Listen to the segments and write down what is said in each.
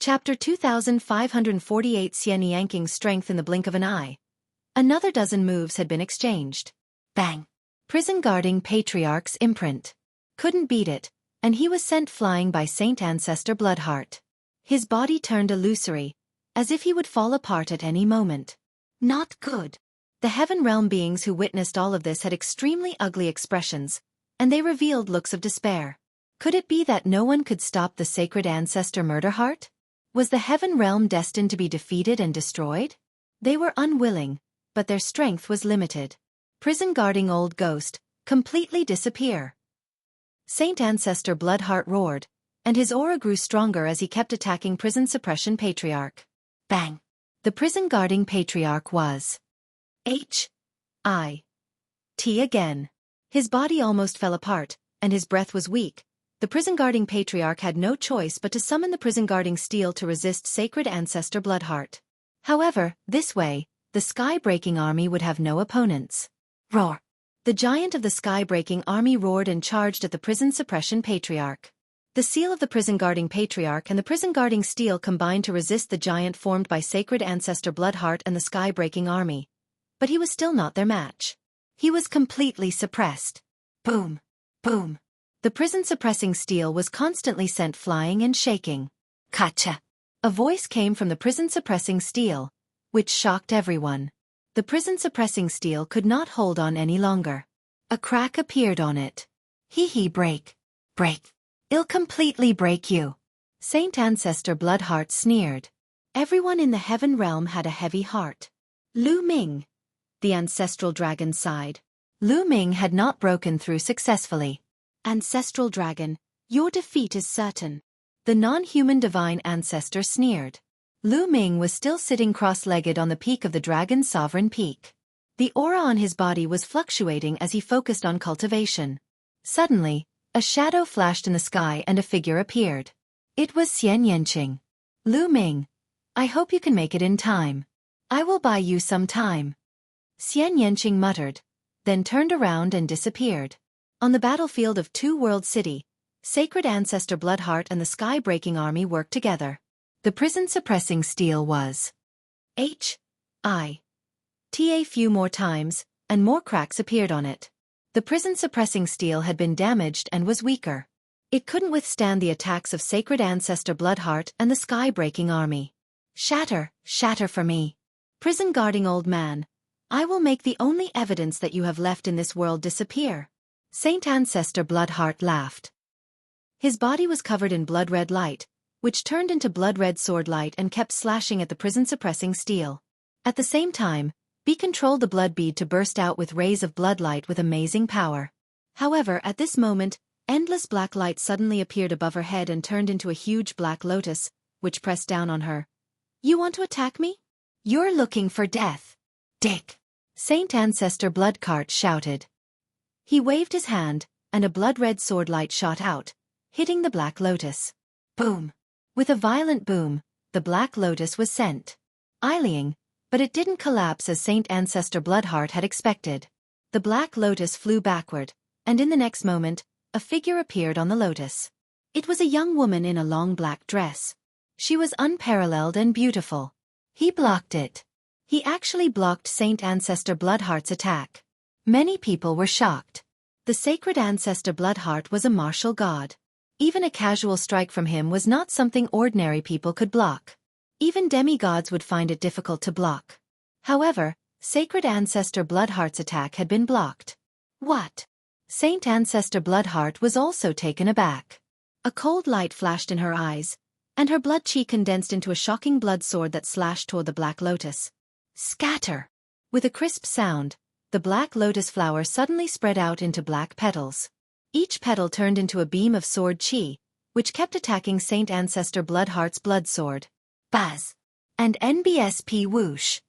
Chapter 2548 Xian yanking strength in the blink of an eye. Another dozen moves had been exchanged. Bang! Prison guarding patriarch's imprint. Couldn't beat it, and he was sent flying by Saint Ancestor Bloodheart. His body turned illusory, as if he would fall apart at any moment. Not good. The Heaven Realm beings who witnessed all of this had extremely ugly expressions, and they revealed looks of despair. Could it be that no one could stop the sacred ancestor Murderheart? Was the Heaven Realm destined to be defeated and destroyed? They were unwilling, but their strength was limited. Prison guarding old ghost, completely disappear. Saint Ancestor Bloodheart roared, and his aura grew stronger as he kept attacking prison suppression patriarch. Bang! The prison guarding patriarch was H.I.T. again. His body almost fell apart, and his breath was weak. The prison guarding patriarch had no choice but to summon the prison guarding steel to resist sacred ancestor Bloodheart. However, this way, the sky-breaking army would have no opponents. Roar! The giant of the sky-breaking army roared and charged at the prison suppression patriarch. The seal of the prison guarding patriarch and the prison guarding steel combined to resist the giant formed by sacred ancestor Bloodheart and the sky-breaking army. But he was still not their match. He was completely suppressed. Boom! Boom! The prison-suppressing steel was constantly sent flying and shaking. Kacha! A voice came from the prison-suppressing steel, which shocked everyone. The prison-suppressing steel could not hold on any longer. A crack appeared on it. Hee break. Break. I'll completely break you. Saint Ancestor Bloodheart sneered. Everyone in the Heaven Realm had a heavy heart. Lu Ming. The ancestral dragon sighed. Lu Ming had not broken through successfully. Ancestral dragon, your defeat is certain. The non-human divine ancestor sneered. Lu Ming was still sitting cross-legged on the peak of the dragon's sovereign peak. The aura on his body was fluctuating as he focused on cultivation. Suddenly, a shadow flashed in the sky and a figure appeared. It was Xian Yanqing. Lu Ming, I hope you can make it in time. I will buy you some time. Xian Yanqing muttered, then turned around and disappeared. On the battlefield of Two World City, Sacred Ancestor Bloodheart and the Sky-Breaking Army worked together. The prison-suppressing steel was H.I.T. A few more times, and more cracks appeared on it. The prison-suppressing steel had been damaged and was weaker. It couldn't withstand the attacks of Sacred Ancestor Bloodheart and the Sky-Breaking Army. Shatter, shatter for me. Prison-guarding old man, I will make the only evidence that you have left in this world disappear. Saint Ancestor Bloodheart laughed. His body was covered in blood-red light, which turned into blood-red sword light and kept slashing at the prison-suppressing steel. At the same time, B controlled the blood bead to burst out with rays of blood light with amazing power. However, at this moment, endless black light suddenly appeared above her head and turned into a huge black lotus, which pressed down on her. You want to attack me? You're looking for death. Dick! Saint Ancestor Bloodheart shouted. He waved his hand, and a blood-red sword light shot out, hitting the Black Lotus. Boom! With a violent boom, the Black Lotus was sent flying, but it didn't collapse as Saint Ancestor Bloodheart had expected. The Black Lotus flew backward, and in the next moment, a figure appeared on the lotus. It was a young woman in a long black dress. She was unparalleled and beautiful. He blocked it. He actually blocked Saint Ancestor Bloodheart's attack. Many people were shocked. The sacred ancestor Bloodheart was a martial god. Even a casual strike from him was not something ordinary people could block. Even demigods would find it difficult to block. However, sacred ancestor Bloodheart's attack had been blocked. What? Saint Ancestor Bloodheart was also taken aback. A cold light flashed in her eyes, and her blood chi condensed into a shocking blood sword that slashed toward the Black Lotus. Scatter! With a crisp sound, the Black Lotus flower suddenly spread out into black petals. Each petal turned into a beam of sword chi, which kept attacking Saint Ancestor Bloodheart's blood sword. Buzz! And NBSP whoosh!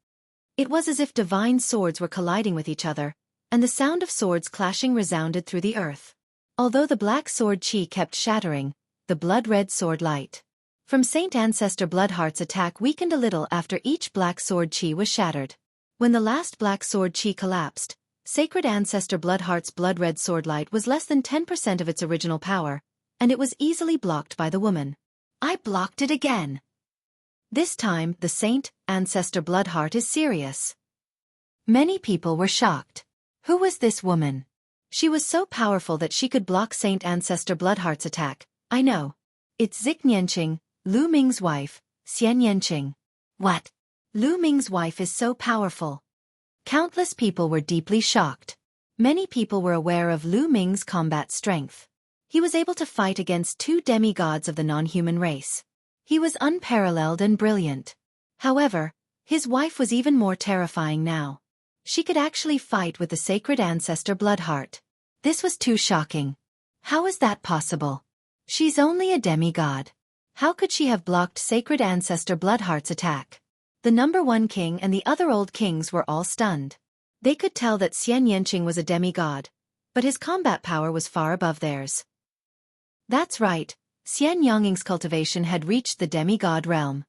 It was as if divine swords were colliding with each other, and the sound of swords clashing resounded through the earth. Although the black sword chi kept shattering, the blood-red sword light from Saint Ancestor Bloodheart's attack weakened a little after each black sword chi was shattered. When the last black sword chi collapsed, Sacred Ancestor Bloodheart's blood-red sword light was less than 10% of its original power, and it was easily blocked by the woman. I blocked it again. This time, the Saint Ancestor Bloodheart is serious. Many people were shocked. Who was this woman? She was so powerful that she could block Saint Ancestor Bloodheart's attack. I know. It's Zik Nianqing, Lu Ming's wife, Xian Yanqing. What? Lu Ming's wife is so powerful. Countless people were deeply shocked. Many people were aware of Lu Ming's combat strength. He was able to fight against 2 demigods of the non-human race. He was unparalleled and brilliant. However, his wife was even more terrifying now. She could actually fight with the sacred ancestor Bloodheart. This was too shocking. How is that possible? She's only a demigod. How could she have blocked sacred ancestor Bloodheart's attack? The number 1 king and the other old kings were all stunned. They could tell that Xian Yanqing was a demigod, but his combat power was far above theirs. That's right, Xian Yanqing's cultivation had reached the demigod realm.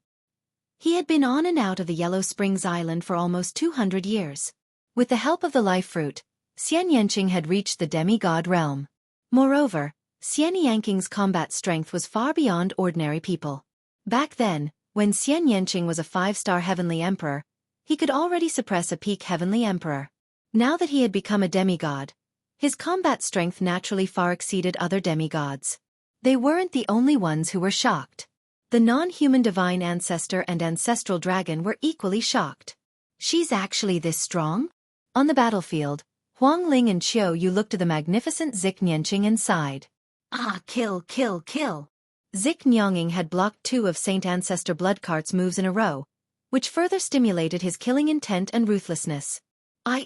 He had been on and out of the Yellow Springs Island for almost 200 years. With the help of the life fruit, Xian Yanqing had reached the demigod realm. Moreover, Xian Yanqing's combat strength was far beyond ordinary people. Back then, when Xian Yanqing was a 5-star heavenly emperor, he could already suppress a peak heavenly emperor. Now that he had become a demigod, his combat strength naturally far exceeded other demigods. They weren't the only ones who were shocked. The non-human divine ancestor and ancestral dragon were equally shocked. She's actually this strong? On the battlefield, Huang Ling and Qiu Yu looked to the magnificent Zik Nianqing and sighed. Ah, kill, kill, kill. Zik Nianqing had blocked 2 of Saint Ancestor Bloodheart's moves in a row, which further stimulated his killing intent and ruthlessness.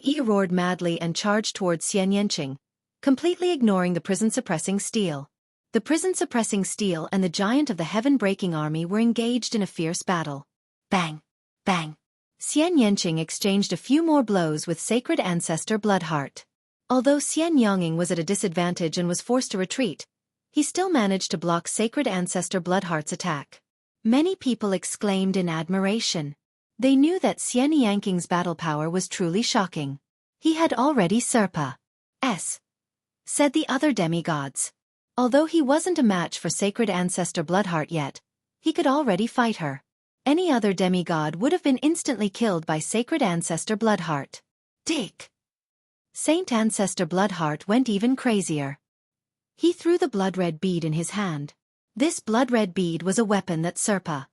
He roared madly and charged towards Xian Yanqing, completely ignoring the prison-suppressing steel. The prison-suppressing steel and the giant of the heaven-breaking army were engaged in a fierce battle. Bang! Bang! Xian Yanqing exchanged a few more blows with sacred ancestor Bloodheart. Although Xian Yanqing was at a disadvantage and was forced to retreat, he still managed to block sacred ancestor Bloodheart's attack. Many people exclaimed in admiration. They knew that Xian Yanqing's battle power was truly shocking. He had already Serpa. Said the other demigods. Although he wasn't a match for sacred ancestor Bloodheart yet, he could already fight her. Any other demigod would have been instantly killed by sacred ancestor Bloodheart. Dick! Saint Ancestor Bloodheart went even crazier. He threw the blood-red bead in his hand. This blood-red bead was a weapon that Serpa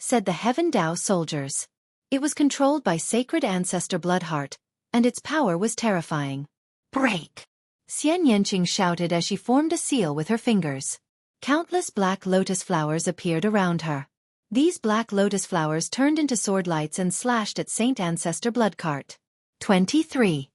said the Heaven Dao soldiers. It was controlled by sacred ancestor Bloodheart, and its power was terrifying. Break! Xian Yanqing shouted as she formed a seal with her fingers. Countless black lotus flowers appeared around her. These black lotus flowers turned into sword lights and slashed at Saint Ancestor Bloodheart. 23.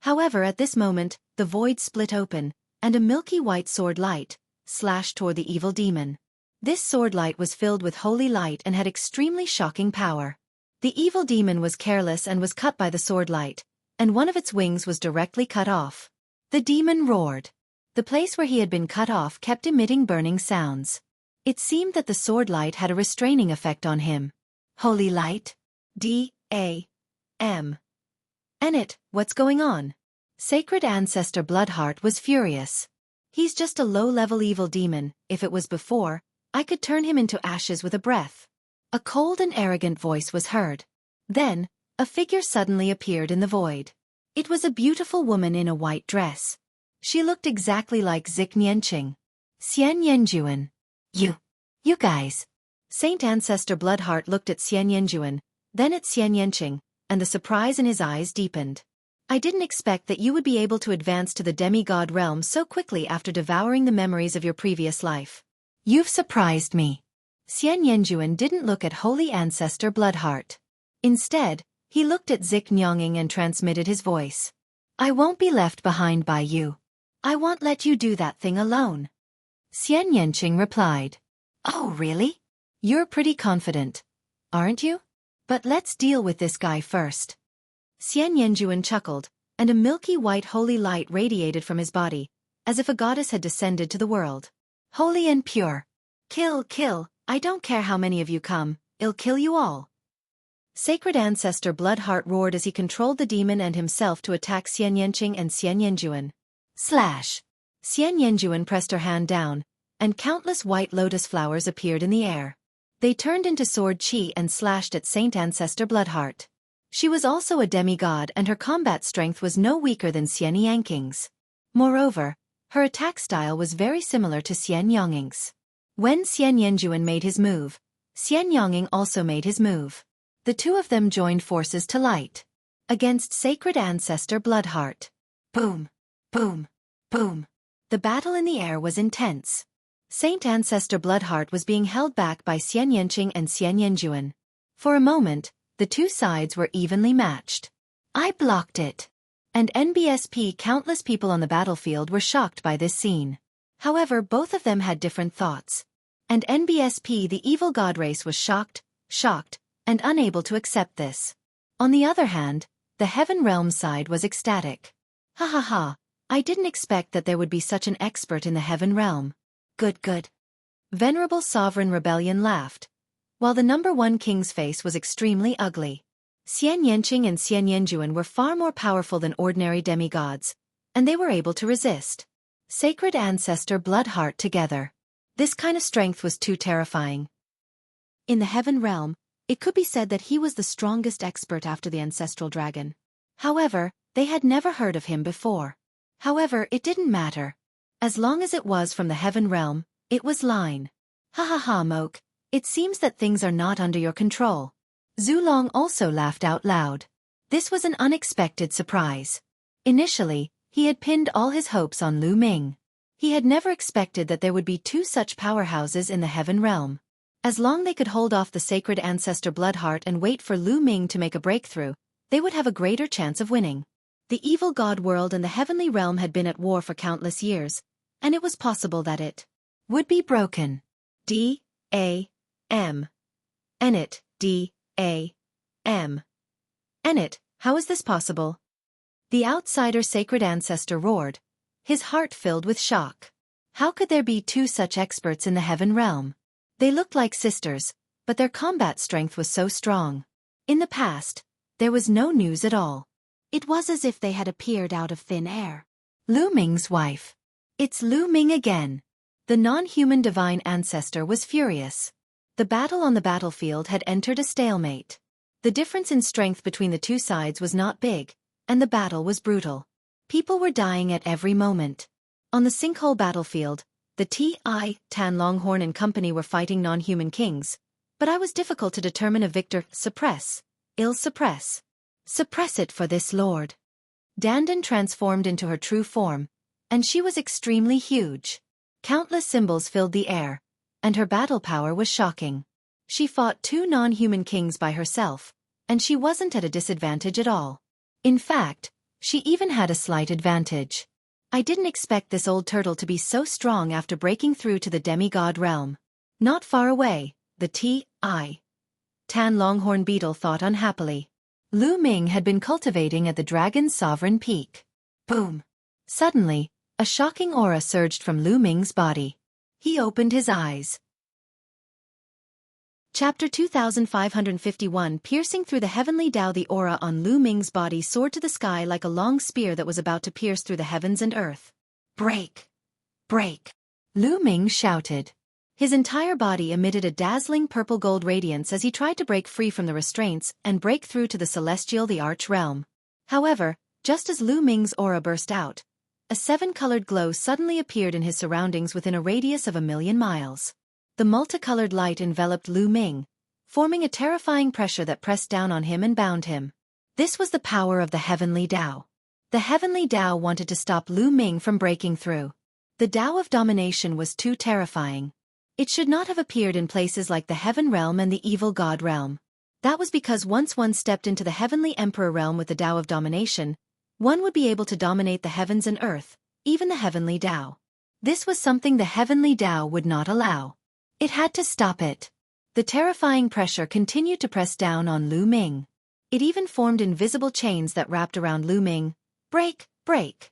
However, at this moment, the void split open, and a milky white sword light slashed toward the evil demon. This sword light was filled with holy light and had extremely shocking power. The evil demon was careless and was cut by the sword light, and one of its wings was directly cut off. The demon roared. The place where he had been cut off kept emitting burning sounds. It seemed that the sword light had a restraining effect on him. Holy light? D-A-M. Enit, what's going on? Sacred Ancestor Bloodheart was furious. He's just a low-level evil demon. If it was before, I could turn him into ashes with a breath. A cold and arrogant voice was heard. Then, a figure suddenly appeared in the void. It was a beautiful woman in a white dress. She looked exactly like Zik Nianqing. Xian Yanjuan. You guys. Saint Ancestor Bloodheart looked at Xian Yanjuan, then at Xian Yanqing, and the surprise in his eyes deepened. I didn't expect that you would be able to advance to the demigod realm so quickly after devouring the memories of your previous life. You've surprised me. Xian Yanjuan didn't look at Holy Ancestor Bloodheart. Instead, he looked at Zik Nianqing and transmitted his voice. I won't be left behind by you. I won't let you do that thing alone. Xian Yanqing replied. Oh really? You're pretty confident, aren't you? But let's deal with this guy first. Xian Yanjuan chuckled, and a milky white holy light radiated from his body, as if a goddess had descended to the world. Holy and pure. Kill, kill, I don't care how many of you come, I'll kill you all. Sacred Ancestor Bloodheart roared as he controlled the demon and himself to attack Xian Yanqing and Xian Yanjuan. Slash! Xian Yanjuan pressed her hand down, and countless white lotus flowers appeared in the air. They turned into sword chi and slashed at Saint Ancestor Bloodheart. She was also a demigod and her combat strength was no weaker than Xian Yanking's. Moreover, her attack style was very similar to Xian Yongying's. When Xian Yanjuan made his move, Xian Yongying also made his move. The two of them joined forces to light against Sacred Ancestor Bloodheart. Boom! Boom! Boom! The battle in the air was intense. Saint Ancestor Bloodheart was being held back by Xian Yanqing and Xian Yanjuan. For a moment, the two sides were evenly matched. I blocked it. And NBSP countless people on the battlefield were shocked by this scene. However, both of them had different thoughts. And NBSP the evil god race was shocked, and unable to accept this. On the other hand, the Heaven Realm side was ecstatic. Ha ha ha, I didn't expect that there would be such an expert in the Heaven Realm. Good. Venerable Sovereign Rebellion laughed, while the number one king's face was extremely ugly. Xian Yanqing and Xian Yanjuan were far more powerful than ordinary demigods, and they were able to resist Sacred Ancestor Bloodheart together. This kind of strength was too terrifying. In the Heaven Realm, it could be said that he was the strongest expert after the Ancestral Dragon. However, they had never heard of him before. However, it didn't matter. As long as it was from the Heaven Realm, it was line. Ha ha ha, Moke, it seems that things are not under your control. Zulong also laughed out loud. This was an unexpected surprise. Initially, he had pinned all his hopes on Lu Ming. He had never expected that there would be two such powerhouses in the Heaven Realm. As long as they could hold off the Sacred Ancestor Bloodheart and wait for Lu Ming to make a breakthrough, they would have a greater chance of winning. The evil god world and the Heavenly Realm had been at war for countless years, and it was possible that it would be broken. D-A-M. Enit, D-A-M. Enit, how is this possible? The outsider Sacred Ancestor roared, his heart filled with shock. How could there be two such experts in the Heaven Realm? They looked like sisters, but their combat strength was so strong. In the past, there was no news at all. It was as if they had appeared out of thin air. Lu Ming's wife. It's Lu Ming again. The non-human divine ancestor was furious. The battle on the battlefield had entered a stalemate. The difference in strength between the two sides was not big, and the battle was brutal. People were dying at every moment. On the sinkhole battlefield, the T.I. Tan Longhorn and company were fighting non-human kings, but I was difficult to determine a victor. Suppress it for this lord. Dandan transformed into her true form, and she was extremely huge. Countless symbols filled the air, and her battle power was shocking. She fought two non-human kings by herself, and she wasn't at a disadvantage at all. In fact, she even had a slight advantage. I didn't expect this old turtle to be so strong after breaking through to the demigod realm. Not far away, the T.I. Tan Longhorn beetle thought unhappily. Lu Ming had been cultivating at the dragon's sovereign peak. Boom! Suddenly, a shocking aura surged from Lu Ming's body. He opened his eyes. Chapter 2551. Piercing through the heavenly Tao, the aura on Lu Ming's body soared to the sky like a long spear that was about to pierce through the heavens and earth. Break! Break! Lu Ming shouted. His entire body emitted a dazzling purple-gold radiance as he tried to break free from the restraints and break through to the celestial, the arch realm. However, just as Lu Ming's aura burst out, a seven-colored glow suddenly appeared in his surroundings within a radius of 1,000,000 miles. The multicolored light enveloped Lu Ming, forming a terrifying pressure that pressed down on him and bound him. This was the power of the heavenly Tao. The heavenly Tao wanted to stop Lu Ming from breaking through. The Tao of domination was too terrifying. It should not have appeared in places like the Heaven Realm and the Evil God Realm. That was because once one stepped into the Heavenly Emperor Realm with the Tao of domination, one would be able to dominate the heavens and earth, even the Heavenly Tao. This was something the Heavenly Tao would not allow. It had to stop it. The terrifying pressure continued to press down on Lu Ming. It even formed invisible chains that wrapped around Lu Ming. Break! Break!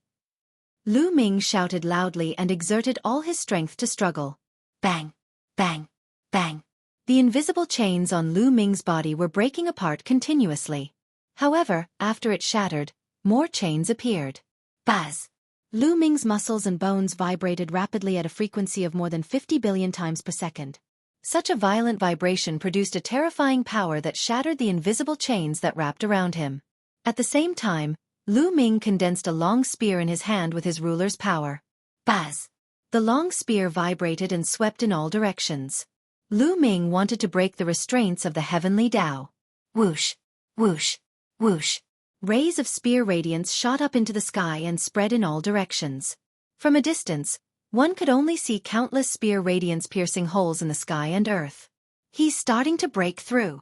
Lu Ming shouted loudly and exerted all his strength to struggle. Bang! Bang! Bang! The invisible chains on Lu Ming's body were breaking apart continuously. However, after it shattered, more chains appeared. Buzz! Lu Ming's muscles and bones vibrated rapidly at a frequency of more than 50 billion times per second. Such a violent vibration produced a terrifying power that shattered the invisible chains that wrapped around him. At the same time, Lu Ming condensed a long spear in his hand with his ruler's power. Buzz! The long spear vibrated and swept in all directions. Lu Ming wanted to break the restraints of the heavenly Tao. Whoosh! Whoosh! Whoosh! Rays of spear radiance shot up into the sky and spread in all directions. From a distance, one could only see countless spear radiance piercing holes in the sky and earth. He's starting to break through.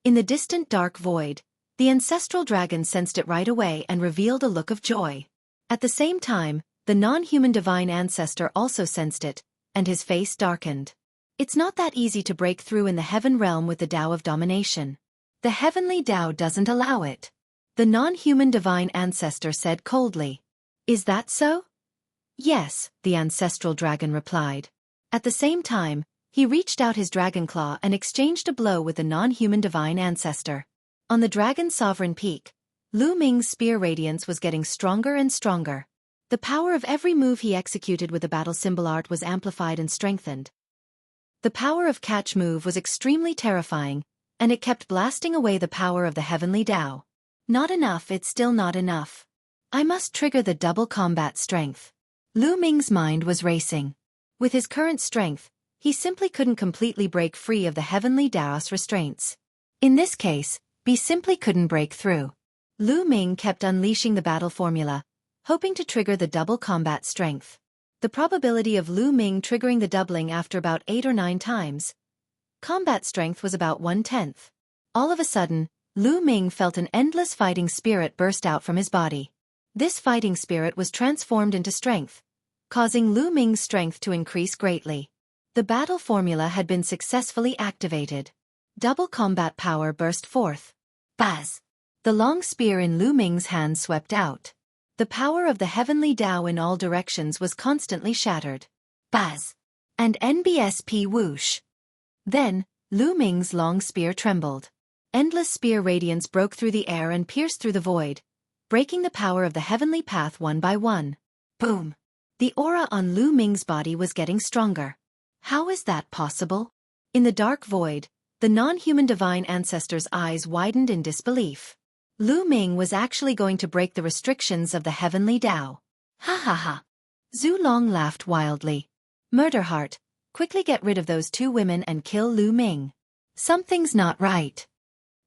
In the distant dark void, the ancestral dragon sensed it right away and revealed a look of joy. At the same time, the non-human divine ancestor also sensed it, and his face darkened. It's not that easy to break through in the heaven realm with the Tao of domination. The heavenly Tao doesn't allow it. The non-human divine ancestor said coldly. Is that so? Yes, the ancestral dragon replied. At the same time, he reached out his dragon claw and exchanged a blow with the non-human divine ancestor. On the dragon's sovereign peak, Lu Ming's spear radiance was getting stronger and stronger. The power of every move he executed with the battle symbol art was amplified and strengthened. The power of catch move was extremely terrifying, and it kept blasting away the power of the heavenly Tao. Not enough, it's still not enough. I must trigger the double combat strength. Lu Ming's mind was racing. With his current strength, he simply couldn't completely break free of the heavenly Tao's restraints. In this case, he simply couldn't break through. Lu Ming kept unleashing the battle formula, hoping to trigger the double combat strength. The probability of Lu Ming triggering the doubling after about 8 or 9 times combat strength was about 1/10. All of a sudden, Lu Ming felt an endless fighting spirit burst out from his body. This fighting spirit was transformed into strength, causing Lu Ming's strength to increase greatly. The battle formula had been successfully activated. Double combat power burst forth. Buzz! The long spear in Lu Ming's hand swept out. The power of the heavenly Tao in all directions was constantly shattered. Buzz! And NBSP whoosh! Then, Lu Ming's long spear trembled. Endless spear radiance broke through the air and pierced through the void, breaking the power of the heavenly path one by one. Boom! The aura on Lu Ming's body was getting stronger. How is that possible? In the dark void, the non-human divine ancestor's eyes widened in disbelief. Lu Ming was actually going to break the restrictions of the heavenly Tao. Ha ha ha! Zhu Long laughed wildly. Murderheart, quickly get rid of those 2 women and kill Lu Ming. Something's not right.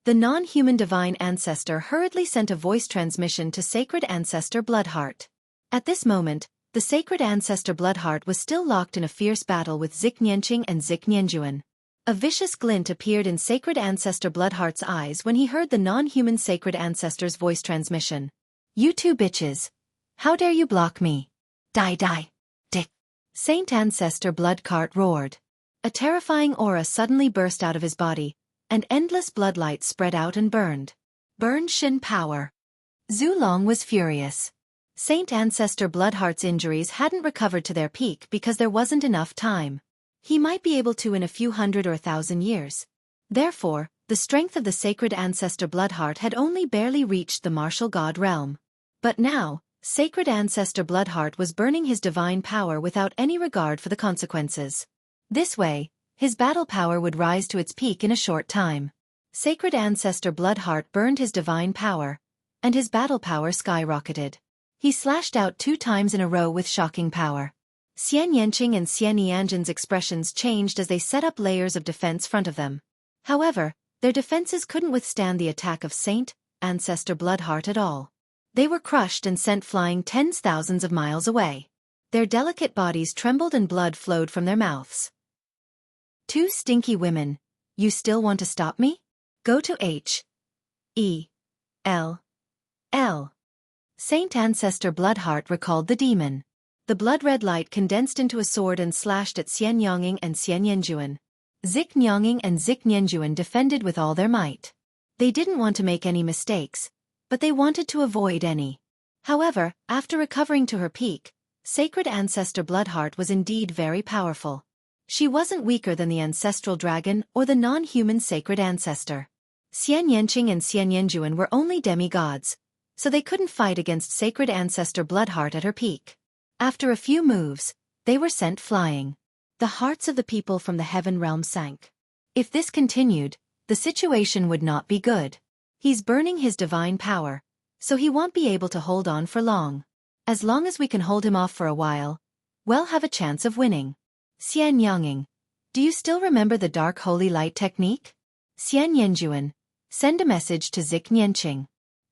The non-human divine ancestor hurriedly sent a voice transmission to sacred ancestor Bloodheart. At this moment, the sacred ancestor Bloodheart was still locked in a fierce battle with Zik Nianqing and Zik Nianjuan. A vicious glint appeared in sacred ancestor Bloodheart's eyes when he heard the non-human sacred ancestor's voice transmission. You 2 bitches. How dare you block me? Die die. Dick. Saint ancestor Bloodheart roared. A terrifying aura suddenly burst out of his body, and endless bloodlight spread out and burned. Burn Shin power. Zhu Long was furious. Saint ancestor Bloodheart's injuries hadn't recovered to their peak because there wasn't enough time. He might be able to in a few hundred or 1,000 years. Therefore, the strength of the sacred ancestor Bloodheart had only barely reached the martial god realm. But now, sacred ancestor Bloodheart was burning his divine power without any regard for the consequences. This way, his battle power would rise to its peak in a short time. Sacred ancestor Bloodheart burned his divine power, and his battle power skyrocketed. He slashed out 2 times in a row with shocking power. Xian Yanqing and Xian Yanjin's expressions changed as they set up layers of defense front of them. However, their defenses couldn't withstand the attack of Saint Ancestor Bloodheart at all. They were crushed and sent flying tens thousands of miles away. Their delicate bodies trembled and blood flowed from their mouths. 2 stinky women. You still want to stop me? Go to H.E.L.L. Saint Ancestor Bloodheart recalled the demon. The blood-red light condensed into a sword and slashed at Xian Yonging and Xian Yanjuan. Zik Nyonging and Zik Nianjuan defended with all their might. They didn't want to make any mistakes, but they wanted to avoid any. However, after recovering to her peak, Sacred Ancestor Bloodheart was indeed very powerful. She wasn't weaker than the ancestral dragon or the non-human sacred ancestor. Xian Yanqing and Xian Yanjuan were only demigods, so they couldn't fight against sacred ancestor Bloodheart at her peak. After a few moves, they were sent flying. The hearts of the people from the heaven realm sank. If this continued, the situation would not be good. He's burning his divine power, so he won't be able to hold on for long. As long as we can hold him off for a while, we'll have a chance of winning. Xian Yanging, do you still remember the dark holy light technique? Xian Yanjuan, send a message to Zik Nianqing.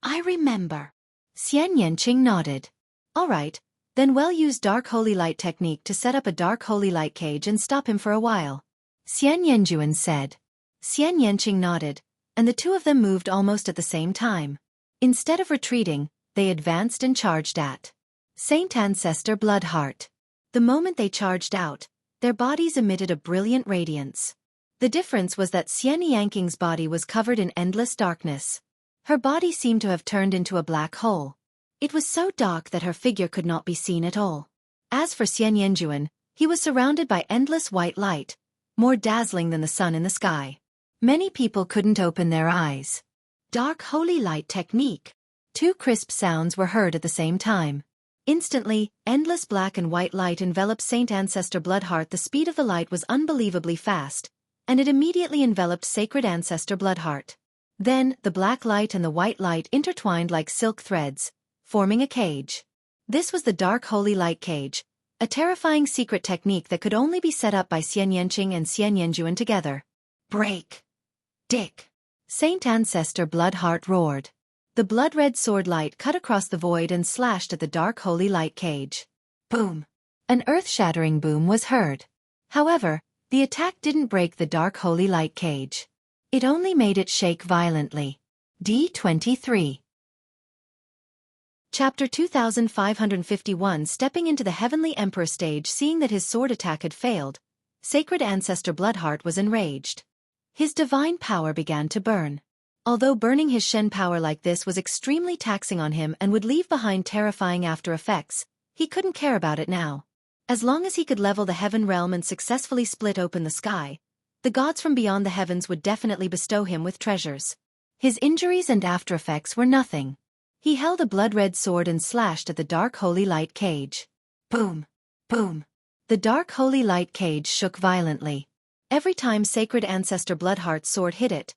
I remember. Xian Yanqing nodded. All right, then we'll use dark holy light technique to set up a dark holy light cage and stop him for a while. Xian Yanjuan said. Xian Yanqing nodded, and the two of them moved almost at the same time. Instead of retreating, they advanced and charged at Saint Ancestor Bloodheart. The moment they charged out, their bodies emitted a brilliant radiance. The difference was that Xian Yangqing's body was covered in endless darkness. Her body seemed to have turned into a black hole. It was so dark that her figure could not be seen at all. As for Xian Yanjuan, he was surrounded by endless white light, more dazzling than the sun in the sky. Many people couldn't open their eyes. Dark holy light technique. Two crisp sounds were heard at the same time. Instantly, endless black and white light enveloped Saint Ancestor Bloodheart. The speed of the light was unbelievably fast, and it immediately enveloped Sacred Ancestor Bloodheart. Then, the black light and the white light intertwined like silk threads, forming a cage. This was the Dark Holy Light Cage, a terrifying secret technique that could only be set up by Xian Yanqing and Xian Yanjuan together. Break! Dick! Saint Ancestor Bloodheart roared. The blood-red sword light cut across the void and slashed at the Dark Holy Light Cage. Boom! An earth-shattering boom was heard. However, the attack didn't break the Dark Holy Light Cage. It only made it shake violently. D23. Chapter 2551. Stepping into the Heavenly Emperor stage. Seeing that his sword attack had failed, Sacred Ancestor Bloodheart was enraged. His divine power began to burn. Although burning his Shen power like this was extremely taxing on him and would leave behind terrifying after effects, he couldn't care about it now. As long as he could level the heaven realm and successfully split open the sky, the gods from beyond the heavens would definitely bestow him with treasures. His injuries and after effects were nothing. He held a blood-red sword and slashed at the Dark Holy Light Cage. Boom! Boom! The Dark Holy Light Cage shook violently. Every time Sacred Ancestor Bloodheart's sword hit it,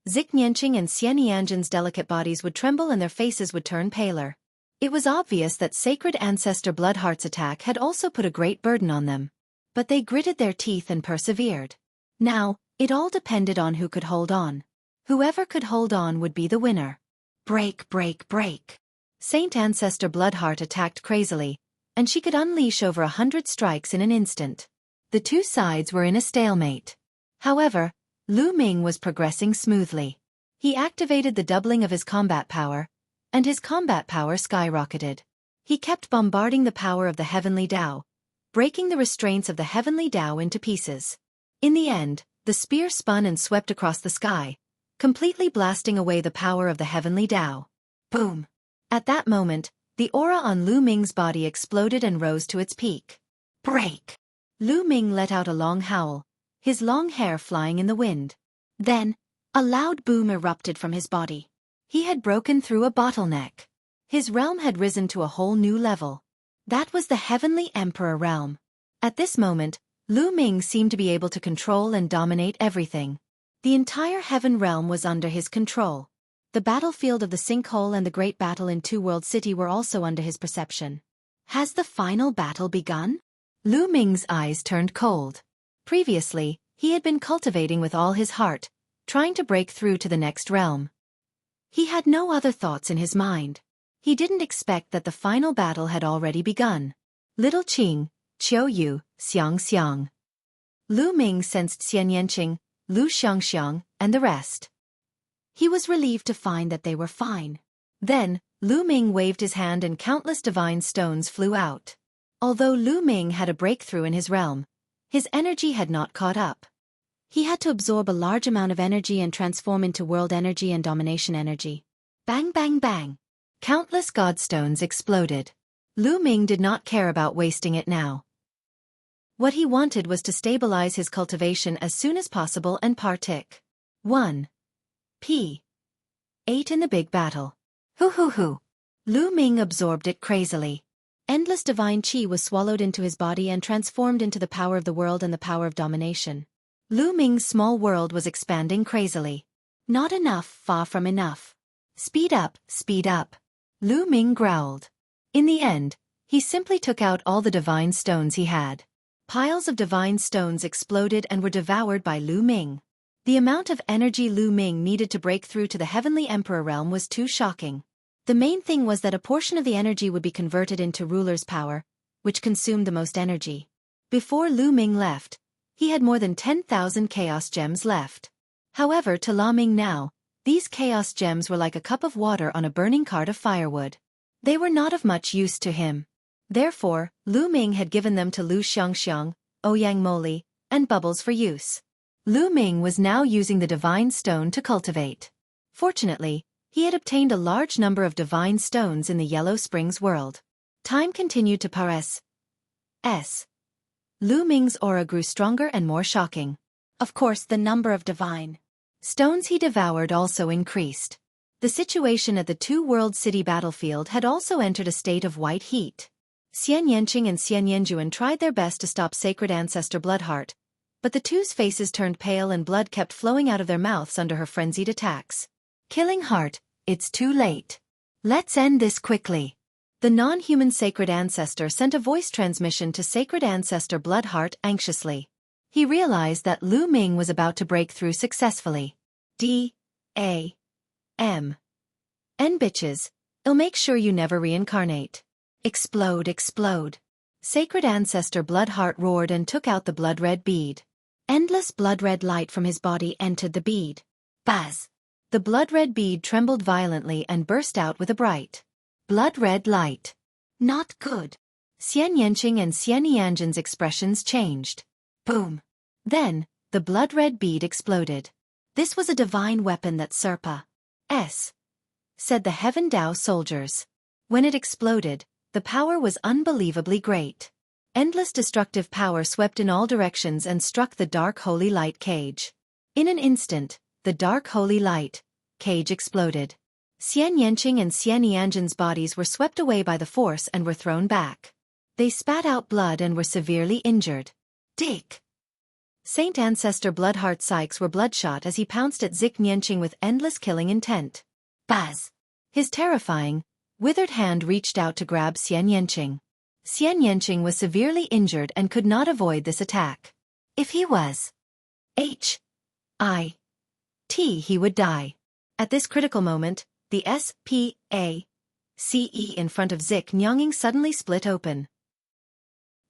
Zik Nianqing and Xian Yanjuan's delicate bodies would tremble and their faces would turn paler. It was obvious that Sacred Ancestor Bloodheart's attack had also put a great burden on them. But they gritted their teeth and persevered. Now, it all depended on who could hold on. Whoever could hold on would be the winner. Break, break, break. Saint Ancestor Bloodheart attacked crazily, and she could unleash over 100 strikes in an instant. The two sides were in a stalemate. However, Lu Ming was progressing smoothly. He activated the doubling of his combat power, and his combat power skyrocketed. He kept bombarding the power of the Heavenly Tao, breaking the restraints of the Heavenly Tao into pieces. In the end, the spear spun and swept across the sky, completely blasting away the power of the Heavenly Tao. Boom! At that moment, the aura on Lu Ming's body exploded and rose to its peak. Break! Lu Ming let out a long howl, his long hair flying in the wind. Then, a loud boom erupted from his body. He had broken through a bottleneck. His realm had risen to a whole new level. That was the Heavenly Emperor realm. At this moment, Lu Ming seemed to be able to control and dominate everything. The entire heaven realm was under his control. The battlefield of the sinkhole and the great battle in Two World City were also under his perception. Has the final battle begun? Lu Ming's eyes turned cold. Previously, he had been cultivating with all his heart, trying to break through to the next realm. He had no other thoughts in his mind. He didn't expect that the final battle had already begun. Little Qing, Qiu Yu, Xiang Xiang. Lu Ming sensed Xian Yanqing, Lu Xiangxiang, and the rest. He was relieved to find that they were fine. Then, Lu Ming waved his hand and countless divine stones flew out. Although Lu Ming had a breakthrough in his realm, his energy had not caught up. He had to absorb a large amount of energy and transform into world energy and domination energy. Bang bang bang! Countless godstones exploded. Lu Ming did not care about wasting it now. What he wanted was to stabilize his cultivation as soon as possible and partake. 1. P. 8 in the big battle. Hoo hoo hoo. Lu Ming absorbed it crazily. Endless divine qi was swallowed into his body and transformed into the power of the world and the power of domination. Lu Ming's small world was expanding crazily. Not enough, far from enough. Speed up, speed up. Lu Ming growled. In the end, he simply took out all the divine stones he had. Piles of divine stones exploded and were devoured by Lu Ming. The amount of energy Lu Ming needed to break through to the heavenly emperor realm was too shocking. The main thing was that a portion of the energy would be converted into ruler's power, which consumed the most energy. Before Lu Ming left, he had more than 10,000 chaos gems left. However, to Lu Ming now, these chaos gems were like a cup of water on a burning cart of firewood. They were not of much use to him. Therefore, Lu Ming had given them to Lu Xiangxiang, Ouyang Moli, and Bubbles for use. Lu Ming was now using the divine stone to cultivate. Fortunately, he had obtained a large number of divine stones in the Yellow Springs world. Time continued to pass. Lu Ming's aura grew stronger and more shocking. Of course, the number of divine stones he devoured also increased. The situation at the two-world city battlefield had also entered a state of white heat. Xian Yanqing and Xian Yanjuan tried their best to stop Sacred Ancestor Bloodheart, but the two's faces turned pale and blood kept flowing out of their mouths under her frenzied attacks. Killing Heart, it's too late. Let's end this quickly. The non-human Sacred Ancestor sent a voice transmission to Sacred Ancestor Bloodheart anxiously. He realized that Lu Ming was about to break through successfully. D-A-M-N bitches, I'll make sure you never reincarnate. Explode, explode. Sacred Ancestor Bloodheart roared and took out the blood-red bead. Endless blood-red light from his body entered the bead. Buzz! The blood-red bead trembled violently and burst out with a bright blood-red light. Not good. Xian Yanqing and Xian Yanjin's expressions changed. Boom! Then, the blood-red bead exploded. This was a divine weapon that Serpa said the Heaven Dao soldiers. When it exploded, the power was unbelievably great. Endless destructive power swept in all directions and struck the dark holy light cage. In an instant, the dark holy light cage exploded. Xian Yanqing and Xian Yanjin's bodies were swept away by the force and were thrown back. They spat out blood and were severely injured. Dick! Saint Ancestor Bloodheart's Sykes were bloodshot as he pounced at Zik Yanqing with endless killing intent. Buzz! His terrifying, withered hand reached out to grab Xian Yanqing. Xian Yanqing was severely injured and could not avoid this attack. If he was H.I.T. he would die. At this critical moment, the S.P.A.C.E. in front of Zik Nyanging suddenly split open.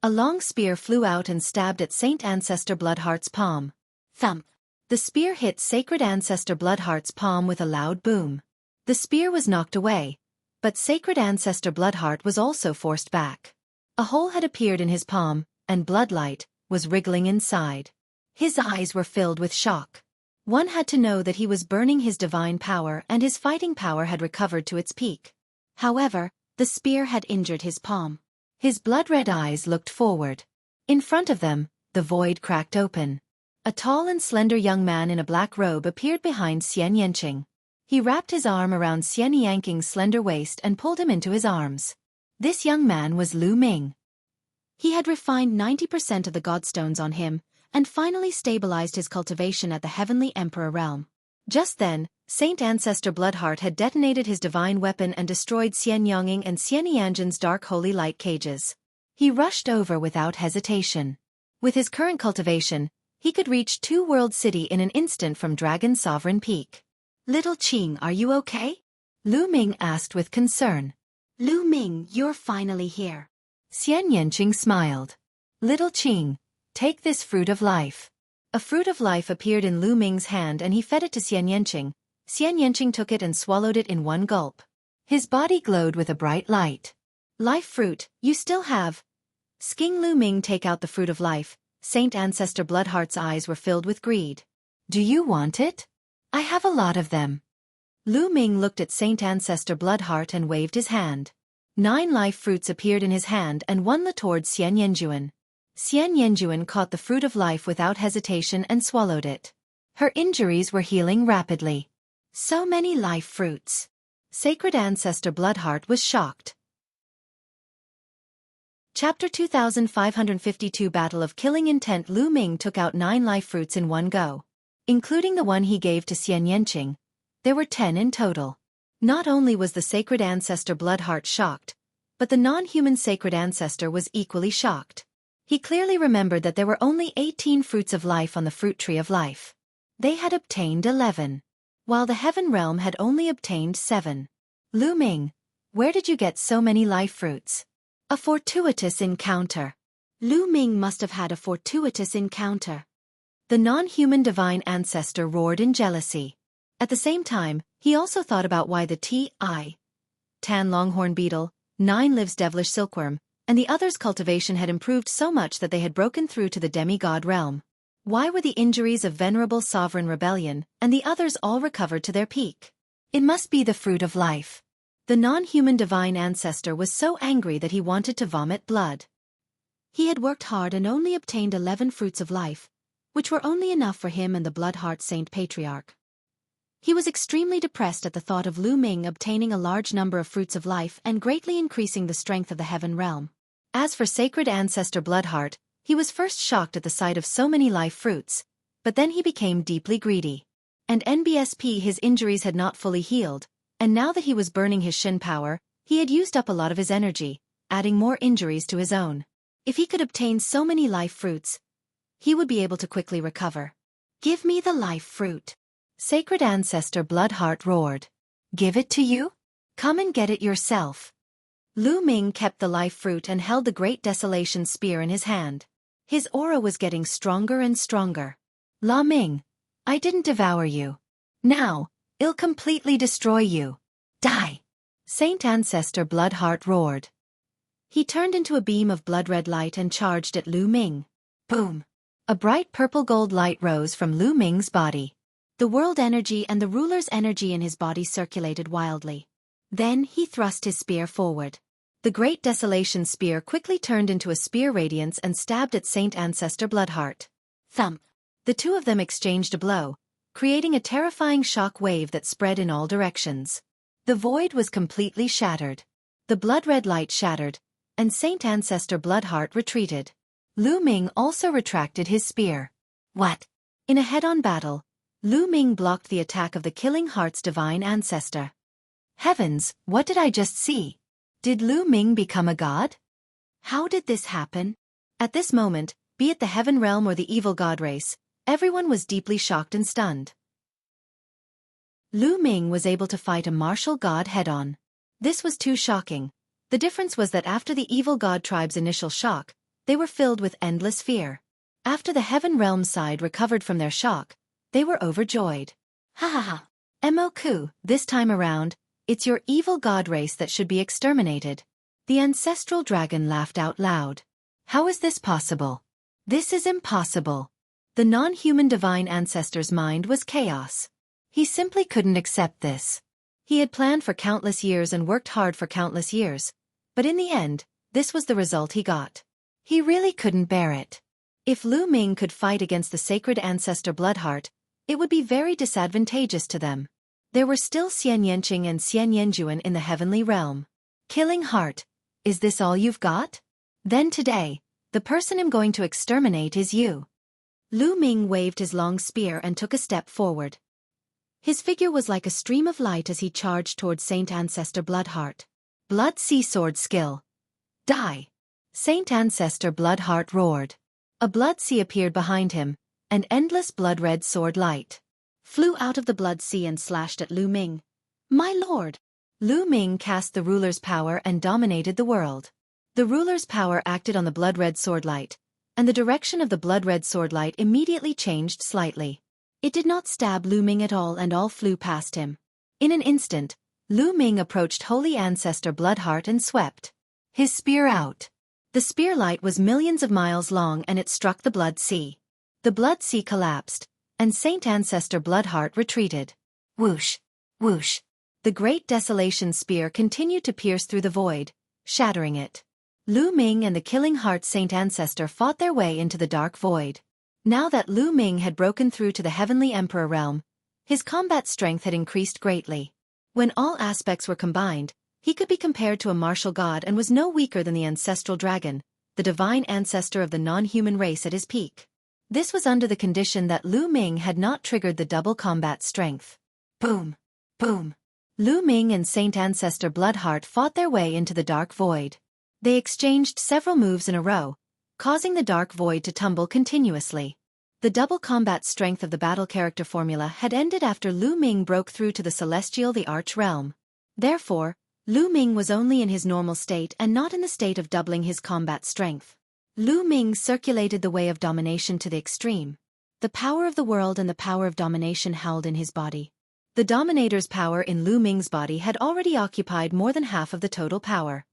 A long spear flew out and stabbed at Saint Ancestor Bloodheart's palm. Thump! The spear hit Sacred Ancestor Bloodheart's palm with a loud boom. The spear was knocked away, but Sacred Ancestor Bloodheart was also forced back. A hole had appeared in his palm, and bloodlight was wriggling inside. His eyes were filled with shock. One had to know that he was burning his divine power and his fighting power had recovered to its peak. However, the spear had injured his palm. His blood-red eyes looked forward. In front of them, the void cracked open. A tall and slender young man in a black robe appeared behind Xian Yanqing. He wrapped his arm around Xian Yanqing's slender waist and pulled him into his arms. This young man was Lu Ming. He had refined 90% of the godstones on him, and finally stabilized his cultivation at the Heavenly Emperor realm. Just then, Saint Ancestor Bloodheart had detonated his divine weapon and destroyed Xian Yanging and Xian Yanjin's dark holy light cages. He rushed over without hesitation. With his current cultivation, he could reach Two World City in an instant from Dragon Sovereign Peak. Little Qing, are you okay? Lu Ming asked with concern. Lu Ming, you're finally here. Xian Yanqing smiled. Little Qing, take this fruit of life. A fruit of life appeared in Lu Ming's hand and he fed it to Xian Yanqing. Xian Yanqing took it and swallowed it in one gulp. His body glowed with a bright light. Life fruit, you still have. Seeing Lu Ming take out the fruit of life, Saint Ancestor Bloodheart's eyes were filled with greed. Do you want it? I have a lot of them. Lu Ming looked at Saint Ancestor Bloodheart and waved his hand. 9 life fruits appeared in his hand and one led towards Xian Yanjuan. Xian Yanjuan caught the fruit of life without hesitation and swallowed it. Her injuries were healing rapidly. So many life fruits. Sacred Ancestor Bloodheart was shocked. Chapter 2552 Battle of Killing Intent. Lu Ming took out 9 life fruits in one go. Including the one he gave to Xian Yanqing, there were 10 in total. Not only was the Sacred Ancestor Bloodheart shocked, but the non-human Sacred Ancestor was equally shocked. He clearly remembered that there were only 18 fruits of life on the fruit tree of life. They had obtained 11, while the Heaven Realm had only obtained 7. Lu Ming, where did you get so many life fruits? A fortuitous encounter. Lu Ming must have had a fortuitous encounter. The non-human Divine Ancestor roared in jealousy. At the same time, he also thought about why the Tan Longhorn Beetle, 9 Lives Devilish Silkworm, and the others' cultivation had improved so much that they had broken through to the demigod realm. Why were the injuries of Venerable Sovereign Rebellion and the others all recovered to their peak? It must be the fruit of life. The non-human Divine Ancestor was so angry that he wanted to vomit blood. He had worked hard and only obtained 11 fruits of life, which were only enough for him and the Bloodheart Saint Patriarch. He was extremely depressed at the thought of Lu Ming obtaining a large number of fruits of life and greatly increasing the strength of the Heaven Realm. As for Sacred Ancestor Bloodheart, he was first shocked at the sight of so many life fruits, but then he became deeply greedy. And NBSP, his injuries had not fully healed, and now that he was burning his Shin power, he had used up a lot of his energy, adding more injuries to his own. If he could obtain so many life fruits, he would be able to quickly recover. Give me the life fruit. Sacred Ancestor Bloodheart roared. Give it to you? Come and get it yourself. Lu Ming kept the life fruit and held the Great Desolation Spear in his hand. His aura was getting stronger and stronger. La Ming, I didn't devour you. Now, I'll completely destroy you. Die! Saint Ancestor Bloodheart roared. He turned into a beam of blood-red light and charged at Lu Ming. Boom! A bright purple-gold light rose from Lu Ming's body. The world energy and the ruler's energy in his body circulated wildly. Then he thrust his spear forward. The Great Desolation Spear quickly turned into a spear radiance and stabbed at Saint Ancestor Bloodheart. Thump! The two of them exchanged a blow, creating a terrifying shock wave that spread in all directions. The void was completely shattered. The blood-red light shattered, and Saint Ancestor Bloodheart retreated. Lu Ming also retracted his spear. What? In a head-on battle, Lu Ming blocked the attack of the Killing Heart's Divine Ancestor. Heavens, what did I just see? Did Lu Ming become a god? How did this happen? At this moment, be it the Heaven Realm or the evil god race, everyone was deeply shocked and stunned. Lu Ming was able to fight a martial god head-on. This was too shocking. The difference was that after the evil god tribe's initial shock, they were filled with endless fear. After the Heaven Realm side recovered from their shock, they were overjoyed. Ha ha ha. Moku, this time around, it's your evil god race that should be exterminated. The ancestral dragon laughed out loud. How is this possible? This is impossible. The non-human Divine Ancestor's mind was chaos. He simply couldn't accept this. He had planned for countless years and worked hard for countless years, but in the end, this was the result he got. He really couldn't bear it. If Lu Ming could fight against the Sacred Ancestor Bloodheart, it would be very disadvantageous to them. There were still Xian Yanqing and Xian Yanjuan in the heavenly realm. Killing Heart, is this all you've got? Then today, the person I'm going to exterminate is you. Lu Ming waved his long spear and took a step forward. His figure was like a stream of light as he charged towards Saint Ancestor Bloodheart. Blood Sea Sword skill. Die! Saint Ancestor Bloodheart roared. A blood sea appeared behind him, and endless blood-red sword light flew out of the blood sea and slashed at Lu Ming. My lord! Lu Ming cast the ruler's power and dominated the world. The ruler's power acted on the blood-red sword light, and the direction of the blood-red sword light immediately changed slightly. It did not stab Lu Ming at all and all flew past him. In an instant, Lu Ming approached Holy Ancestor Bloodheart and swept his spear out. The spear light was millions of miles long and it struck the blood sea. The blood sea collapsed, and Saint Ancestor Bloodheart retreated. Whoosh! Whoosh! The Great Desolation Spear continued to pierce through the void, shattering it. Lu Ming and the Killing Heart Saint Ancestor fought their way into the dark void. Now that Lu Ming had broken through to the Heavenly Emperor realm, his combat strength had increased greatly. When all aspects were combined, he could be compared to a martial god and was no weaker than the ancestral dragon, the divine ancestor of the non-human race at his peak. This was under the condition that Lu Ming had not triggered the double combat strength. Boom! Boom! Lu Ming and Saint Ancestor Bloodheart fought their way into the dark void. They exchanged several moves in a row, causing the dark void to tumble continuously. The double combat strength of the battle character formula had ended after Lu Ming broke through to the celestial the arch realm. Therefore, Lu Ming was only in his normal state and not in the state of doubling his combat strength. Lu Ming circulated the way of domination to the extreme. The power of the world and the power of domination howled in his body. The Dominator's power in Lu Ming's body had already occupied more than half of the total power.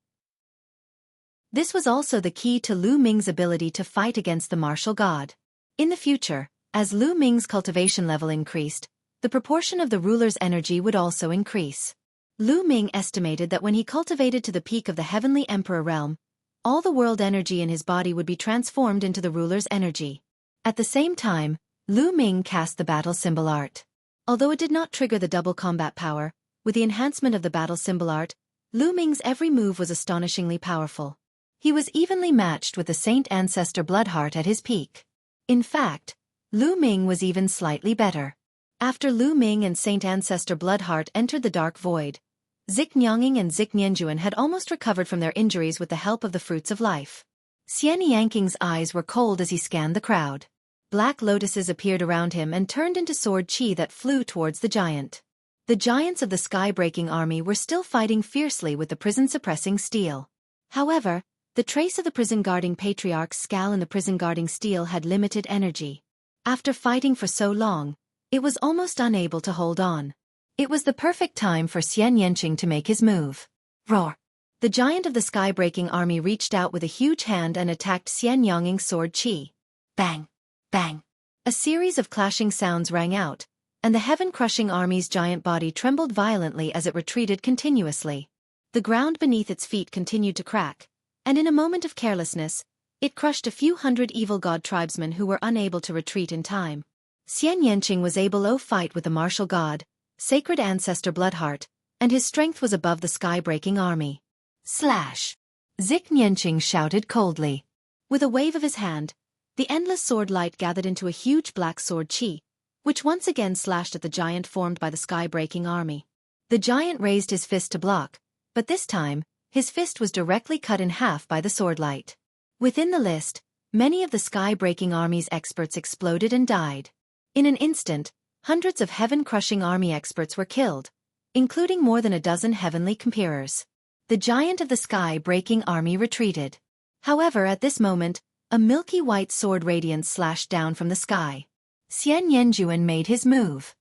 This was also the key to Lu Ming's ability to fight against the martial god. In the future, as Lu Ming's cultivation level increased, the proportion of the ruler's energy would also increase. Lu Ming estimated that when he cultivated to the peak of the Heavenly Emperor realm, all the world energy in his body would be transformed into the ruler's energy. At the same time, Lu Ming cast the battle symbol art. Although it did not trigger the double combat power, with the enhancement of the battle symbol art, Lu Ming's every move was astonishingly powerful. He was evenly matched with the Saint Ancestor Bloodheart at his peak. In fact, Lu Ming was even slightly better. After Lu Ming and Saint Ancestor Bloodheart entered the Dark Void, Zik Nyanging and Zik Nianjuan had almost recovered from their injuries with the help of the fruits of life. Xian Yanking's eyes were cold as he scanned the crowd. Black lotuses appeared around him and turned into sword chi that flew towards the giant. The giants of the sky-breaking army were still fighting fiercely with the prison-suppressing steel. However, the trace of the prison-guarding patriarch's scowl in the prison-guarding steel had limited energy. After fighting for so long, it was almost unable to hold on. It was the perfect time for Xian Yanqing to make his move. Roar! The giant of the sky-breaking army reached out with a huge hand and attacked Xian Yanging's sword chi. Bang! Bang! A series of clashing sounds rang out, and the heaven-crushing army's giant body trembled violently as it retreated continuously. The ground beneath its feet continued to crack, and in a moment of carelessness, it crushed a few hundred evil god tribesmen who were unable to retreat in time. Xian Yanqing was able to fight with the martial god, sacred ancestor Bloodheart, and his strength was above the sky-breaking army. Slash! Zik Nianqing shouted coldly. With a wave of his hand, the endless sword light gathered into a huge black sword chi, which once again slashed at the giant formed by the sky-breaking army. The giant raised his fist to block, but this time, his fist was directly cut in half by the sword light. Within the list, many of the sky-breaking army's experts exploded and died. In an instant, hundreds of heaven-crushing army experts were killed, including more than a dozen heavenly compeers. The giant of the sky-breaking army retreated. However, at this moment, a milky white sword radiance slashed down from the sky. Xian Yanjuan made his move.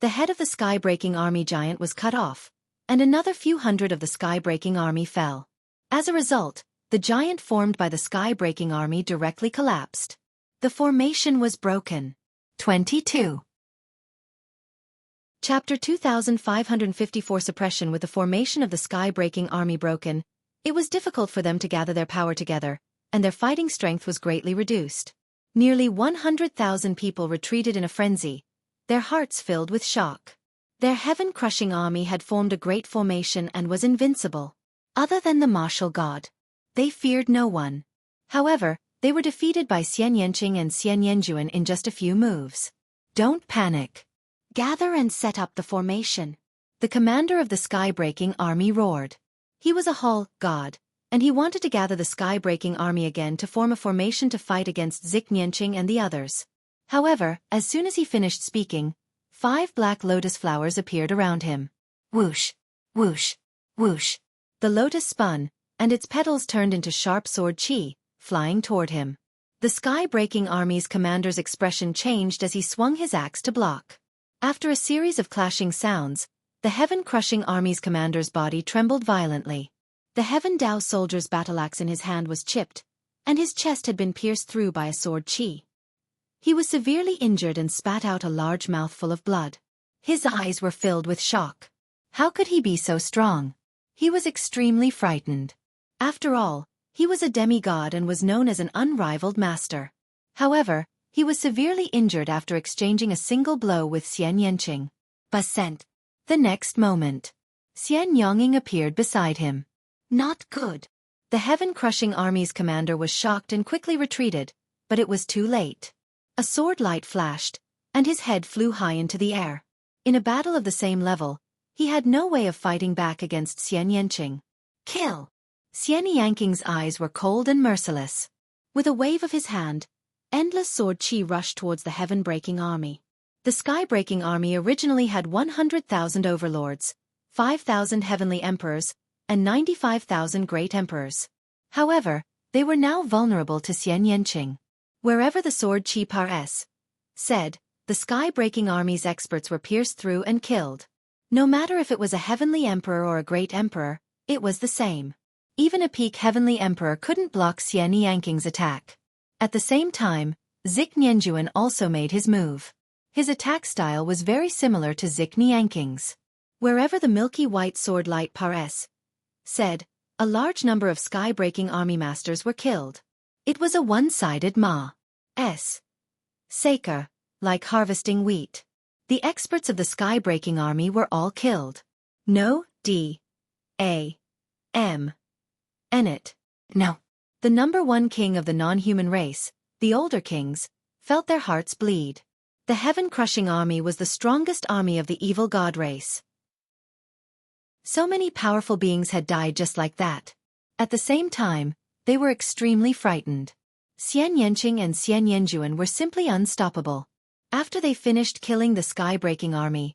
The head of the sky-breaking army giant was cut off, and another few hundred of the sky-breaking army fell. As a result, the giant formed by the sky-breaking army directly collapsed. The formation was broken. 22. Chapter 2554 Suppression. With the formation of the sky-breaking army broken, it was difficult for them to gather their power together, and their fighting strength was greatly reduced. Nearly 100,000 people retreated in a frenzy, their hearts filled with shock. Their heaven-crushing army had formed a great formation and was invincible. Other than the martial god, they feared no one. However, they were defeated by Xian Yanqing and Xian Yanjuan in just a few moves. Don't panic. Gather and set up the formation. The commander of the sky-breaking army roared. He was a Hall god, and he wanted to gather the sky-breaking army again to form a formation to fight against Zik Nianqing and the others. However, as soon as he finished speaking, 5 black lotus flowers appeared around him. Whoosh! Whoosh! Whoosh! The lotus spun, and its petals turned into sharp sword chi, flying toward him. The sky-breaking army's commander's expression changed as he swung his axe to block. After a series of clashing sounds, the heaven-crushing army's commander's body trembled violently. The Heaven Dao soldier's battle-axe in his hand was chipped, and his chest had been pierced through by a sword chi. He was severely injured and spat out a large mouthful of blood. His eyes were filled with shock. How could he be so strong? He was extremely frightened. After all, he was a demigod and was known as an unrivaled master. However, he was severely injured after exchanging a single blow with Xian Yanqing. Basent. The next moment, Xian Yongying appeared beside him. Not good. The heaven-crushing army's commander was shocked and quickly retreated, but it was too late. A sword light flashed, and his head flew high into the air. In a battle of the same level, he had no way of fighting back against Xian Yanqing. Kill! Xian Yanqing's eyes were cold and merciless. With a wave of his hand, endless sword qi rushed towards the heaven-breaking army. The sky-breaking army originally had 100,000 overlords, 5,000 heavenly emperors, and 95,000 great emperors. However, they were now vulnerable to Xian Yanqing. Wherever the sword qi said, the sky-breaking army's experts were pierced through and killed. No matter if it was a heavenly emperor or a great emperor, it was the same. Even a peak heavenly emperor couldn't block Xian Yanqing's attack. At the same time, Zik Nianjuan also made his move. His attack style was very similar to Zik Nianqing's. Wherever the milky white sword light said, a large number of sky-breaking army masters were killed. It was a one-sided Saker, like harvesting wheat. The experts of the sky-breaking army were all killed. No, No. The number one king of the non-human race, the older kings, felt their hearts bleed. The heaven-crushing army was the strongest army of the evil god race. So many powerful beings had died just like that. At the same time, they were extremely frightened. Xian Yanqing and Xian Yanjuan were simply unstoppable. After they finished killing the sky-breaking army,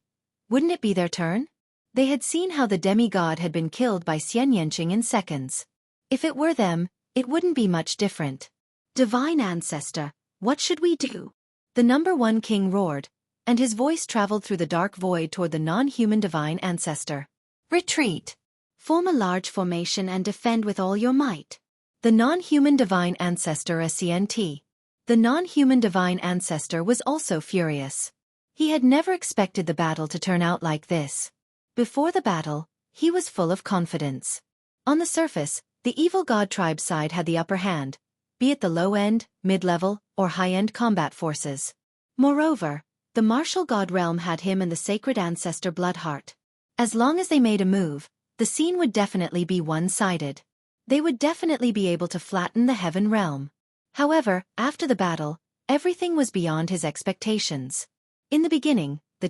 wouldn't it be their turn? They had seen how the demigod had been killed by Xian Yanqing in seconds. If it were them, it wouldn't be much different. Divine Ancestor, what should we do? The number one king roared, and his voice traveled through the dark void toward the non-human Divine Ancestor. Retreat. Form a large formation and defend with all your might. The non-human Divine Ancestor SCNT. The non-human Divine Ancestor was also furious. He had never expected the battle to turn out like this. Before the battle, he was full of confidence. On the surface, the evil god tribe side had the upper hand, be it the low-end, mid-level, or high-end combat forces. Moreover, the martial god realm had him and the sacred ancestor Bloodheart. As long as they made a move, the scene would definitely be one-sided. They would definitely be able to flatten the heaven realm. However, after the battle, everything was beyond his expectations. In the beginning, the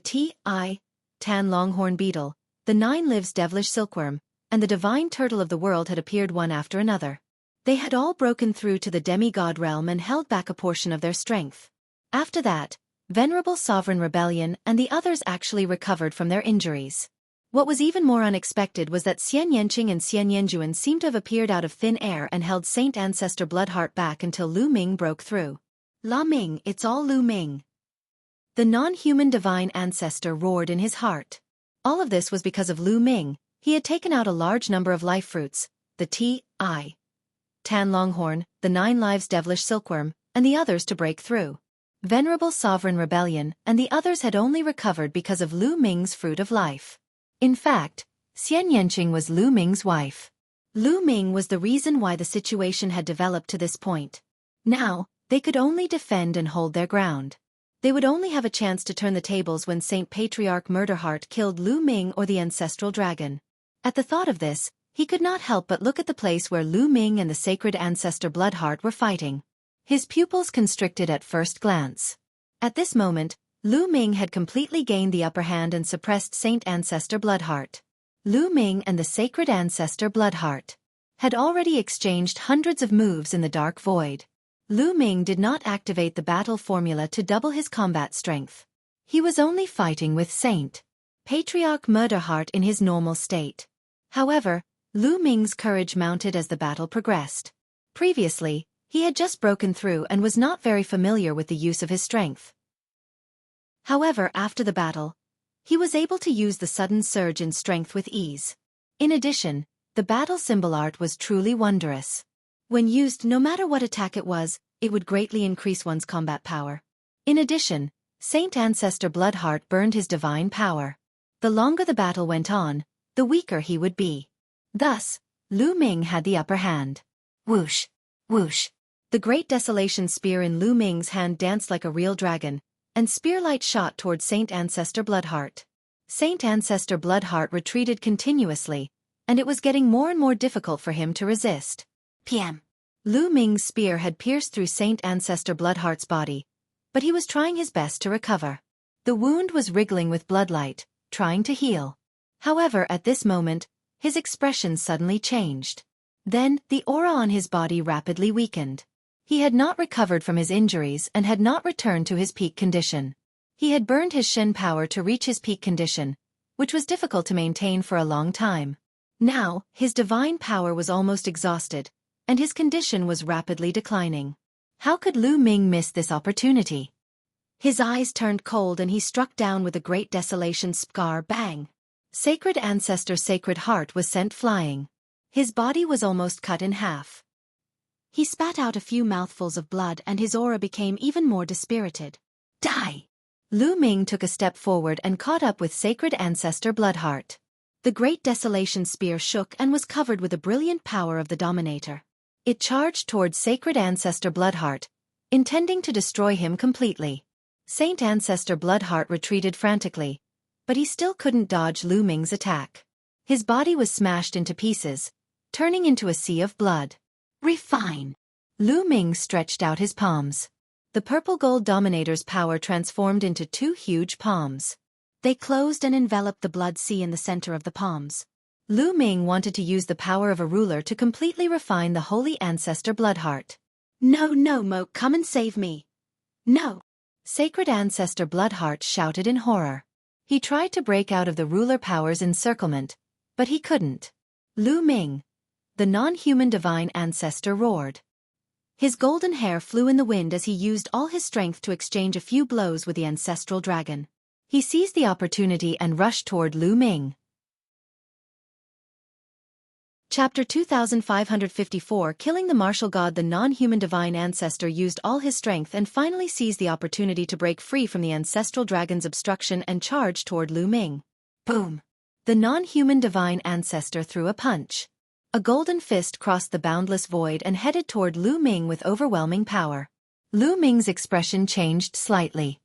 Tan Longhorn Beetle, the 9 Lives Devilish Silkworm, and the Divine Turtle of the World had appeared one after another. They had all broken through to the demigod realm and held back a portion of their strength. After that, Venerable Sovereign Rebellion and the others actually recovered from their injuries. What was even more unexpected was that Xian Yanqing and Xian Yanjuan seemed to have appeared out of thin air and held Saint Ancestor Bloodheart back until Lu Ming broke through. La Ming, it's all Lu Ming. The non-human Divine Ancestor roared in his heart. All of this was because of Lu Ming. He had taken out a large number of life fruits, the Tan Longhorn, the 9 Lives Devilish Silkworm, and the others to break through. Venerable Sovereign Rebellion and the others had only recovered because of Lu Ming's fruit of life. In fact, Xian Yanqing was Lu Ming's wife. Lu Ming was the reason why the situation had developed to this point. Now, they could only defend and hold their ground. They would only have a chance to turn the tables when Saint Patriarch Murderheart killed Lu Ming or the Ancestral Dragon. At the thought of this, he could not help but look at the place where Lu Ming and the Sacred Ancestor Bloodheart were fighting. His pupils constricted at first glance. At this moment, Lu Ming had completely gained the upper hand and suppressed Saint Ancestor Bloodheart. Lu Ming and the Sacred Ancestor Bloodheart had already exchanged hundreds of moves in the dark void. Lu Ming did not activate the battle formula to double his combat strength. He was only fighting with Saint Patriarch Murderheart in his normal state. However, Lu Ming's courage mounted as the battle progressed. Previously, he had just broken through and was not very familiar with the use of his strength. However, after the battle, he was able to use the sudden surge in strength with ease. In addition, the battle symbol art was truly wondrous. When used, no matter what attack it would greatly increase one's combat power. In addition, Saint Ancestor Bloodheart burned his divine power. The longer the battle went on, the weaker he would be. Thus, Lu Ming had the upper hand. Whoosh! Whoosh! The Great Desolation Spear in Lu Ming's hand danced like a real dragon, and spearlight shot toward Saint Ancestor Bloodheart. Saint Ancestor Bloodheart retreated continuously, and it was getting more and more difficult for him to resist. PM. Lu Ming's spear had pierced through Saint Ancestor Bloodheart's body, but he was trying his best to recover. The wound was wriggling with bloodlight, trying to heal. However, at this moment, his expression suddenly changed. Then, the aura on his body rapidly weakened. He had not recovered from his injuries and had not returned to his peak condition. He had burned his Shen power to reach his peak condition, which was difficult to maintain for a long time. Now, his divine power was almost exhausted, and his condition was rapidly declining. How could Lu Ming miss this opportunity? His eyes turned cold and he struck down with a great desolation scar bang. Sacred Ancestor Sacred Heart was sent flying. His body was almost cut in half. He spat out a few mouthfuls of blood and his aura became even more dispirited. Die! Lu Ming took a step forward and caught up with Sacred Ancestor Bloodheart. The great desolation spear shook and was covered with the brilliant power of the Dominator. It charged towards Sacred Ancestor Bloodheart, intending to destroy him completely. Saint Ancestor Bloodheart retreated frantically, but he still couldn't dodge Lu Ming's attack. His body was smashed into pieces, turning into a sea of blood. Refine! Lu Ming stretched out his palms. The purple gold Dominator's power transformed into two huge palms. They closed and enveloped the blood sea in the center of the palms. Lu Ming wanted to use the power of a ruler to completely refine the Holy Ancestor Bloodheart. No, Mo, come and save me. No! Sacred Ancestor Bloodheart shouted in horror. He tried to break out of the ruler power's encirclement, but he couldn't. Lu Ming, the non-human divine ancestor, roared. His golden hair flew in the wind as he used all his strength to exchange a few blows with the ancestral dragon. He seized the opportunity and rushed toward Lu Ming. Chapter 2554. Killing the martial god. The non-human divine ancestor used all his strength and finally seized the opportunity to break free from the ancestral dragon's obstruction and charged toward Lu Ming. Boom! The non-human divine ancestor threw a punch. A golden fist crossed the boundless void and headed toward Lu Ming with overwhelming power. Lu Ming's expression changed slightly.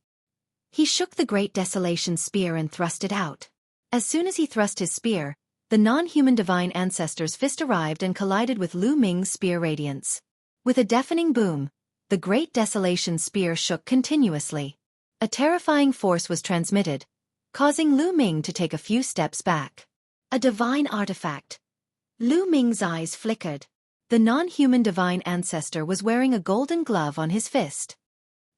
He shook the great desolation spear and thrust it out. As soon as he thrust his spear, the non-human divine ancestor's fist arrived and collided with Lu Ming's spear radiance. With a deafening boom, the great desolation spear shook continuously. A terrifying force was transmitted, causing Lu Ming to take a few steps back. A divine artifact. Lu Ming's eyes flickered. The non-human divine ancestor was wearing a golden glove on his fist.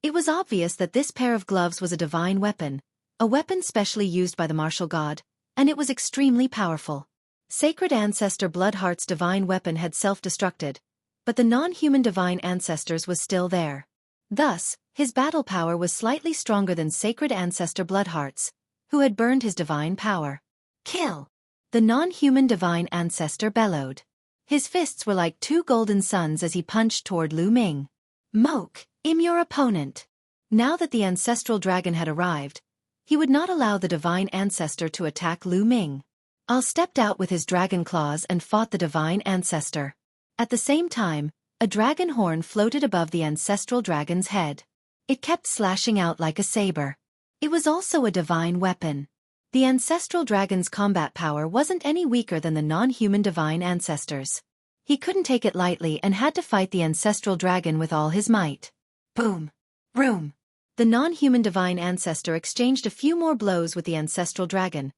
It was obvious that this pair of gloves was a divine weapon, a weapon specially used by the martial god, and it was extremely powerful. Sacred Ancestor Bloodheart's divine weapon had self-destructed, but the non-human divine ancestor's was still there. Thus, his battle power was slightly stronger than Sacred Ancestor Bloodheart's, who had burned his divine power. Kill! The non-human divine ancestor bellowed. His fists were like two golden suns as he punched toward Lu Ming. Moke, I'm your opponent. Now that the ancestral dragon had arrived, he would not allow the divine ancestor to attack Lu Ming. Al stepped out with his dragon claws and fought the divine ancestor. At the same time, a dragon horn floated above the ancestral dragon's head. It kept slashing out like a saber. It was also a divine weapon. The ancestral dragon's combat power wasn't any weaker than the non-human divine ancestors. He couldn't take it lightly and had to fight the ancestral dragon with all his might. Boom! Boom! The non-human divine ancestor exchanged a few more blows with the ancestral dragon,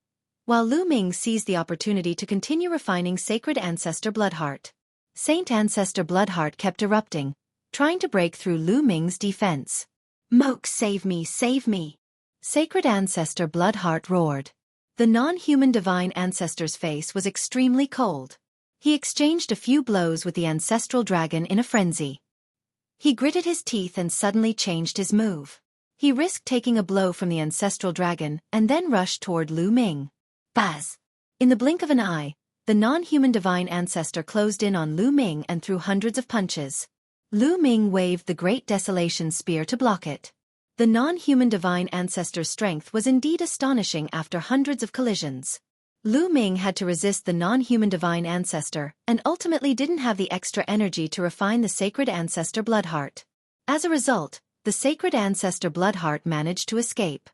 while Lu Ming seized the opportunity to continue refining Sacred Ancestor Bloodheart. Saint Ancestor Bloodheart kept erupting, trying to break through Lu Ming's defense. Moke, save me, save me! Sacred Ancestor Bloodheart roared. The non-human divine ancestor's face was extremely cold. He exchanged a few blows with the ancestral dragon in a frenzy. He gritted his teeth and suddenly changed his move. He risked taking a blow from the ancestral dragon and then rushed toward Lu Ming. Buzz! In the blink of an eye, the non-human divine ancestor closed in on Lu Ming and threw hundreds of punches. Lu Ming waved the great desolation spear to block it. The non-human divine ancestor's strength was indeed astonishing after hundreds of collisions. Lu Ming had to resist the non-human divine ancestor and ultimately didn't have the extra energy to refine the Sacred Ancestor Bloodheart. As a result, the Sacred Ancestor Bloodheart managed to escape.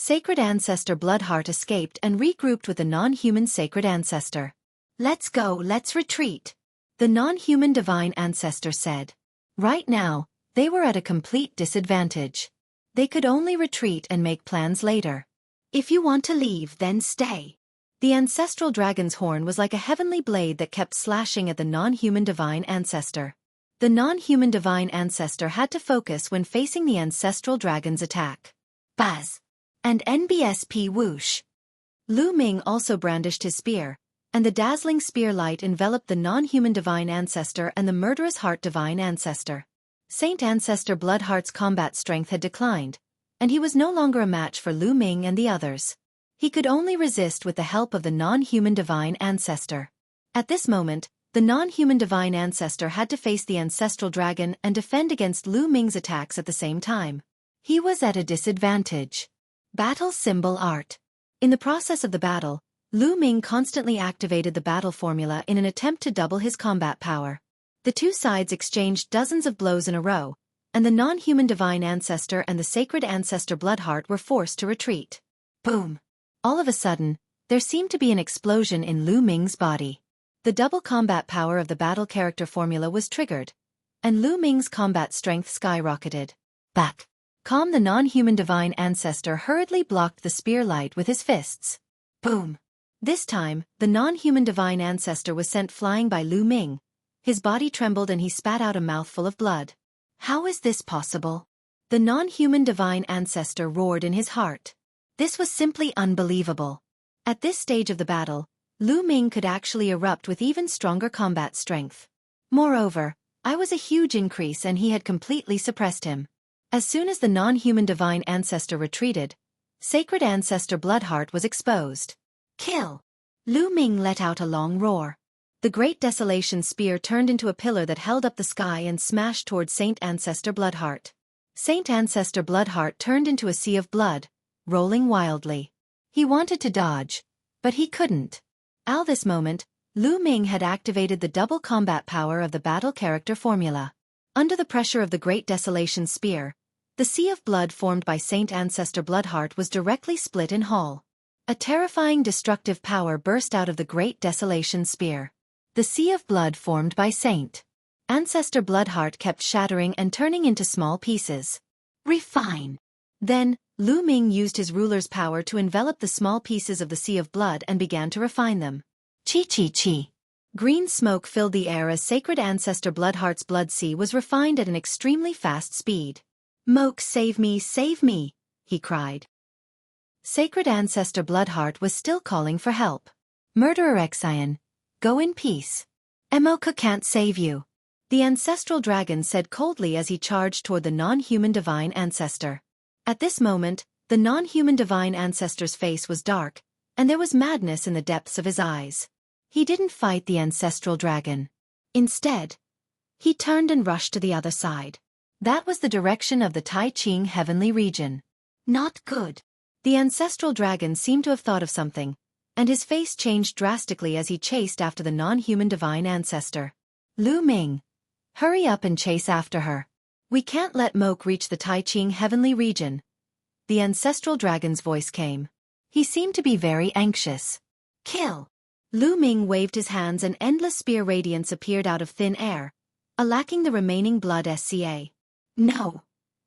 Sacred Ancestor Bloodheart escaped and regrouped with the non-human Sacred Ancestor. "Let's go, let's retreat," the non-human Divine Ancestor said. Right now, they were at a complete disadvantage. They could only retreat and make plans later. "If you want to leave, then stay." The ancestral dragon's horn was like a heavenly blade that kept slashing at the non-human Divine Ancestor. The non-human Divine Ancestor had to focus when facing the ancestral dragon's attack. Buzz! And NBSP whoosh! Lu Ming also brandished his spear, and the dazzling spear light enveloped the non-human Divine Ancestor and the murderous Heart Divine Ancestor. Saint Ancestor Bloodheart's combat strength had declined, and he was no longer a match for Lu Ming and the others. He could only resist with the help of the non-human Divine Ancestor. At this moment, the non-human Divine Ancestor had to face the ancestral dragon and defend against Lu Ming's attacks at the same time. He was at a disadvantage. Battle Symbol Art. In the process of the battle, Lu Ming constantly activated the battle formula in an attempt to double his combat power. The two sides exchanged dozens of blows in a row, and the non-human Divine Ancestor and the Sacred Ancestor Bloodheart were forced to retreat. Boom! All of a sudden, there seemed to be an explosion in Lu Ming's body. The double combat power of the battle character formula was triggered, and Lu Ming's combat strength skyrocketed. Back! Calm the non-human Divine Ancestor hurriedly blocked the spear light with his fists. Boom! This time, the non-human Divine Ancestor was sent flying by Lu Ming. His body trembled and he spat out a mouthful of blood. How is this possible? The non-human Divine Ancestor roared in his heart. This was simply unbelievable. At this stage of the battle, Lu Ming could actually erupt with even stronger combat strength. Moreover, I was a huge increase and he had completely suppressed him. As soon as the non-human Divine Ancestor retreated, Sacred Ancestor Bloodheart was exposed. Kill! Lu Ming let out a long roar. The Great Desolation Spear turned into a pillar that held up the sky and smashed toward Saint Ancestor Bloodheart. Saint Ancestor Bloodheart turned into a sea of blood, rolling wildly. He wanted to dodge, but he couldn't. At this moment, Lu Ming had activated the double combat power of the battle character formula. Under the pressure of the Great Desolation Spear, the sea of blood formed by Saint Ancestor Bloodheart was directly split in half. A terrifying destructive power burst out of the Great Desolation Spear. The sea of blood formed by Saint Ancestor Bloodheart kept shattering and turning into small pieces. Refine! Then, Lu Ming used his ruler's power to envelop the small pieces of the sea of blood and began to refine them. Chi. Green smoke filled the air as Sacred Ancestor Bloodheart's blood sea was refined at an extremely fast speed. "Moke, save me," he cried. Sacred Ancestor Bloodheart was still calling for help. "Murderer Xiaofan, go in peace. Moke can't save you," the ancestral dragon said coldly as he charged toward the non-human Divine Ancestor. At this moment, the non-human Divine Ancestor's face was dark, and there was madness in the depths of his eyes. He didn't fight the ancestral dragon. Instead, he turned and rushed to the other side. That was the direction of the Tai Ching heavenly region. Not good. The ancestral dragon seemed to have thought of something, and his face changed drastically as he chased after the non-human Divine Ancestor. "Lu Ming, hurry up and chase after her. We can't let Moke reach the Tai Ching heavenly region." The ancestral dragon's voice came. He seemed to be very anxious. "Kill!" Lu Ming waved his hands and endless spear radiance appeared out of thin air, lacking the remaining blood SCA. "No!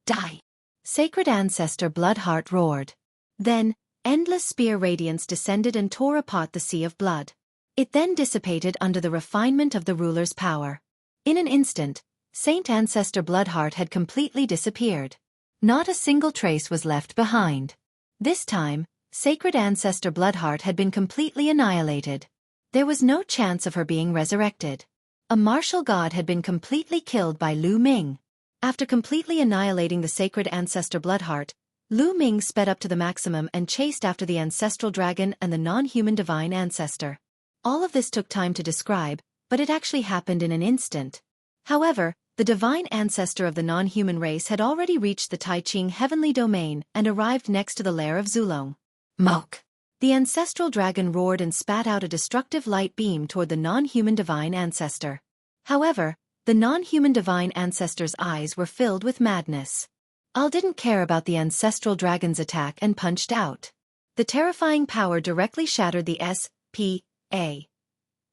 Die!" Sacred Ancestor Bloodheart roared. Then, endless spear radiance descended and tore apart the sea of blood. It then dissipated under the refinement of the ruler's power. In an instant, Saint Ancestor Bloodheart had completely disappeared. Not a single trace was left behind. This time, Sacred Ancestor Bloodheart had been completely annihilated. There was no chance of her being resurrected. A martial god had been completely killed by Lu Ming. After completely annihilating the Sacred Ancestor Bloodheart, Lu Ming sped up to the maximum and chased after the ancestral dragon and the non-human Divine Ancestor. All of this took time to describe, but it actually happened in an instant. However, the Divine Ancestor of the non-human race had already reached the Tai Ching heavenly domain and arrived next to the lair of Zulong. "Moke!" The ancestral dragon roared and spat out a destructive light beam toward the non-human Divine Ancestor. However, the non-human Divine Ancestor's eyes were filled with madness. Al didn't care about the ancestral dragon's attack and punched out. The terrifying power directly shattered the S.P.A.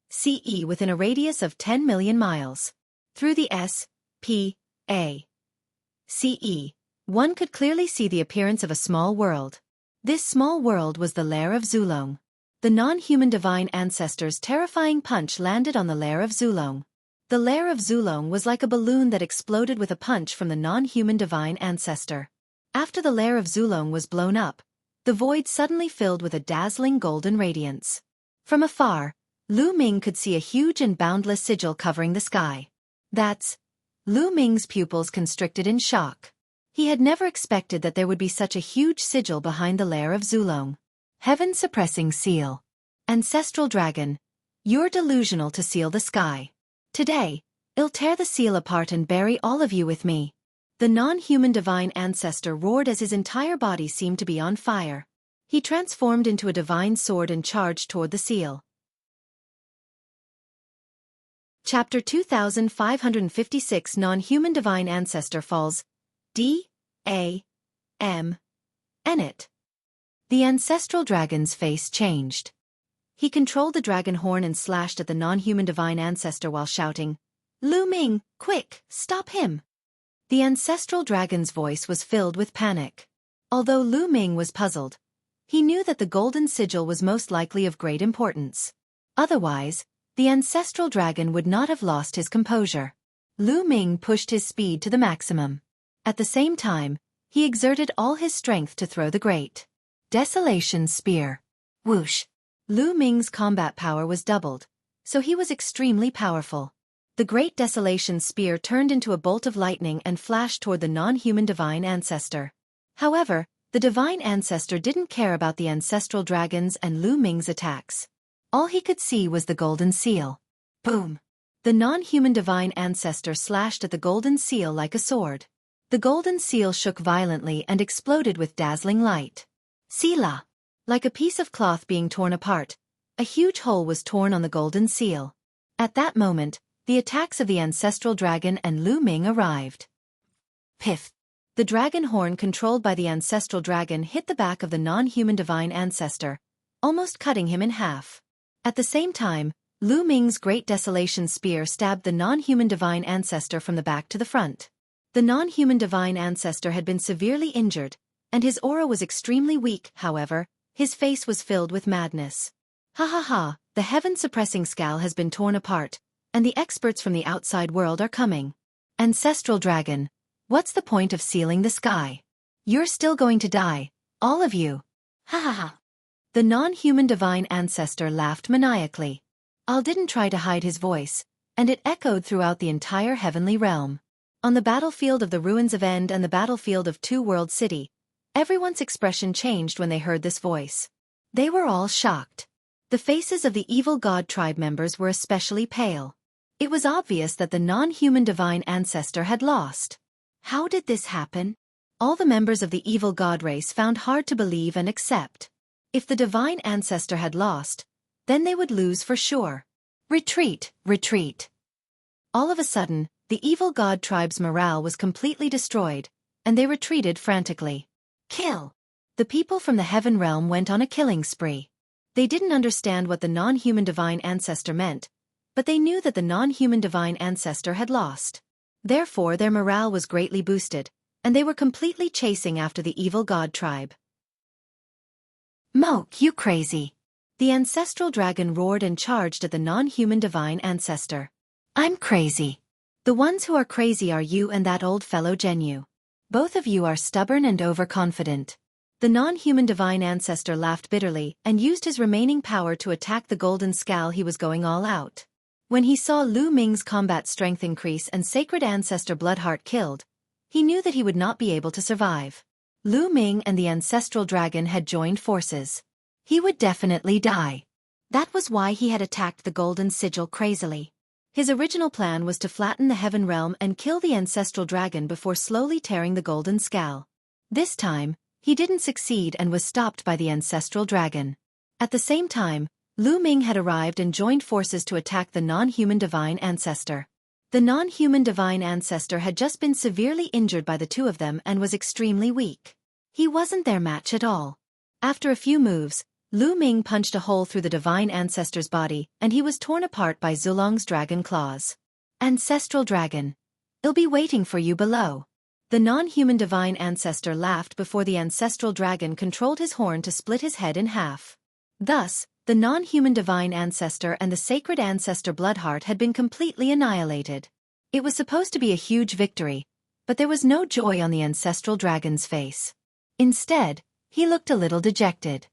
CE within a radius of 10 million miles. Through the S.P.A. CE, one could clearly see the appearance of a small world. This small world was the lair of Zulong. The non-human divine ancestor's terrifying punch landed on the lair of Zulong. The lair of Zulong was like a balloon that exploded with a punch from the non-human divine ancestor. After the lair of Zulong was blown up, the void suddenly filled with a dazzling golden radiance. From afar, Lu Ming could see a huge and boundless sigil covering the sky. That's... Lu Ming's pupils constricted in shock. He had never expected that there would be such a huge sigil behind the lair of Zulong. Heaven-suppressing seal. Ancestral dragon, you're delusional to seal the sky. Today, I'll tear the seal apart and bury all of you with me. The non-human divine ancestor roared as his entire body seemed to be on fire. He transformed into a divine sword and charged toward the seal. Chapter 2556 Non-Human Divine Ancestor Falls. D.A.M. Ennet. The ancestral dragon's face changed. He controlled the dragon horn and slashed at the non-human divine ancestor while shouting, "Lu Ming, quick, stop him!" The ancestral dragon's voice was filled with panic. Although Lu Ming was puzzled, he knew that the golden sigil was most likely of great importance. Otherwise, the ancestral dragon would not have lost his composure. Lu Ming pushed his speed to the maximum. At the same time, he exerted all his strength to throw the great Desolation Spear. Whoosh! Lu Ming's combat power was doubled, so he was extremely powerful. The Great Desolation Spear turned into a bolt of lightning and flashed toward the non-human divine ancestor. However, the divine ancestor didn't care about the ancestral dragons and Lu Ming's attacks. All he could see was the golden seal. Boom! The non-human divine ancestor slashed at the golden seal like a sword. The golden seal shook violently and exploded with dazzling light. Sila! Like a piece of cloth being torn apart, a huge hole was torn on the golden seal. At that moment, the attacks of the ancestral dragon and Lu Ming arrived. Piff! The dragon horn controlled by the ancestral dragon hit the back of the non-human divine ancestor, almost cutting him in half. At the same time, Lu Ming's Great Desolation Spear stabbed the non-human divine ancestor from the back to the front. The non-human divine ancestor had been severely injured, and his aura was extremely weak. However, his face was filled with madness. Ha ha ha, the heaven-suppressing skull has been torn apart, and the experts from the outside world are coming. Ancestral dragon, what's the point of sealing the sky? You're still going to die, all of you. Ha ha ha. The non-human divine ancestor laughed maniacally. Al didn't try to hide his voice, and it echoed throughout the entire heavenly realm. On the battlefield of the ruins of End and the battlefield of Two World City, everyone's expression changed when they heard this voice. They were all shocked. The faces of the evil god tribe members were especially pale. It was obvious that the non-human divine ancestor had lost. How did this happen? All the members of the evil god race found hard to believe and accept. If the divine ancestor had lost, then they would lose for sure. Retreat, retreat. All of a sudden, the evil god tribe's morale was completely destroyed, and they retreated frantically. Kill! The people from the heaven realm went on a killing spree. They didn't understand what the non-human divine ancestor meant, but they knew that the non-human divine ancestor had lost. Therefore their morale was greatly boosted, and they were completely chasing after the evil god tribe. Moke, you crazy! The ancestral dragon roared and charged at the non-human divine ancestor. I'm crazy. The ones who are crazy are you and that old fellow Genu. Both of you are stubborn and overconfident. The non-human divine ancestor laughed bitterly and used his remaining power to attack the golden skull. He was going all out. When he saw Lu Ming's combat strength increase and sacred ancestor Bloodheart killed, he knew that he would not be able to survive. Lu Ming and the ancestral dragon had joined forces. He would definitely die. That was why he had attacked the golden sigil crazily. His original plan was to flatten the heaven realm and kill the ancestral dragon before slowly tearing the golden skull. This time, he didn't succeed and was stopped by the ancestral dragon. At the same time, Lu Ming had arrived and joined forces to attack the non-human divine ancestor. The non-human divine ancestor had just been severely injured by the two of them and was extremely weak. He wasn't their match at all. After a few moves, Lu Ming punched a hole through the divine ancestor's body and he was torn apart by Zulong's dragon claws. Ancestral dragon. I'll be waiting for you below. The non-human divine ancestor laughed before the ancestral dragon controlled his horn to split his head in half. Thus, the non-human divine ancestor and the sacred ancestor Bloodheart had been completely annihilated. It was supposed to be a huge victory, but there was no joy on the ancestral dragon's face. Instead, he looked a little dejected.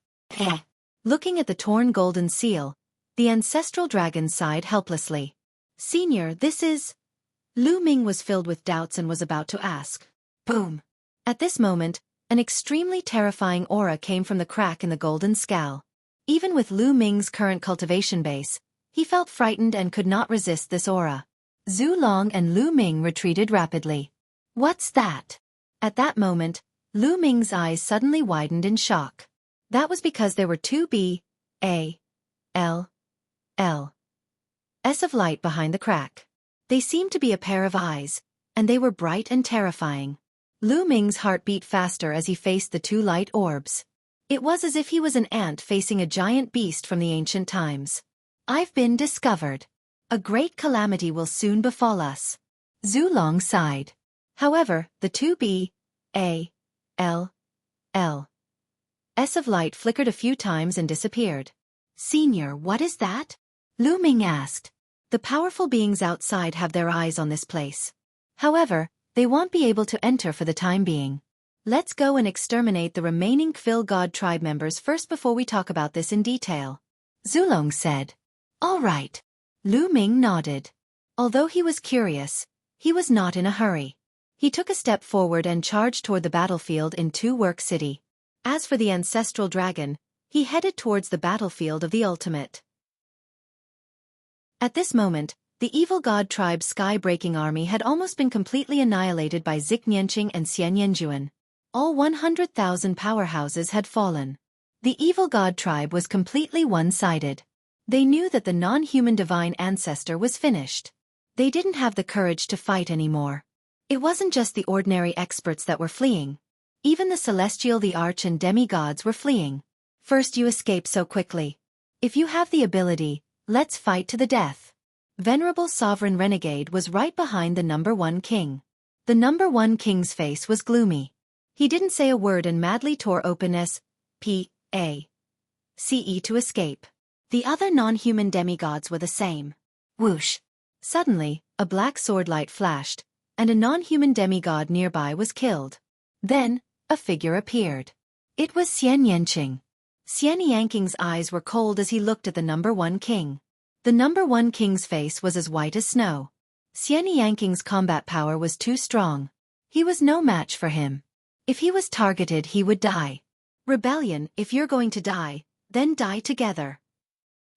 Looking at the torn golden seal, the ancestral dragon sighed helplessly. Senior, this is... Lu Ming was filled with doubts and was about to ask. Boom! At this moment, an extremely terrifying aura came from the crack in the golden scowl. Even with Lu Ming's current cultivation base, he felt frightened and could not resist this aura. Zulong and Lu Ming retreated rapidly. What's that? At that moment, Lu Ming's eyes suddenly widened in shock. That was because there were two B.A.L.L.S of light behind the crack. They seemed to be a pair of eyes, and they were bright and terrifying. Lu Ming's heart beat faster as he faced the two light orbs. It was as if he was an ant facing a giant beast from the ancient times. I've been discovered. A great calamity will soon befall us. Zulong sighed. However, the two B.A.L.L. S of light flickered a few times and disappeared. Senior, what is that? Lu Ming asked. The powerful beings outside have their eyes on this place. However, they won't be able to enter for the time being. Let's go and exterminate the remaining Kfil God tribe members first before we talk about this in detail. Zulong said. All right. Lu Ming nodded. Although he was curious, he was not in a hurry. He took a step forward and charged toward the battlefield in Two Work City. As for the ancestral dragon, he headed towards the battlefield of the ultimate. At this moment, the evil god tribe's sky-breaking army had almost been completely annihilated by Zik Nianqing and Xian Yanjuan. All 100,000 powerhouses had fallen. The evil god tribe was completely one-sided. They knew that the non-human divine ancestor was finished. They didn't have the courage to fight anymore. It wasn't just the ordinary experts that were fleeing. Even the celestial, the arch and demigods were fleeing. First you escape so quickly. If you have the ability, let's fight to the death. Venerable Sovereign Renegade was right behind the number one king. The number one king's face was gloomy. He didn't say a word and madly tore open S.P.A.C.E. to escape. The other non-human demigods were the same. Whoosh! Suddenly, a black sword light flashed, and a non-human demigod nearby was killed. Then, a figure appeared. It was Xian Yanqing. Xian Yanqing's eyes were cold as he looked at the number one king. The number one king's face was as white as snow. Xian Yanqing's combat power was too strong. He was no match for him. If he was targeted, he would die. Rebellion, if you're going to die, then die together.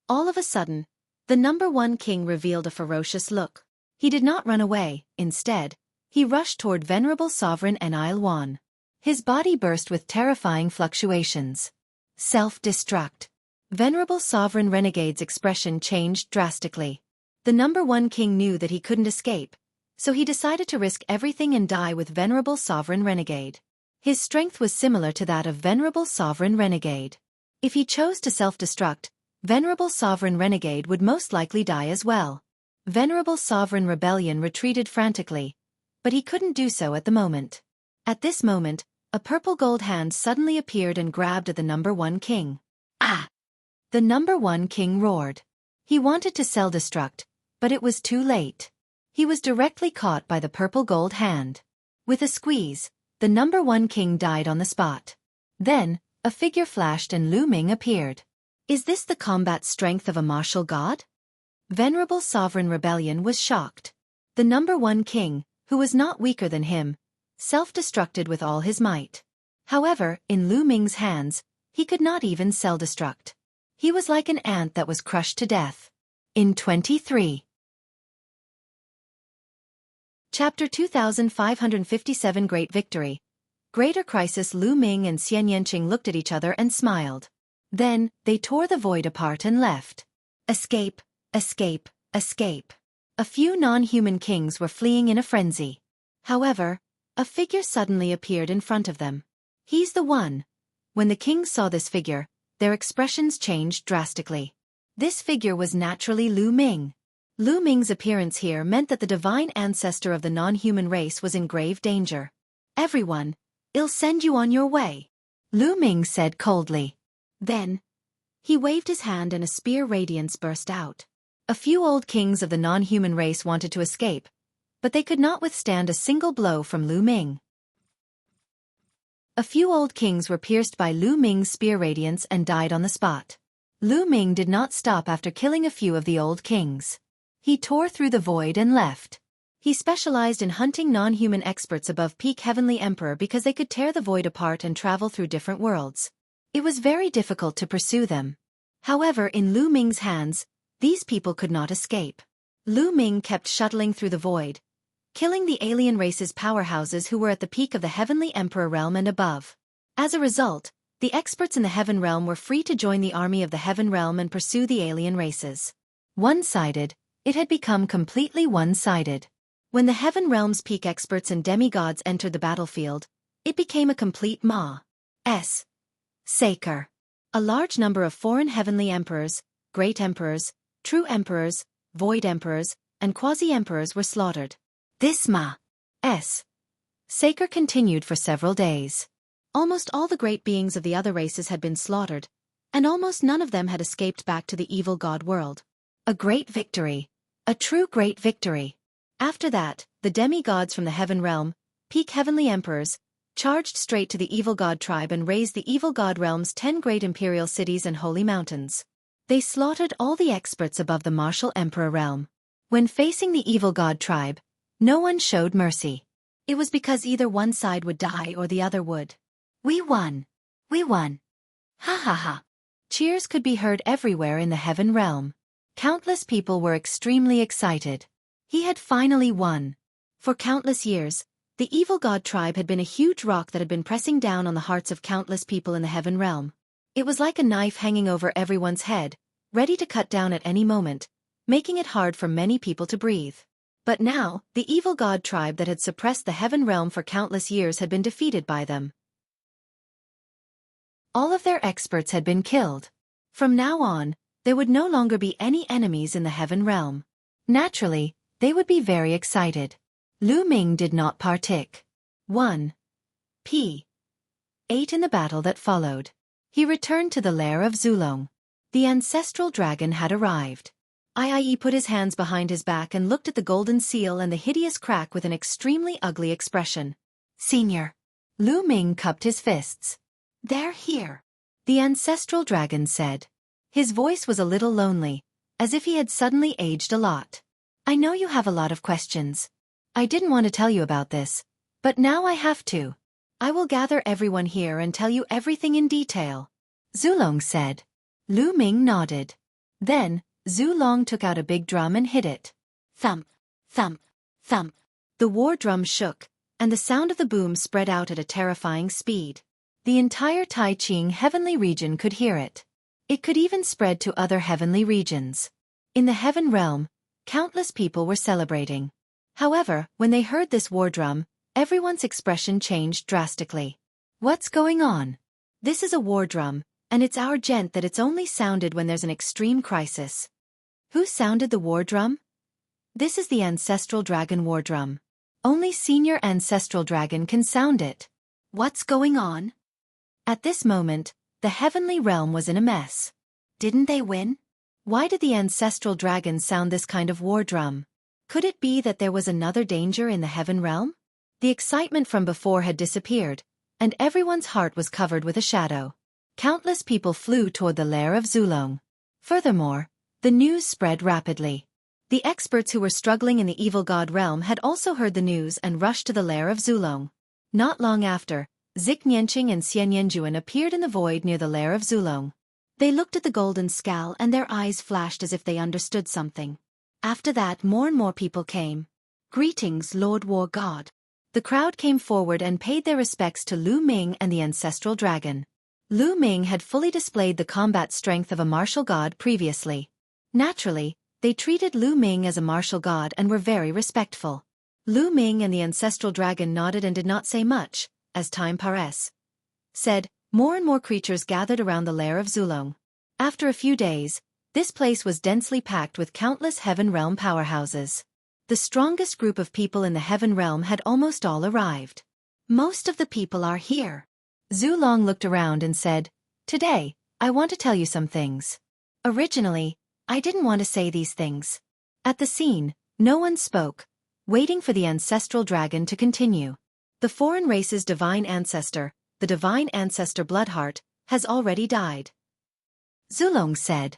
All of a sudden, the number one king revealed a ferocious look. He did not run away. Instead, he rushed toward Venerable Sovereign Enil Wan. His body burst with terrifying fluctuations. Self-destruct. Venerable Sovereign Renegade's expression changed drastically. The number one king knew that he couldn't escape, so he decided to risk everything and die with Venerable Sovereign Renegade. His strength was similar to that of Venerable Sovereign Renegade. If he chose to self-destruct, Venerable Sovereign Renegade would most likely die as well. Venerable Sovereign Rebellion retreated frantically, but he couldn't do so at the moment. At this moment, a purple gold hand suddenly appeared and grabbed at the number one king. Ah! The number one king roared. He wanted to self-destruct, but it was too late. He was directly caught by the purple gold hand. With a squeeze, the number one king died on the spot. Then, a figure flashed and Lu Ming appeared. Is this the combat strength of a martial god? Venerable Sovereign Rebellion was shocked. The number one king, who was not weaker than him, self-destructed with all his might. However, in Lu Ming's hands, he could not even self-destruct. He was like an ant that was crushed to death. In 23. Chapter 2557 Great Victory. Greater Crisis. Lu Ming and Xian Yanqing looked at each other and smiled. Then, they tore the void apart and left. Escape, escape, escape. A few non-human kings were fleeing in a frenzy. However, a figure suddenly appeared in front of them. He's the one. When the kings saw this figure, their expressions changed drastically. This figure was naturally Lu Ming. Lu Ming's appearance here meant that the divine ancestor of the non-human race was in grave danger. Everyone, I'll send you on your way, Lu Ming said coldly. Then, he waved his hand and a spear radiance burst out. A few old kings of the non-human race wanted to escape, but they could not withstand a single blow from Lu Ming. A few old kings were pierced by Lu Ming's spear radiance and died on the spot. Lu Ming did not stop after killing a few of the old kings. He tore through the void and left. He specialized in hunting non-human experts above peak Heavenly Emperor because they could tear the void apart and travel through different worlds. It was very difficult to pursue them. However, in Lu Ming's hands, these people could not escape. Lu Ming kept shuttling through the void, killing the alien race's powerhouses who were at the peak of the Heavenly Emperor realm and above. As a result, the experts in the Heaven realm were free to join the army of the Heaven realm and pursue the alien races. One-sided, it had become completely one-sided. When the Heaven realm's peak experts and demigods entered the battlefield, it became a complete massacre. A large number of foreign heavenly emperors, great emperors, true emperors, void emperors, and quasi-emperors were slaughtered. This massacre continued for several days. Almost all the great beings of the other races had been slaughtered, and almost none of them had escaped back to the evil god world. A great victory. A true great victory. After that, the demigods from the Heaven realm, peak heavenly emperors, charged straight to the evil god tribe and razed the evil god realm's 10 great imperial cities and holy mountains. They slaughtered all the experts above the martial emperor realm. When facing the evil god tribe, no one showed mercy. It was because either one side would die or the other would. We won. We won. Ha ha ha. Cheers could be heard everywhere in the Heaven realm. Countless people were extremely excited. He had finally won. For countless years, the evil god tribe had been a huge rock that had been pressing down on the hearts of countless people in the Heaven realm. It was like a knife hanging over everyone's head, ready to cut down at any moment, making it hard for many people to breathe. But now, the evil god tribe that had suppressed the Heaven realm for countless years had been defeated by them. All of their experts had been killed. From now on, there would no longer be any enemies in the Heaven realm. Naturally, they would be very excited. Lu Ming did not partake. 1. p. 8 in the battle that followed. He returned to the lair of Zulong. The ancestral dragon had arrived. Ie put his hands behind his back and looked at the golden seal and the hideous crack with an extremely ugly expression. Senior. Lu Ming cupped his fists. They're here, the ancestral dragon said. His voice was a little lonely, as if he had suddenly aged a lot. I know you have a lot of questions. I didn't want to tell you about this, but now I have to. I will gather everyone here and tell you everything in detail, Zulong said. Lu Ming nodded. Then, Zulong took out a big drum and hit it. Thump, thump, thump. The war drum shook, and the sound of the boom spread out at a terrifying speed. The entire Tai Ching heavenly region could hear it. It could even spread to other heavenly regions. In the Heaven realm, countless people were celebrating. However, when they heard this war drum, everyone's expression changed drastically. What's going on? This is a war drum, and it's our gent that it's only sounded when there's an extreme crisis. Who sounded the war drum? This is the ancestral dragon war drum. Only senior ancestral dragon can sound it. What's going on? At this moment, the heavenly realm was in a mess. Didn't they win? Why did the ancestral dragon sound this kind of war drum? Could it be that there was another danger in the Heaven realm? The excitement from before had disappeared, and everyone's heart was covered with a shadow. Countless people flew toward the lair of Zulong. Furthermore, the news spread rapidly. The experts who were struggling in the evil god realm had also heard the news and rushed to the lair of Zulong. Not long after, Zik Nianqing and Xian Yanjuan appeared in the void near the lair of Zulong. They looked at the golden skull and their eyes flashed as if they understood something. After that, more and more people came. Greetings, Lord War God. The crowd came forward and paid their respects to Lu Ming and the ancestral dragon. Lu Ming had fully displayed the combat strength of a martial god previously. Naturally, They treated Lu Ming as a martial god and were very respectful. Lu Ming and the ancestral dragon nodded and did not say much, as time passed. More and more creatures gathered around the lair of Zulong. After a few days, this place was densely packed with countless Heaven Realm powerhouses. The strongest group of people in the Heaven Realm had almost all arrived. Most of the people are here. Zulong looked around and said, "Today, I want to tell you some things. Originally, I didn't want to say these things." At the scene, no one spoke, waiting for the ancestral dragon to continue. The foreign race's divine ancestor, the divine ancestor Bloodheart, has already died. Zulong said.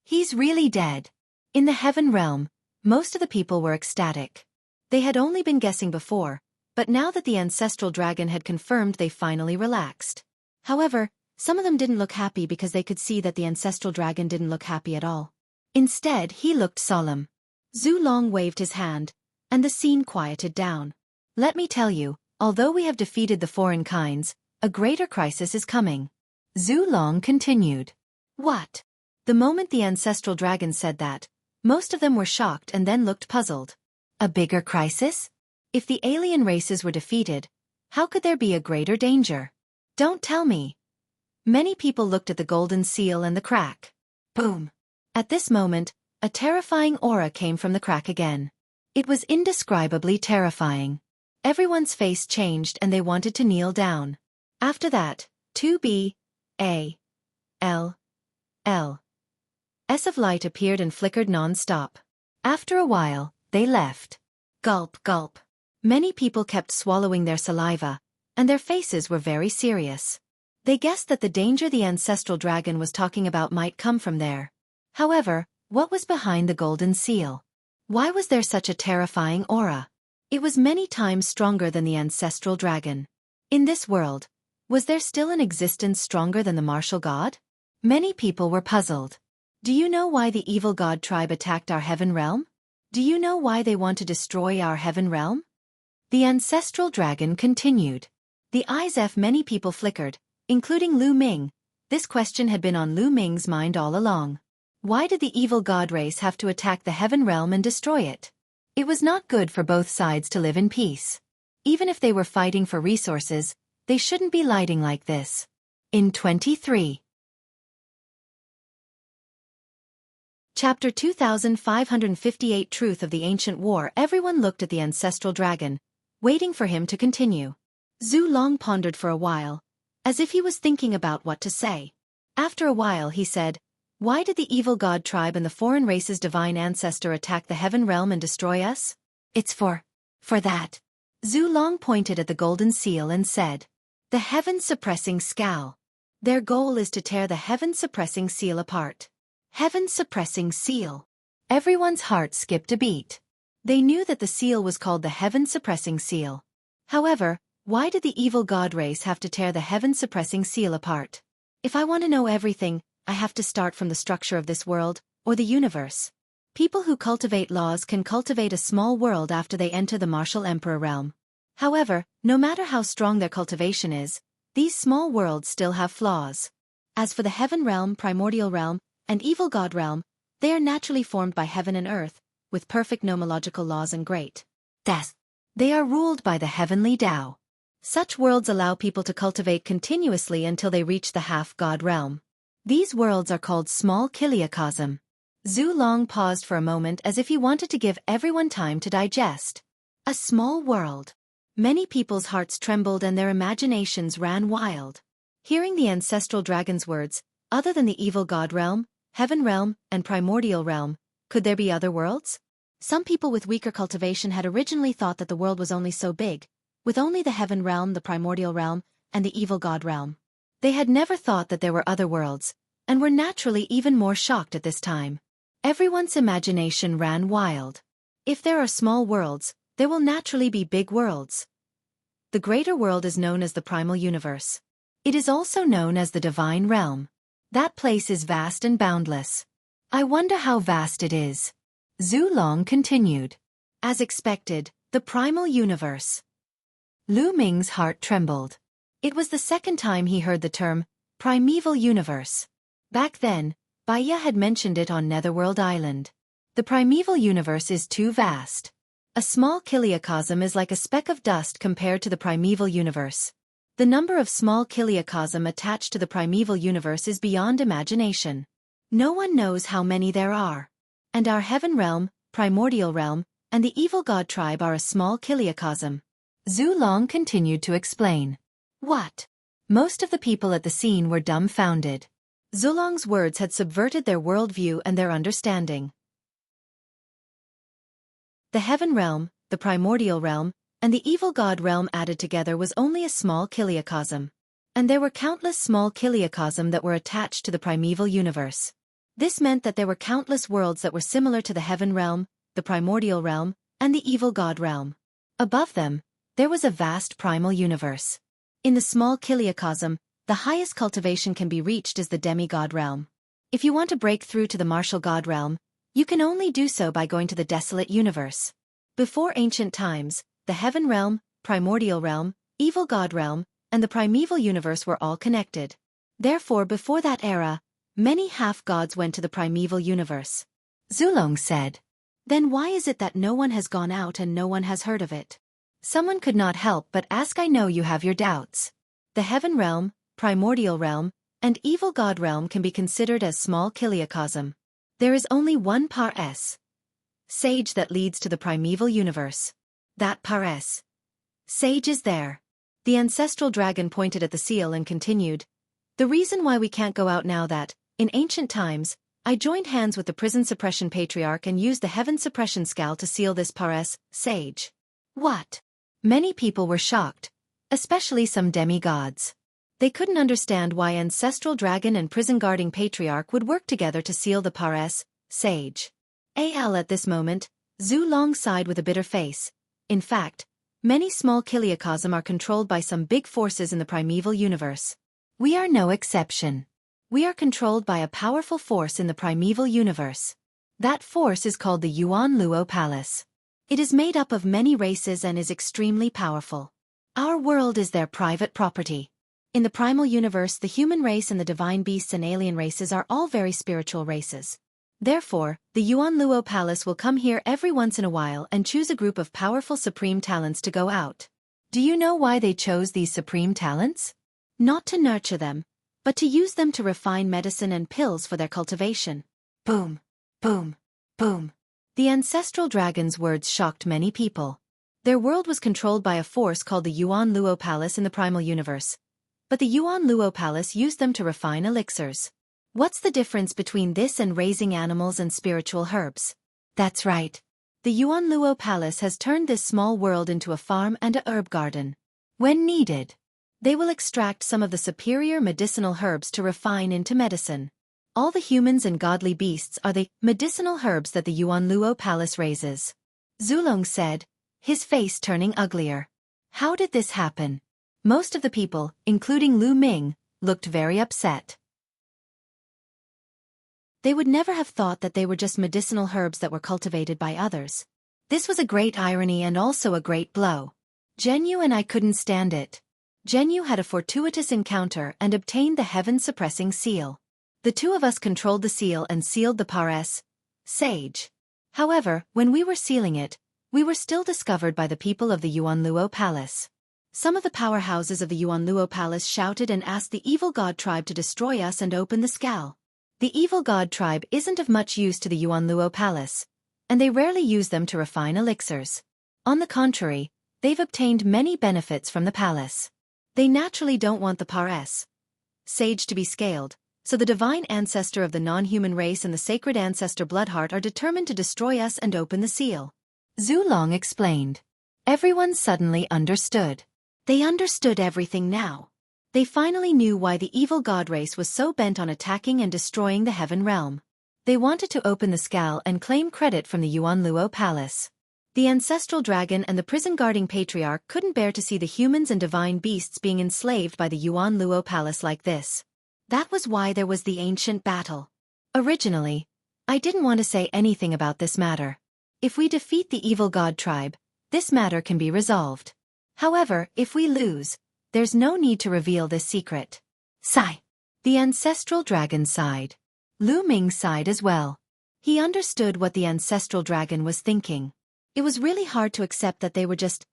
He's really dead. In the Heaven Realm, most of the people were ecstatic. They had only been guessing before, but now that the ancestral dragon had confirmed, they finally relaxed. However, some of them didn't look happy because they could see that the ancestral dragon didn't look happy at all. Instead, he looked solemn. Zulong waved his hand, and the scene quieted down. "Let me tell you, although we have defeated the foreign kinds, a greater crisis is coming." Zulong continued. "What?" The moment the ancestral dragon said that, most of them were shocked and then looked puzzled. A bigger crisis? If the alien races were defeated, how could there be a greater danger? Don't tell me. Many people looked at the golden seal and the crack. Boom! At this moment, a terrifying aura came from the crack again. It was indescribably terrifying. Everyone's face changed and they wanted to kneel down. After that, 2B.A.L.L. S of light appeared and flickered non-stop. After a while, they left. Gulp, gulp. Many people kept swallowing their saliva, and their faces were very serious. They guessed that the danger the ancestral dragon was talking about might come from there. However, what was behind the golden seal? Why was there such a terrifying aura? It was many times stronger than the ancestral dragon. In this world, was there still an existence stronger than the martial god? Many people were puzzled. Do you know why the evil god tribe attacked our Heaven Realm? Do you know why they want to destroy our Heaven Realm? The ancestral dragon continued. The eyes of many people flickered, including Lu Ming. This question had been on Lu Ming's mind all along. Why did the evil god race have to attack the Heaven Realm and destroy it? It was not good for both sides to live in peace. Even if they were fighting for resources, they shouldn't be lying like this. In 23. Chapter 2558 Truth of the Ancient War. Everyone looked at the ancestral dragon, waiting for him to continue. Zulong pondered for a while, as if he was thinking about what to say. After a while he said, "Why did the evil god tribe and the foreign race's divine ancestor attack the Heaven Realm and destroy us?" "It's for that." Zulong pointed at the golden seal and said, "The heaven-suppressing scowl. Their goal is to tear the heaven-suppressing seal apart." Heaven-suppressing seal. Everyone's heart skipped a beat. They knew that the seal was called the heaven-suppressing seal. However, why did the evil god race have to tear the heaven-suppressing seal apart? If I want to know everything, I have to start from the structure of this world, or the universe. People who cultivate laws can cultivate a small world after they enter the martial emperor realm. However, no matter how strong their cultivation is, these small worlds still have flaws. As for the Heaven Realm, Primordial Realm, and Evil God Realm, they are naturally formed by heaven and earth, with perfect nomological laws and great death. They are ruled by the heavenly Tao. Such worlds allow people to cultivate continuously until they reach the half-god realm. These worlds are called small kiliacosm. Zulong paused for a moment as if he wanted to give everyone time to digest. A small world. Many people's hearts trembled and their imaginations ran wild. Hearing the ancestral dragon's words, other than the Evil God Realm, Heaven Realm, and Primordial Realm, could there be other worlds? Some people with weaker cultivation had originally thought that the world was only so big, with only the Heaven Realm, the Primordial Realm, and the Evil God Realm. They had never thought that there were other worlds, and were naturally even more shocked at this time. Everyone's imagination ran wild. If there are small worlds, there will naturally be big worlds. The greater world is known as the Primal Universe. It is also known as the Divine Realm. That place is vast and boundless. I wonder how vast it is. Zulong continued. As expected, the Primal Universe. Lu Ming's heart trembled. It was the second time he heard the term, Primeval Universe. Back then, Baya had mentioned it on Netherworld Island. The primeval universe is too vast. A small kiliacosm is like a speck of dust compared to the primeval universe. The number of small kiliacosm attached to the primeval universe is beyond imagination. No one knows how many there are. And our heaven realm, primordial realm, and the evil god tribe are a small kiliacosm. Zhu Long continued to explain. What? Most of the people at the scene were dumbfounded. Zulong's words had subverted their worldview and their understanding. The heaven realm, the primordial realm, and the evil god realm added together was only a small kiliacosm. And there were countless small kiliacosm that were attached to the primeval universe. This meant that there were countless worlds that were similar to the heaven realm, the primordial realm, and the evil god realm. Above them, there was a vast primal universe. In the small kiliacosm, the highest cultivation can be reached is the demigod realm. If you want to break through to the martial god realm, you can only do so by going to the desolate universe. Before ancient times, the heaven realm, primordial realm, evil god realm, and the primeval universe were all connected. Therefore, before that era, many half-gods went to the primeval universe. Zulong said. Then why is it that no one has gone out and no one has heard of it? Someone could not help but ask. I know you have your doubts. The heaven realm, primordial realm, and evil god realm can be considered as small kiliacosm. There is only one par-s sage that leads to the primeval universe. That par-s sage is there. The ancestral dragon pointed at the seal and continued. The reason why we can't go out now that, in ancient times, I joined hands with the prison suppression patriarch and used the heaven suppression scale to seal this par-s sage. What? Many people were shocked, especially some demigods. They couldn't understand why ancestral dragon and prison-guarding patriarch would work together to seal the par-s sage. At this moment, Zhu Long sighed with a bitter face. In fact, many small kiliacosm are controlled by some big forces in the primeval universe. We are no exception. We are controlled by a powerful force in the primeval universe. That force is called the Yuan Luo Palace. It is made up of many races and is extremely powerful. Our world is their private property. In the primal universe, the human race and the divine beasts and alien races are all very spiritual races. Therefore, the Yuan Luo Palace will come here every once in a while and choose a group of powerful supreme talents to go out. Do you know why they chose these supreme talents? Not to nurture them, but to use them to refine medicine and pills for their cultivation. Boom, boom, boom. The ancestral dragon's words shocked many people. Their world was controlled by a force called the Yuan Luo Palace in the primal universe. But the Yuan Luo Palace used them to refine elixirs. What's the difference between this and raising animals and spiritual herbs? That's right. The Yuan Luo Palace has turned this small world into a farm and a herb garden. When needed, they will extract some of the superior medicinal herbs to refine into medicine. All the humans and godly beasts are the medicinal herbs that the Yuan Luo Palace raises. Zulong said, his face turning uglier. How did this happen? Most of the people, including Lu Ming, looked very upset. They would never have thought that they were just medicinal herbs that were cultivated by others. This was a great irony and also a great blow. Zhenyu and I couldn't stand it. Zhenyu had a fortuitous encounter and obtained the heaven-suppressing seal. The two of us controlled the seal and sealed the par-s sage. However, when we were sealing it, we were still discovered by the people of the Yuan Luo Palace. Some of the powerhouses of the Yuan Luo Palace shouted and asked the evil god tribe to destroy us and open the scale. The evil god tribe isn't of much use to the Yuan Luo Palace, and they rarely use them to refine elixirs. On the contrary, they've obtained many benefits from the palace. They naturally don't want the par-s sage to be scaled, so the divine ancestor of the non-human race and the sacred ancestor Bloodheart are determined to destroy us and open the seal. Zhu Long explained. Everyone suddenly understood. They understood everything now. They finally knew why the evil god race was so bent on attacking and destroying the heaven realm. They wanted to open the scale and claim credit from the Yuan Luo Palace. The ancestral dragon and the prison-guarding patriarch couldn't bear to see the humans and divine beasts being enslaved by the Yuan Luo Palace like this. That was why there was the ancient battle. Originally, I didn't want to say anything about this matter. If we defeat the evil god tribe, this matter can be resolved. However, if we lose, there's no need to reveal this secret. Sigh. The ancestral dragon sighed. Lu Ming sighed as well. He understood what the ancestral dragon was thinking. It was really hard to accept that they were just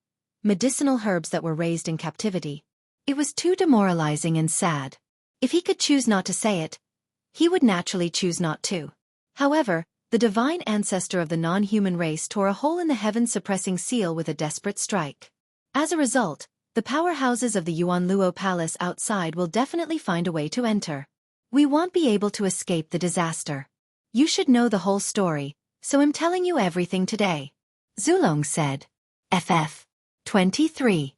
medicinal herbs that were raised in captivity. It was too demoralizing and sad. If he could choose not to say it, he would naturally choose not to. However, the divine ancestor of the non-human race tore a hole in the heaven-suppressing seal with a desperate strike. As a result, the powerhouses of the Yuanluo Palace outside will definitely find a way to enter. We won't be able to escape the disaster. You should know the whole story, so I'm telling you everything today. Zulong said. FF 23.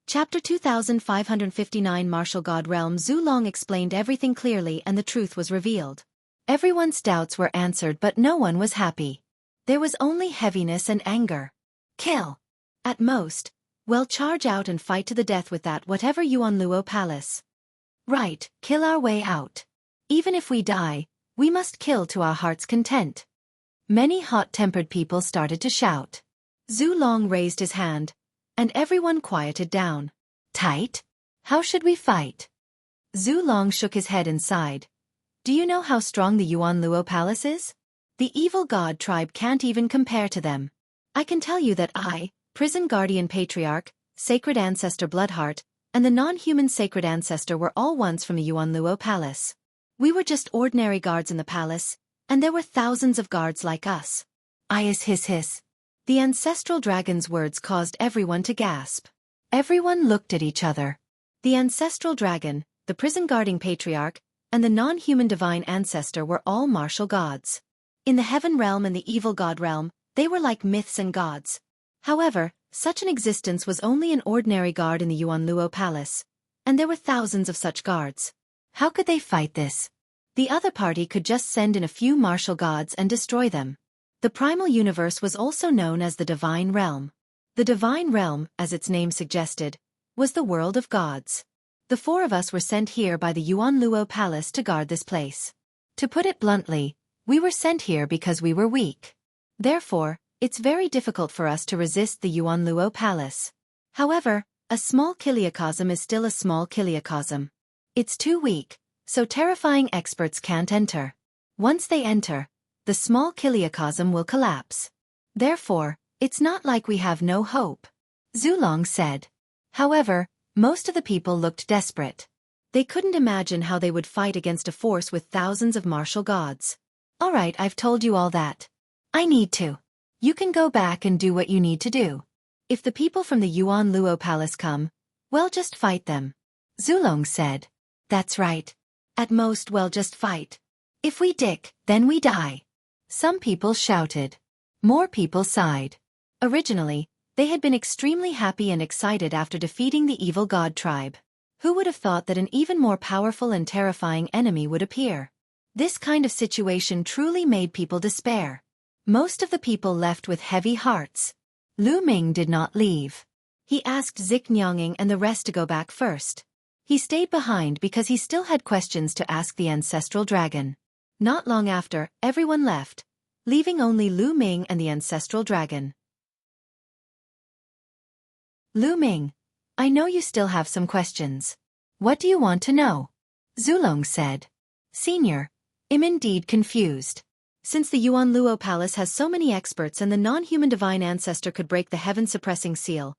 Chapter 2559 Martial God Realm. Zulong explained everything clearly and the truth was revealed. Everyone's doubts were answered but no one was happy. There was only heaviness and anger. Kill. At most, well, charge out and fight to the death with that whatever Yuanluo Palace. Right, kill our way out. Even if we die, we must kill to our heart's content. Many hot-tempered people started to shout. Zulong raised his hand, and everyone quieted down. Tight? How should we fight? Zulong shook his head and sighed. Do you know how strong the Yuanluo Palace is? The evil god tribe can't even compare to them. I can tell you that I, Prison Guardian Patriarch, Sacred Ancestor Bloodheart, and the non-human Sacred Ancestor were all once from the Yuanluo Palace. We were just ordinary guards in the palace, and there were thousands of guards like us. Hiss. The ancestral dragon's words caused everyone to gasp. Everyone looked at each other. The ancestral dragon, the prison-guarding patriarch, and the non-human divine ancestor were all martial gods. In the heaven realm and the evil god realm, they were like myths and gods. However, such an existence was only an ordinary guard in the Yuanluo Palace, and there were thousands of such guards. How could they fight this? The other party could just send in a few martial gods and destroy them. The primal universe was also known as the Divine Realm. The Divine Realm, as its name suggested, was the world of gods. The four of us were sent here by the Yuanluo Palace to guard this place. To put it bluntly, we were sent here because we were weak. Therefore, it's very difficult for us to resist the Yuanluo Palace. However, a small kiliacosm is still a small kiliacosm. It's too weak, so terrifying experts can't enter. Once they enter, the small kiliacosm will collapse. Therefore, it's not like we have no hope. Zulong said. However, most of the people looked desperate. They couldn't imagine how they would fight against a force with thousands of martial gods. Alright, I've told you all that. I need to. You can go back and do what you need to do. If the people from the Yuanluo Palace come, well, just fight them. Zulong said. That's right. At most, well, just fight. If we dick, then we die. Some people shouted. More people sighed. Originally, they had been extremely happy and excited after defeating the evil god tribe. Who would have thought that an even more powerful and terrifying enemy would appear? This kind of situation truly made people despair. Most of the people left with heavy hearts. Lu Ming did not leave. He asked Zik Nyanging and the rest to go back first. He stayed behind because he still had questions to ask the ancestral dragon. Not long after, everyone left, leaving only Lu Ming and the ancestral dragon. Lu Ming, I know you still have some questions. What do you want to know? Zulong said. Senior, I'm indeed confused. Since the Yuanluo Palace has so many experts and the non-human divine ancestor could break the heaven-suppressing seal,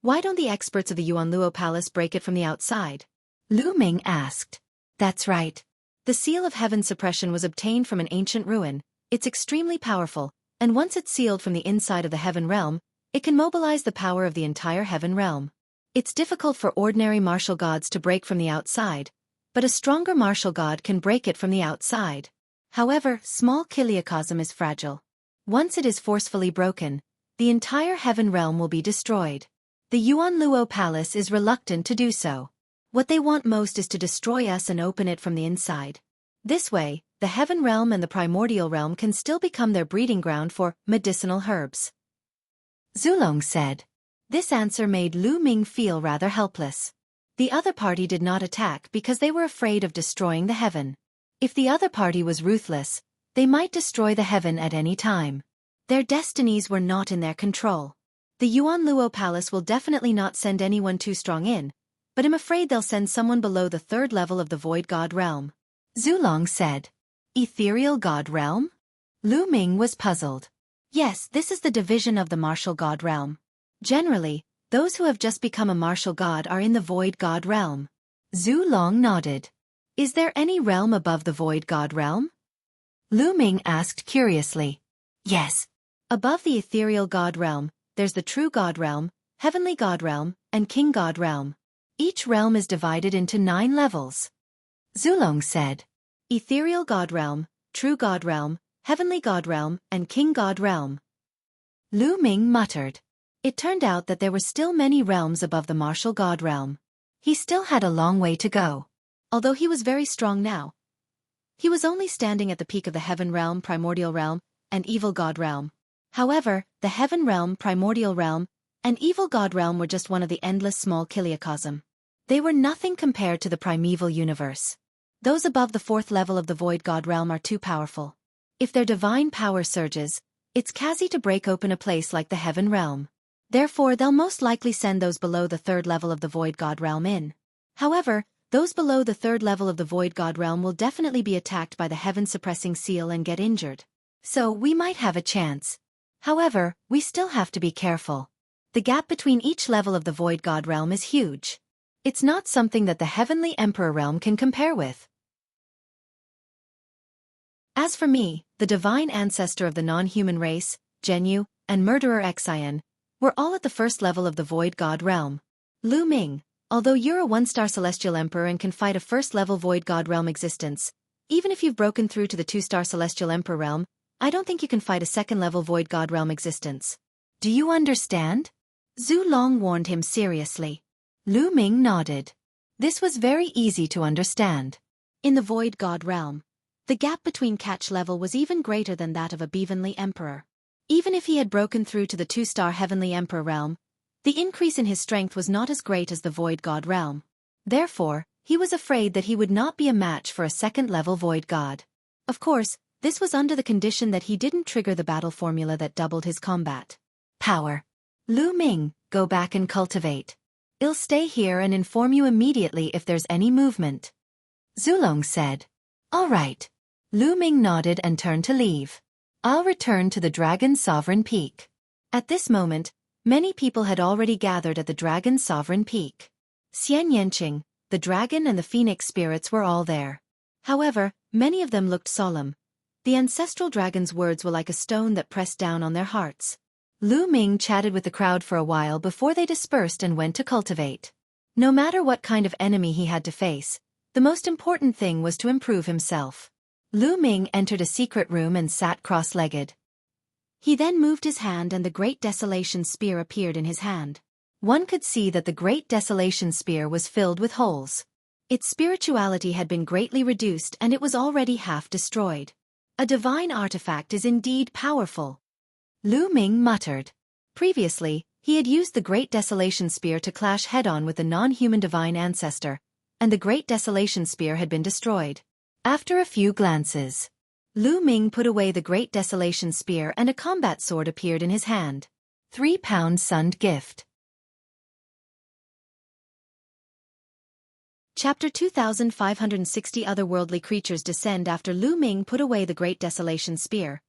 why don't the experts of the Yuanluo Palace break it from the outside? Lu Ming asked. That's right. The seal of heaven suppression was obtained from an ancient ruin. It's extremely powerful, and once it's sealed from the inside of the heaven realm, it can mobilize the power of the entire heaven realm. It's difficult for ordinary martial gods to break from the outside, but a stronger martial god can break it from the outside. However, small kiliacosm is fragile. Once it is forcefully broken, the entire heaven realm will be destroyed. The Yuanluo Palace is reluctant to do so. What they want most is to destroy us and open it from the inside. This way, the heaven realm and the primordial realm can still become their breeding ground for medicinal herbs. Zulong said. This answer made Lu Ming feel rather helpless. The other party did not attack because they were afraid of destroying the heaven. If the other party was ruthless, they might destroy the heaven at any time. Their destinies were not in their control. The Yuanluo Palace will definitely not send anyone too strong in, but I'm afraid they'll send someone below the third level of the Void God realm. Zulong said. Ethereal God realm? Lu Ming was puzzled. Yes, this is the division of the martial god realm. Generally, those who have just become a martial god are in the Void God realm. Zulong nodded. Is there any realm above the Void God realm? Lu Ming asked curiously. Yes. Above the ethereal god realm, there's the true god realm, heavenly god realm, and king god realm. Each realm is divided into 9 levels. Zulong said. Ethereal god realm, true god realm, heavenly god realm, and king god realm. Lu Ming muttered. It turned out that there were still many realms above the martial god realm. He still had a long way to go. Although he was very strong now, he was only standing at the peak of the heaven realm, primordial realm, and evil god realm. However, the heaven realm, primordial realm, and evil god realm were just one of the endless small kiliacosm. They were nothing compared to the primeval universe. Those above the 4th level of the Void God realm are too powerful. If their divine power surges, it's easy to break open a place like the heaven realm. Therefore, they'll most likely send those below the 3rd level of the Void God realm in. However, those below the 3rd level of the Void God realm will definitely be attacked by the heaven-suppressing seal and get injured. So, we might have a chance. However, we still have to be careful. The gap between each level of the Void God realm is huge. It's not something that the Heavenly Emperor realm can compare with. As for me, the divine ancestor of the non-human race, Genyu, and murderer Xian, were all at the 1st level of the Void God realm. Lu Ming, although you're a 1-star celestial emperor and can fight a 1st-level Void God realm existence, even if you've broken through to the 2-star celestial emperor realm, I don't think you can fight a 2nd-level Void God realm existence. Do you understand? Zulong warned him seriously. Lu Ming nodded. This was very easy to understand. In the Void God realm, the gap between catch level was even greater than that of a Bevenly Emperor. Even if he had broken through to the 2-star Heavenly Emperor realm, the increase in his strength was not as great as the Void God realm. Therefore, he was afraid that he would not be a match for a 2nd-level Void God. Of course, this was under the condition that he didn't trigger the battle formula that doubled his combat power. Lu Ming, go back and cultivate. I'll stay here and inform you immediately if there's any movement. Zulong said. All right. Lu Ming nodded and turned to leave. I'll return to the Dragon's Sovereign Peak. At this moment, many people had already gathered at the Dragon's Sovereign Peak. Xian Yanqing, the dragon and the phoenix spirits were all there. However, many of them looked solemn. The ancestral dragon's words were like a stone that pressed down on their hearts. Lu Ming chatted with the crowd for a while before they dispersed and went to cultivate. No matter what kind of enemy he had to face, the most important thing was to improve himself. Lu Ming entered a secret room and sat cross-legged. He then moved his hand and the Great Desolation Spear appeared in his hand. One could see that the Great Desolation Spear was filled with holes. Its spirituality had been greatly reduced and it was already half destroyed. A divine artifact is indeed powerful. Lu Ming muttered. Previously, he had used the Great Desolation Spear to clash head-on with the non-human divine ancestor, and the Great Desolation Spear had been destroyed. After a few glances, Lu Ming put away the Great Desolation Spear and a combat sword appeared in his hand. 3-pound sunned gift. Chapter 2560 Otherworldly creatures descend after Lu Ming put away the Great Desolation Spear.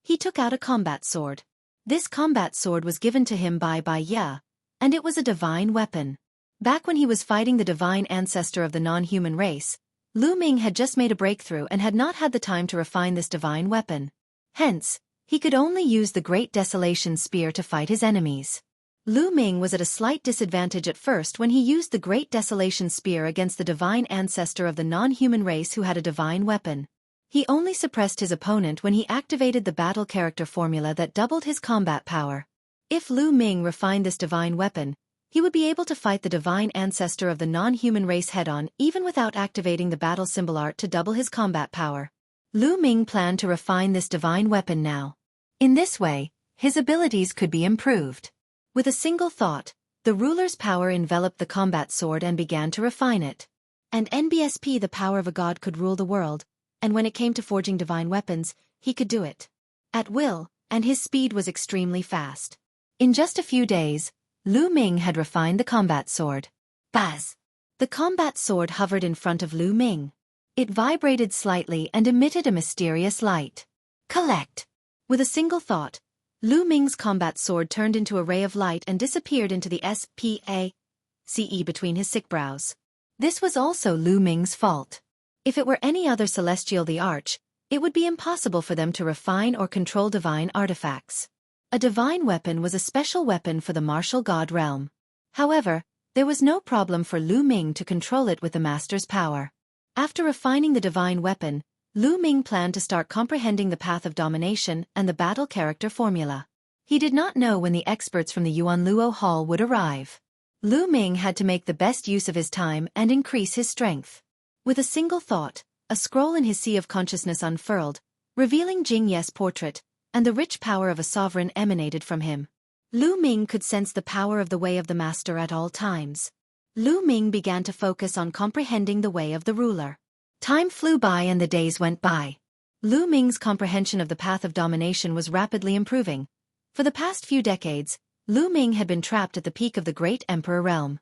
He took out a combat sword. This combat sword was given to him by Bai Ya, and it was a divine weapon. Back when he was fighting the divine ancestor of the non-human race, Lu Ming had just made a breakthrough and had not had the time to refine this divine weapon. Hence, he could only use the Great Desolation Spear to fight his enemies. Lu Ming was at a slight disadvantage at first when he used the Great Desolation Spear against the divine ancestor of the non-human race who had a divine weapon. He only suppressed his opponent when he activated the battle character formula that doubled his combat power. If Lu Ming refined this divine weapon, he would be able to fight the divine ancestor of the non-human race head-on even without activating the battle symbol art to double his combat power. Lu Ming planned to refine this divine weapon now. In this way, his abilities could be improved. With a single thought, the ruler's power enveloped the combat sword and began to refine it. And NBSP, the power of a god, could rule the world, and when it came to forging divine weapons, he could do it at will, and his speed was extremely fast. In just a few days, Lu Ming had refined the combat sword. Buzz! The combat sword hovered in front of Lu Ming. It vibrated slightly and emitted a mysterious light. Collect! With a single thought, Lu Ming's combat sword turned into a ray of light and disappeared into the space between his sick brows. This was also Lu Ming's fault. If it were any other celestial the Arch, it would be impossible for them to refine or control divine artifacts. A divine weapon was a special weapon for the martial god realm. However, there was no problem for Lu Ming to control it with the master's power. After refining the divine weapon, Lu Ming planned to start comprehending the path of domination and the battle character formula. He did not know when the experts from the Yuanluo Hall would arrive. Lu Ming had to make the best use of his time and increase his strength. With a single thought, a scroll in his sea of consciousness unfurled, revealing Jing Ye's portrait, and the rich power of a sovereign emanated from him. Lu Ming could sense the power of the way of the master at all times. Lu Ming began to focus on comprehending the way of the ruler. Time flew by and the days went by. Lu Ming's comprehension of the path of domination was rapidly improving. For the past few decades, Lu Ming had been trapped at the peak of the great emperor realm.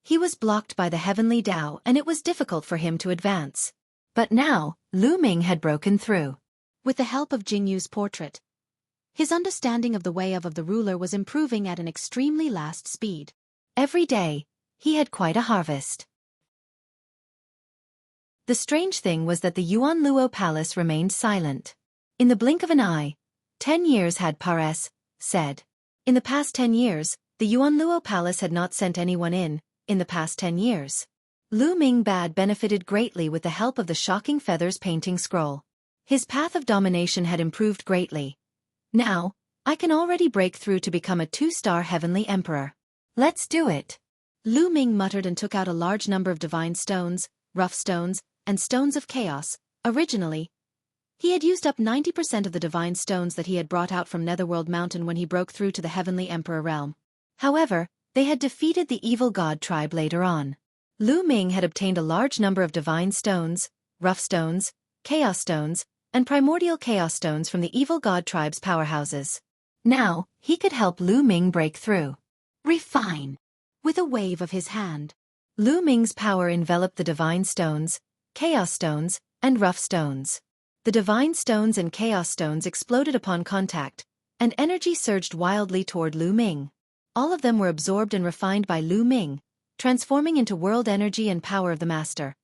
He was blocked by the heavenly Tao and it was difficult for him to advance. But now, Lu Ming had broken through. With the help of Jing Yu's portrait, his understanding of the way of the ruler was improving at an extremely fast speed. Every day, he had quite a harvest. The strange thing was that the Yuanluo Palace remained silent. In the blink of an eye, 10 years had passed. In the past 10 years, the Yuanluo Palace had not sent anyone in the past 10 years. Lu Ming Bad benefited greatly with the help of the Shocking Feathers painting scroll. His path of domination had improved greatly. Now, I can already break through to become a 2-star heavenly emperor. Let's do it. Lu Ming muttered and took out a large number of divine stones, rough stones, and stones of chaos. Originally, he had used up 90% of the divine stones that he had brought out from Netherworld Mountain when he broke through to the heavenly emperor realm. However, they had defeated the evil god tribe later on. Lu Ming had obtained a large number of divine stones, rough stones, chaos stones, and primordial chaos stones from the evil god tribe's powerhouses. Now, he could help Lu Ming break through. Refine. With a wave of his hand, Lu Ming's power enveloped the divine stones, chaos stones, and rough stones. The divine stones and chaos stones exploded upon contact, and energy surged wildly toward Lu Ming. All of them were absorbed and refined by Lu Ming, transforming into world energy and power of the master.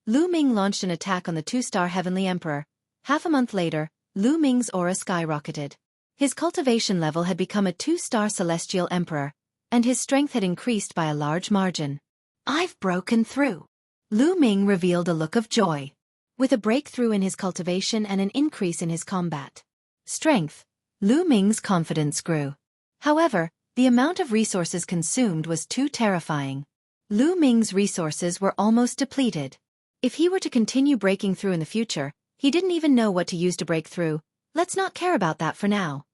Lu Ming launched an attack on the 2-star heavenly emperor. Half a month later, Lu Ming's aura skyrocketed. His cultivation level had become a 2-star celestial emperor, and his strength had increased by a large margin. I've broken through. Lu Ming revealed a look of joy. With a breakthrough in his cultivation and an increase in his combat strength, Lu Ming's confidence grew. However, the amount of resources consumed was too terrifying. Lu Ming's resources were almost depleted. If he were to continue breaking through in the future, he didn't even know what to use to break through. Let's not care about that for now.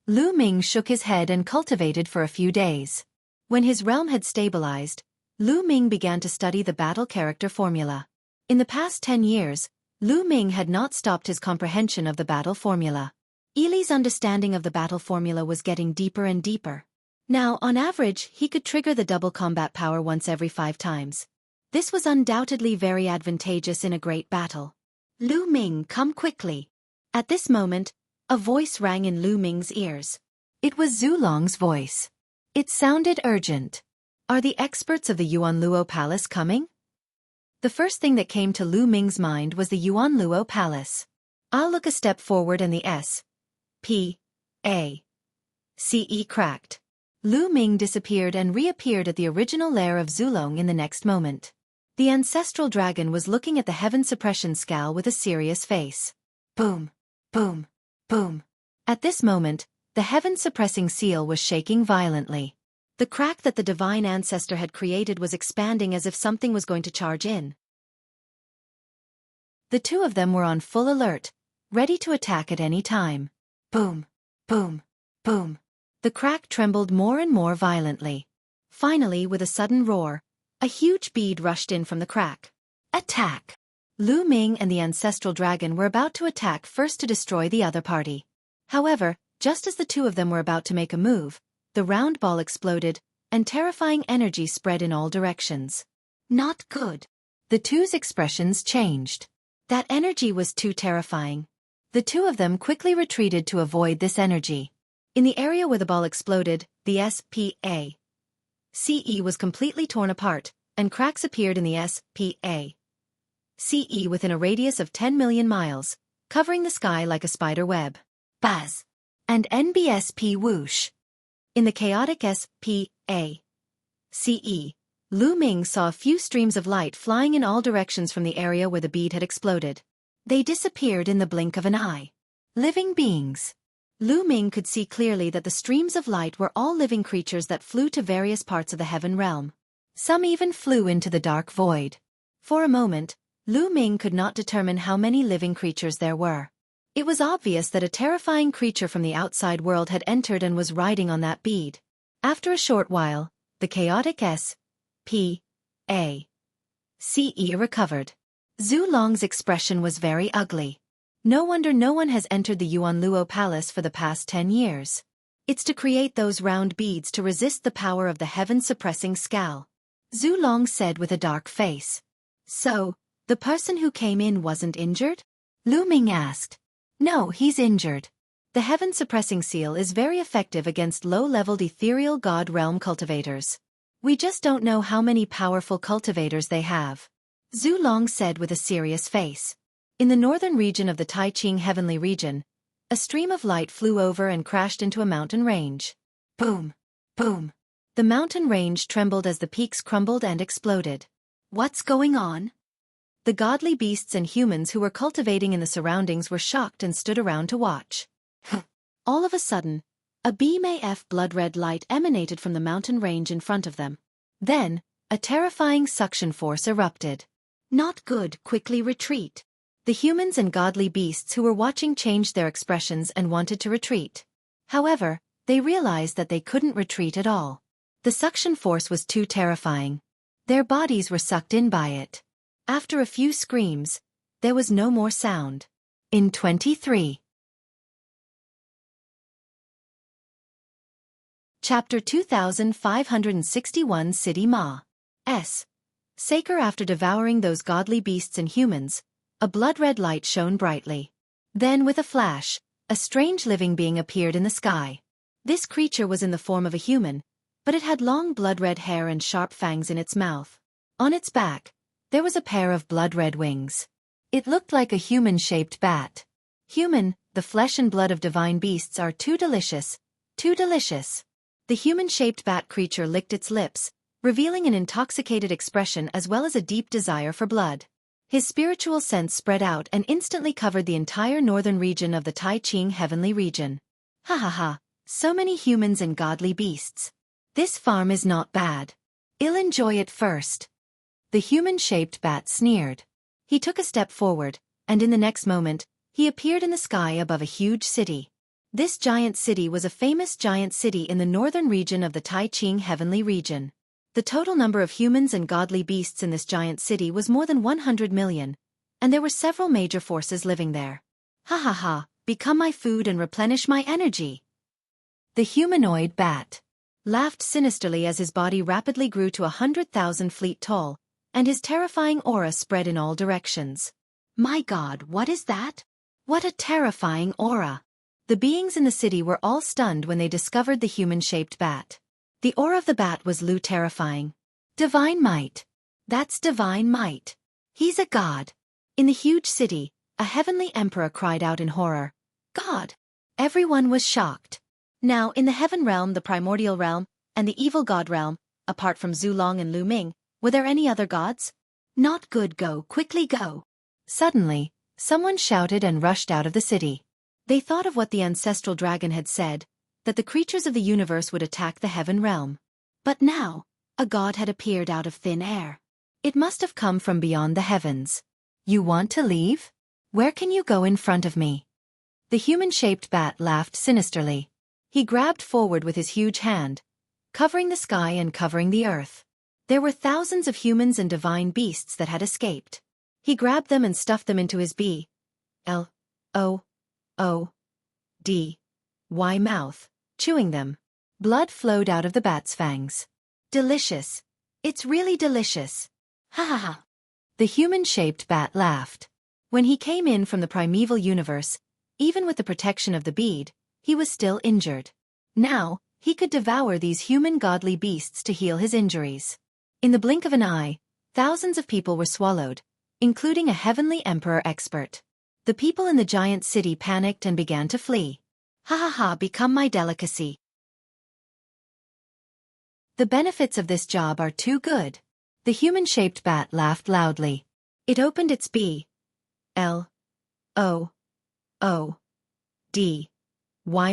Lu Ming shook his head and cultivated for a few days. When his realm had stabilized, Lu Ming began to study the battle character formula. In the past 10 years, Lu Ming had not stopped his comprehension of the battle formula. Li's understanding of the battle formula was getting deeper and deeper. Now, on average, he could trigger the double combat power once every 5 times. This was undoubtedly very advantageous in a great battle. Lu Ming, come quickly. At this moment, a voice rang in Lu Ming's ears. It was Zulong's voice. It sounded urgent. Are the experts of the Yuanluo Palace coming? The first thing that came to Lu Ming's mind was the Yuanluo Palace. I'll look a step forward and the space cracked. Lu Ming disappeared and reappeared at the original lair of Zulong in the next moment. The ancestral dragon was looking at the heaven suppression scowl with a serious face. Boom, boom, boom. At this moment, the heaven suppressing seal was shaking violently. The crack that the divine ancestor had created was expanding as if something was going to charge in. The two of them were on full alert, ready to attack at any time. Boom, boom, boom. The crack trembled more and more violently. Finally, with a sudden roar, a huge bead rushed in from the crack. Attack! Lu Ming and the ancestral dragon were about to attack first to destroy the other party. However, just as the two of them were about to make a move, the round ball exploded, and terrifying energy spread in all directions. Not good. The two's expressions changed. That energy was too terrifying. The two of them quickly retreated to avoid this energy. In the area where the ball exploded, the SPA CE was completely torn apart, and cracks appeared in the SPA CE within a radius of 10 million miles, covering the sky like a spider web. Buzz. And NBSP whoosh. In the chaotic SPA CE, Lu Ming saw a few streams of light flying in all directions from the area where the bead had exploded. They disappeared in the blink of an eye. Living beings. Lu Ming could see clearly that the streams of light were all living creatures that flew to various parts of the heaven realm. Some even flew into the dark void. For a moment, Lu Ming could not determine how many living creatures there were. It was obvious that a terrifying creature from the outside world had entered and was riding on that bead. After a short while, the chaotic SPA CE recovered. Zhu Long's expression was very ugly. No wonder no one has entered the Yuanluo Palace for the past 10 years. It's to create those round beads to resist the power of the heaven-suppressing scowl. Zhu Long said with a dark face. So, the person who came in wasn't injured? Lu Ming asked. No, he's injured. The heaven-suppressing seal is very effective against low-leveled ethereal god realm cultivators. We just don't know how many powerful cultivators they have. Zhu Long said with a serious face. In the northern region of the Taiqing heavenly region, a stream of light flew over and crashed into a mountain range. Boom! Boom! The mountain range trembled as the peaks crumbled and exploded. What's going on? The godly beasts and humans who were cultivating in the surroundings were shocked and stood around to watch. All of a sudden, a beam of blood-red light emanated from the mountain range in front of them. Then, a terrifying suction force erupted. Not good, quickly retreat. The humans and godly beasts who were watching changed their expressions and wanted to retreat. However, they realized that they couldn't retreat at all. The suction force was too terrifying. Their bodies were sucked in by it. After a few screams, there was no more sound. In 23. Chapter 2561 City Ma. S. Saker. After devouring those godly beasts and humans, a blood-red light shone brightly. Then with a flash, a strange living being appeared in the sky. This creature was in the form of a human, but it had long blood-red hair and sharp fangs in its mouth. On its back, there was a pair of blood-red wings. It looked like a human-shaped bat. Human, the flesh and blood of divine beasts are too delicious, too delicious. The human-shaped bat creature licked its lips, revealing an intoxicated expression as well as a deep desire for blood. His spiritual sense spread out and instantly covered the entire northern region of the Taiqing heavenly region. Ha ha ha, so many humans and godly beasts. This farm is not bad. I'll enjoy it first. The human-shaped bat sneered. He took a step forward, and in the next moment, he appeared in the sky above a huge city. This giant city was a famous giant city in the northern region of the Taiqing heavenly region. The total number of humans and godly beasts in this giant city was more than 100 million, and there were several major forces living there. Ha ha ha, become my food and replenish my energy. The humanoid bat laughed sinisterly as his body rapidly grew to 100,000 feet tall, and his terrifying aura spread in all directions. My God, what is that? What a terrifying aura! The beings in the city were all stunned when they discovered the human-shaped bat. The aura of the bat was terrifying. Divine might. That's divine might. He's a god. In the huge city, a heavenly emperor cried out in horror. God! Everyone was shocked. Now, in the heaven realm, the primordial realm, and the evil god realm, apart from Zhu Long and Lu Ming, were there any other gods? Not good, go, quickly go. Suddenly, someone shouted and rushed out of the city. They thought of what the ancestral dragon had said, that the creatures of the universe would attack the heaven realm. But now, a god had appeared out of thin air. It must have come from beyond the heavens. You want to leave? Where can you go in front of me? The human-shaped bat laughed sinisterly. He grabbed forward with his huge hand, covering the sky and covering the earth. There were thousands of humans and divine beasts that had escaped. He grabbed them and stuffed them into his B-L-O-O-D-Y mouth, chewing them. Blood flowed out of the bat's fangs. Delicious. It's really delicious. Ha ha ha. The human-shaped bat laughed. When he came in from the primeval universe, even with the protection of the bead, he was still injured. Now, he could devour these human godly beasts to heal his injuries. In the blink of an eye, thousands of people were swallowed, including a heavenly emperor expert. The people in the giant city panicked and began to flee. Ha ha ha, become my delicacy. The benefits of this job are too good. The human-shaped bat laughed loudly. It opened its B-L-O-O-D-Y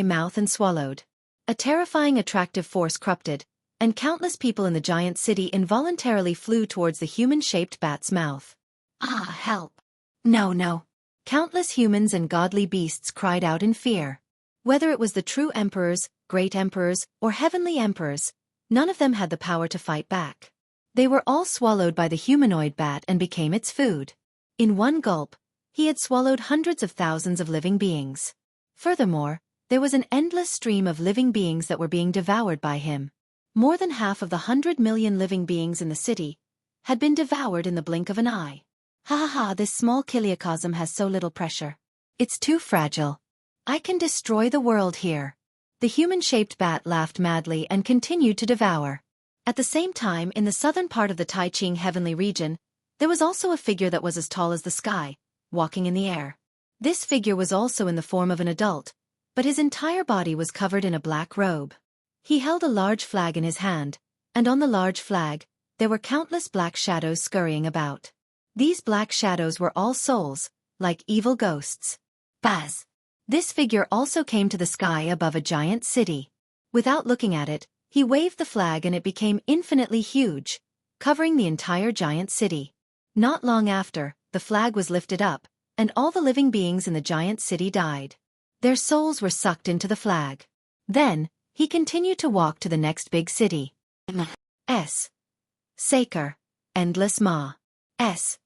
mouth and swallowed. A terrifying attractive force corrupted, and countless people in the giant city involuntarily flew towards the human-shaped bat's mouth. Ah, help. No, no. Countless humans and godly beasts cried out in fear. Whether it was the true emperors, great emperors, or heavenly emperors, none of them had the power to fight back. They were all swallowed by the humanoid bat and became its food. In one gulp, he had swallowed hundreds of thousands of living beings. Furthermore, there was an endless stream of living beings that were being devoured by him. More than half of the 100 million living beings in the city had been devoured in the blink of an eye. Ha ha ha, this small kiliocosm has so little pressure. It's too fragile. I can destroy the world here. The human-shaped bat laughed madly and continued to devour. At the same time, in the southern part of the Tai Ching heavenly region, there was also a figure that was as tall as the sky, walking in the air. This figure was also in the form of an adult, but his entire body was covered in a black robe. He held a large flag in his hand, and on the large flag, there were countless black shadows scurrying about. These black shadows were all souls, like evil ghosts. Buzz! This figure also came to the sky above a giant city. Without looking at it, he waved the flag and it became infinitely huge, covering the entire giant city. Not long after, the flag was lifted up, and all the living beings in the giant city died. Their souls were sucked into the flag. Then, he continued to walk to the next big city. S. Saker. Endless Ma. S.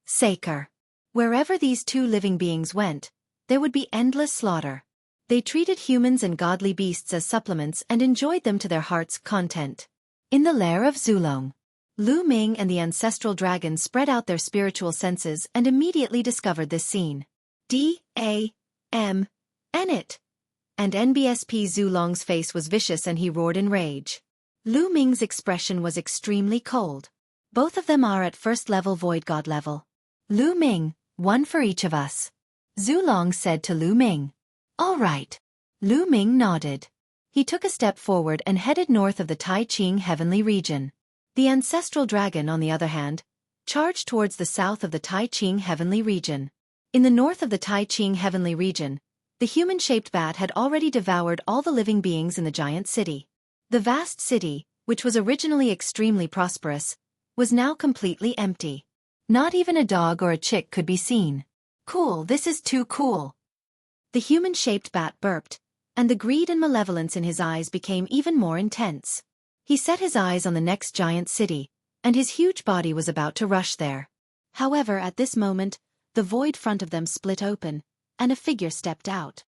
Saker. Wherever these two living beings went, there would be endless slaughter. They treated humans and godly beasts as supplements and enjoyed them to their heart's content. In the lair of Zulong, Lu Ming and the ancestral dragon spread out their spiritual senses and immediately discovered this scene. D-A-M-N it. And NBSP Zulong's face was vicious and he roared in rage. Lu Ming's expression was extremely cold. Both of them are at first level void god level. Lu Ming, one for each of us. Zulong said to Lu Ming. All right. Lu Ming nodded. He took a step forward and headed north of the Tai Ching heavenly region. The ancestral dragon, on the other hand, charged towards the south of the Tai Ching heavenly region. In the north of the Tai Ching heavenly region, the human-shaped bat had already devoured all the living beings in the giant city. The vast city, which was originally extremely prosperous, was now completely empty. Not even a dog or a chick could be seen. Cool, this is too cool. The human-shaped bat burped, and the greed and malevolence in his eyes became even more intense. He set his eyes on the next giant city, and his huge body was about to rush there. However, at this moment, the void front of them split open, and a figure stepped out.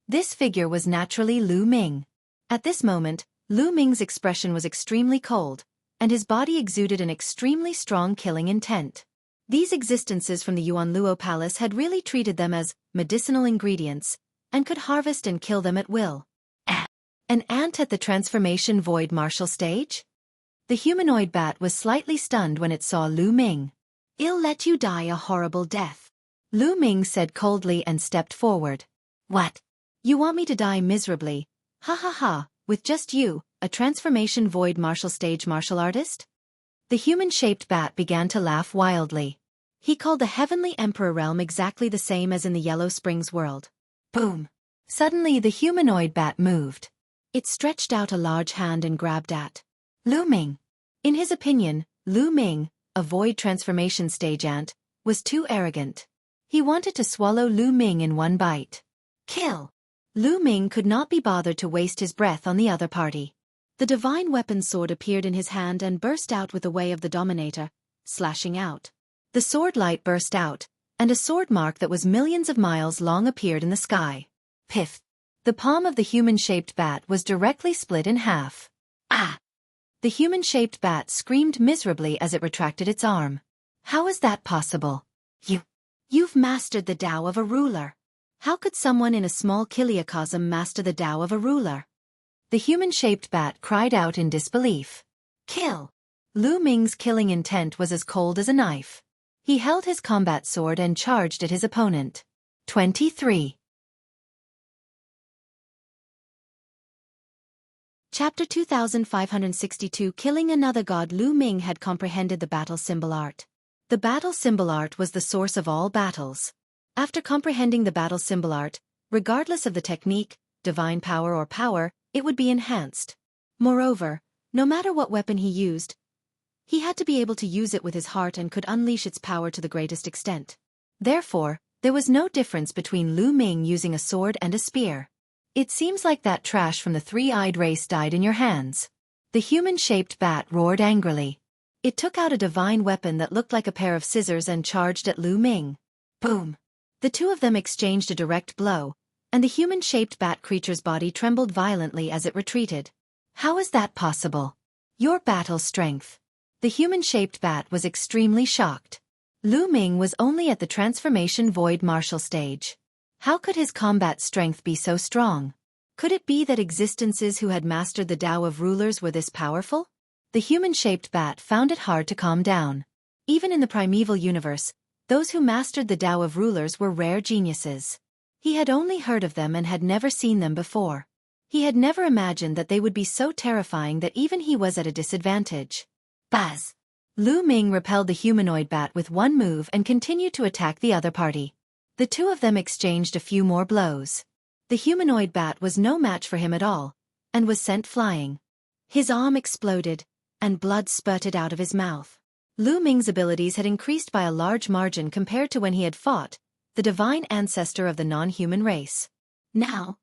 This figure was naturally Lu Ming. At this moment, Lu Ming's expression was extremely cold, and his body exuded an extremely strong killing intent. These existences from the Yuanluo Palace had really treated them as medicinal ingredients, and could harvest and kill them at will. An ant at the transformation void martial stage? The humanoid bat was slightly stunned when it saw Lu Ming. I'll let you die a horrible death. Lu Ming said coldly and stepped forward. What? You want me to die miserably? Ha ha ha, with just you, a transformation void martial stage martial artist? The human-shaped bat began to laugh wildly. He called the heavenly emperor realm exactly the same as in the Yellow Springs world. Boom! Suddenly the humanoid bat moved. It stretched out a large hand and grabbed at Lu Ming. In his opinion, Lu Ming, a void transformation stage ant, was too arrogant. He wanted to swallow Lu Ming in one bite. Kill! Lu Ming could not be bothered to waste his breath on the other party. The divine weapon sword appeared in his hand and burst out with the way of the Dominator, slashing out. The sword light burst out, and a sword mark that was millions of miles long appeared in the sky. Piff! The palm of the human-shaped bat was directly split in half. Ah! The human-shaped bat screamed miserably as it retracted its arm. How is that possible? You've mastered the Tao of a ruler. How could someone in a small kiliacosm master the Tao of a ruler? The human-shaped bat cried out in disbelief. Kill! Lu Ming's killing intent was as cold as a knife. He held his combat sword and charged at his opponent. 23. Chapter 2562. Killing another god. Lu Ming had comprehended the battle symbol art. The battle symbol art was the source of all battles. After comprehending the battle symbol art, regardless of the technique, divine power or power, it would be enhanced. Moreover, no matter what weapon he used, he had to be able to use it with his heart and could unleash its power to the greatest extent. Therefore, there was no difference between Lu Ming using a sword and a spear. It seems like that trash from the three-eyed race died in your hands. The human-shaped bat roared angrily. It took out a divine weapon that looked like a pair of scissors and charged at Lu Ming. Boom! The two of them exchanged a direct blow, and the human-shaped bat creature's body trembled violently as it retreated. How is that possible? Your battle strength. The human-shaped bat was extremely shocked. Lu Ming was only at the transformation void martial stage. How could his combat strength be so strong? Could it be that existences who had mastered the Tao of rulers were this powerful? The human-shaped bat found it hard to calm down. Even in the primeval universe, those who mastered the Tao of rulers were rare geniuses. He had only heard of them and had never seen them before. He had never imagined that they would be so terrifying that even he was at a disadvantage. Buzz! Lu Ming repelled the humanoid bat with one move and continued to attack the other party. The two of them exchanged a few more blows. The humanoid bat was no match for him at all, and was sent flying. His arm exploded, and blood spurted out of his mouth. Lu Ming's abilities had increased by a large margin compared to when he had fought the divine ancestor of the non-human race. Now,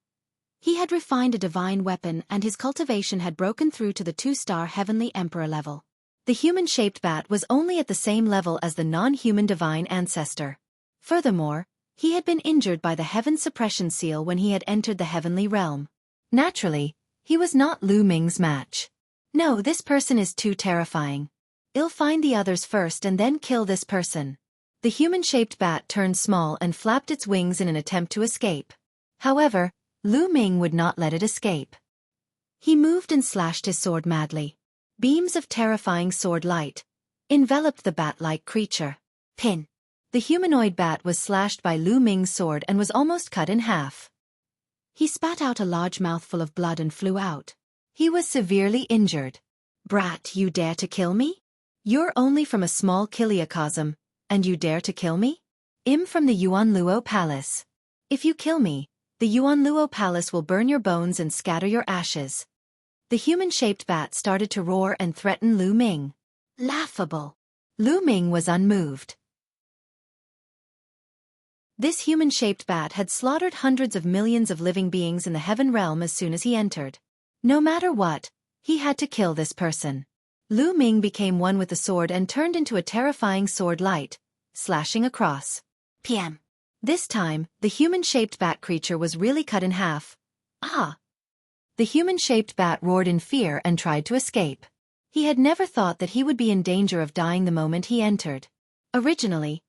he had refined a divine weapon and his cultivation had broken through to the 2-star heavenly emperor level. The human-shaped bat was only at the same level as the non-human divine ancestor. Furthermore, he had been injured by the heaven suppression seal when he had entered the heavenly realm. Naturally, he was not Lu Ming's match. No, this person is too terrifying. I'll find the others first and then kill this person. The human-shaped bat turned small and flapped its wings in an attempt to escape. However, Lu Ming would not let it escape. He moved and slashed his sword madly. Beams of terrifying sword light enveloped the bat-like creature. Pin! The humanoid bat was slashed by Lu Ming's sword and was almost cut in half. He spat out a large mouthful of blood and flew out. He was severely injured. Brat, you dare to kill me? You're only from a small kiliacosm, and you dare to kill me? I'm from the Yuanluo Palace. If you kill me, the Yuanluo Palace will burn your bones and scatter your ashes. The human-shaped bat started to roar and threaten Lu Ming. Laughable. Lu Ming was unmoved. This human-shaped bat had slaughtered hundreds of millions of living beings in the heaven realm as soon as he entered. No matter what, he had to kill this person. Lu Ming became one with the sword and turned into a terrifying sword light, slashing across. PM. This time, the human-shaped bat creature was really cut in half. Ah! The human-shaped bat roared in fear and tried to escape. He had never thought that he would be in danger of dying the moment he entered. Originally,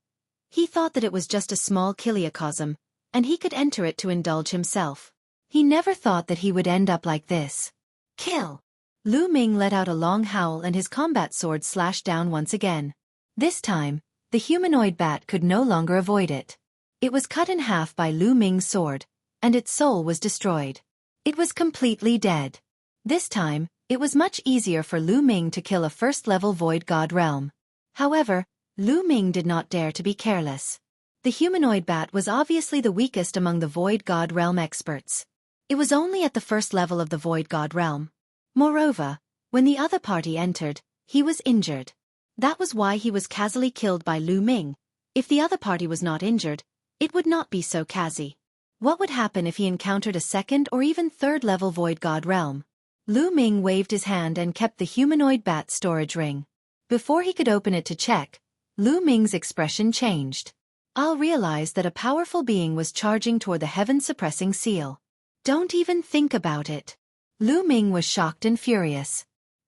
he thought that it was just a small kiliacosm, and he could enter it to indulge himself. He never thought that he would end up like this. Kill! Lu Ming let out a long howl and his combat sword slashed down once again. This time, the humanoid bat could no longer avoid it. It was cut in half by Lu Ming's sword, and its soul was destroyed. It was completely dead. This time, it was much easier for Lu Ming to kill a first-level void god realm. However, Lu Ming did not dare to be careless. The humanoid bat was obviously the weakest among the void god realm experts. It was only at the first level of the void god realm. Moreover, when the other party entered, he was injured. That was why he was casually killed by Lu Ming. If the other party was not injured, it would not be so casual. What would happen if he encountered a second or even third-level void god realm? Lu Ming waved his hand and kept the humanoid bat storage ring. Before he could open it to check, Lu Ming's expression changed. I'll realize that a powerful being was charging toward the heaven-suppressing seal. Don't even think about it. Lu Ming was shocked and furious.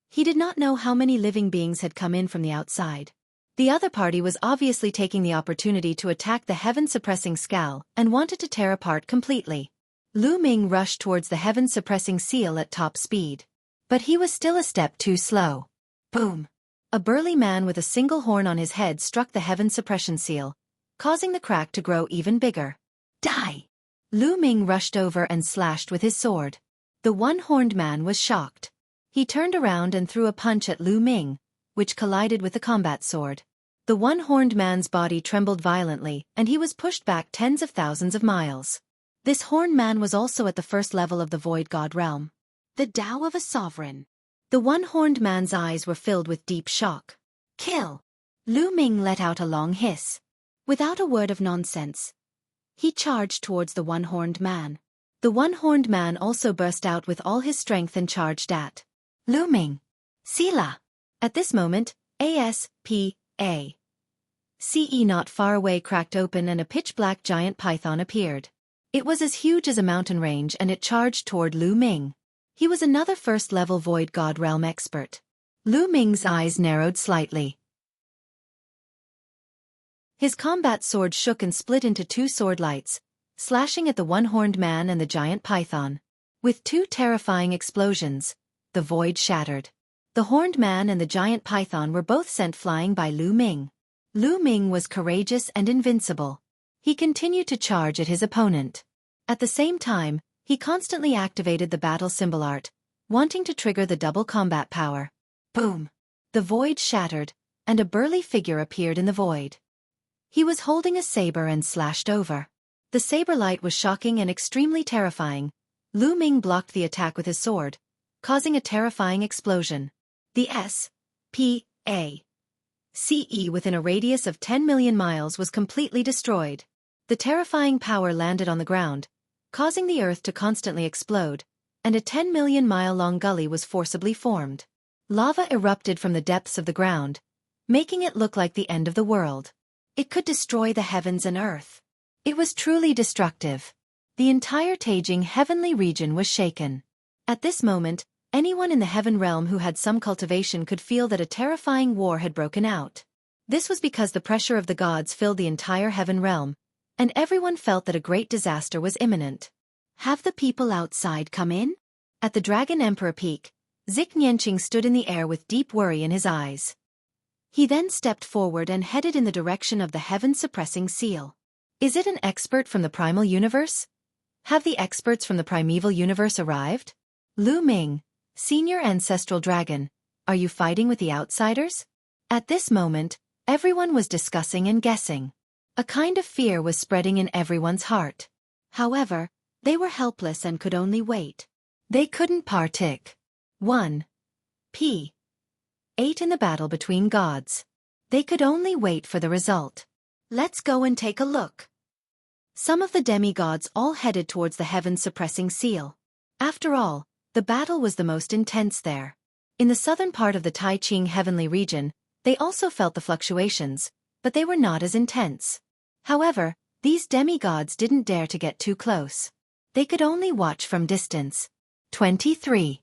He did not know how many living beings had come in from the outside. The other party was obviously taking the opportunity to attack the heaven-suppressing scowl and wanted to tear apart completely. Lu Ming rushed towards the heaven-suppressing seal at top speed. But he was still a step too slow. Boom! A burly man with a single horn on his head struck the heaven-suppression seal, causing the crack to grow even bigger. Die! Lu Ming rushed over and slashed with his sword. The one-horned man was shocked. He turned around and threw a punch at Lu Ming, which collided with the combat sword. The one-horned man's body trembled violently and he was pushed back tens of thousands of miles. This horned man was also at the first level of the Void God realm. The Tao of a sovereign. The one-horned man's eyes were filled with deep shock. Kill! Lu Ming let out a long hiss. Without a word of nonsense, he charged towards the one-horned man. The one-horned man also burst out with all his strength and charged at Lu Ming. Sila! At this moment, A.S.P.A. C.E. not far away cracked open and a pitch-black giant python appeared. It was as huge as a mountain range and it charged toward Lu Ming. He was another first-level Void God realm expert. Lu Ming's eyes narrowed slightly. His combat sword shook and split into two sword lights, slashing at the one-horned man and the giant python. With two terrifying explosions, the void shattered. The horned man and the giant python were both sent flying by Lu Ming. Lu Ming was courageous and invincible. He continued to charge at his opponent. At the same time, he constantly activated the battle symbol art, wanting to trigger the double combat power. Boom! The void shattered, and a burly figure appeared in the void. He was holding a saber and slashed over. The saber light was shocking and extremely terrifying. Lu Ming blocked the attack with his sword, causing a terrifying explosion. The S.P.A. C.E. within a radius of 10 million miles was completely destroyed. The terrifying power landed on the ground, causing the earth to constantly explode, and a 10 million mile long gully was forcibly formed. Lava erupted from the depths of the ground, making it look like the end of the world. It could destroy the heavens and earth. It was truly destructive. The entire Taijing heavenly region was shaken. At this moment, anyone in the heaven realm who had some cultivation could feel that a terrifying war had broken out. This was because the pressure of the gods filled the entire heaven realm, and everyone felt that a great disaster was imminent. Have the people outside come in? At the Dragon Emperor Peak, Zik Nianqing stood in the air with deep worry in his eyes. He then stepped forward and headed in the direction of the heaven-suppressing seal. Is it an expert from the primal universe? Have the experts from the primeval universe arrived? Lu Ming, senior ancestral dragon, are you fighting with the outsiders? At this moment, everyone was discussing and guessing. A kind of fear was spreading in everyone's heart. However, they were helpless and could only wait. They couldn't partake. 1. P. 8 in the battle between gods. They could only wait for the result. Let's go and take a look. Some of the demigods all headed towards the heaven-suppressing seal. After all, the battle was the most intense there. In the southern part of the Taijing heavenly region, they also felt the fluctuations, but they were not as intense. However, these demigods didn't dare to get too close. They could only watch from distance. 23.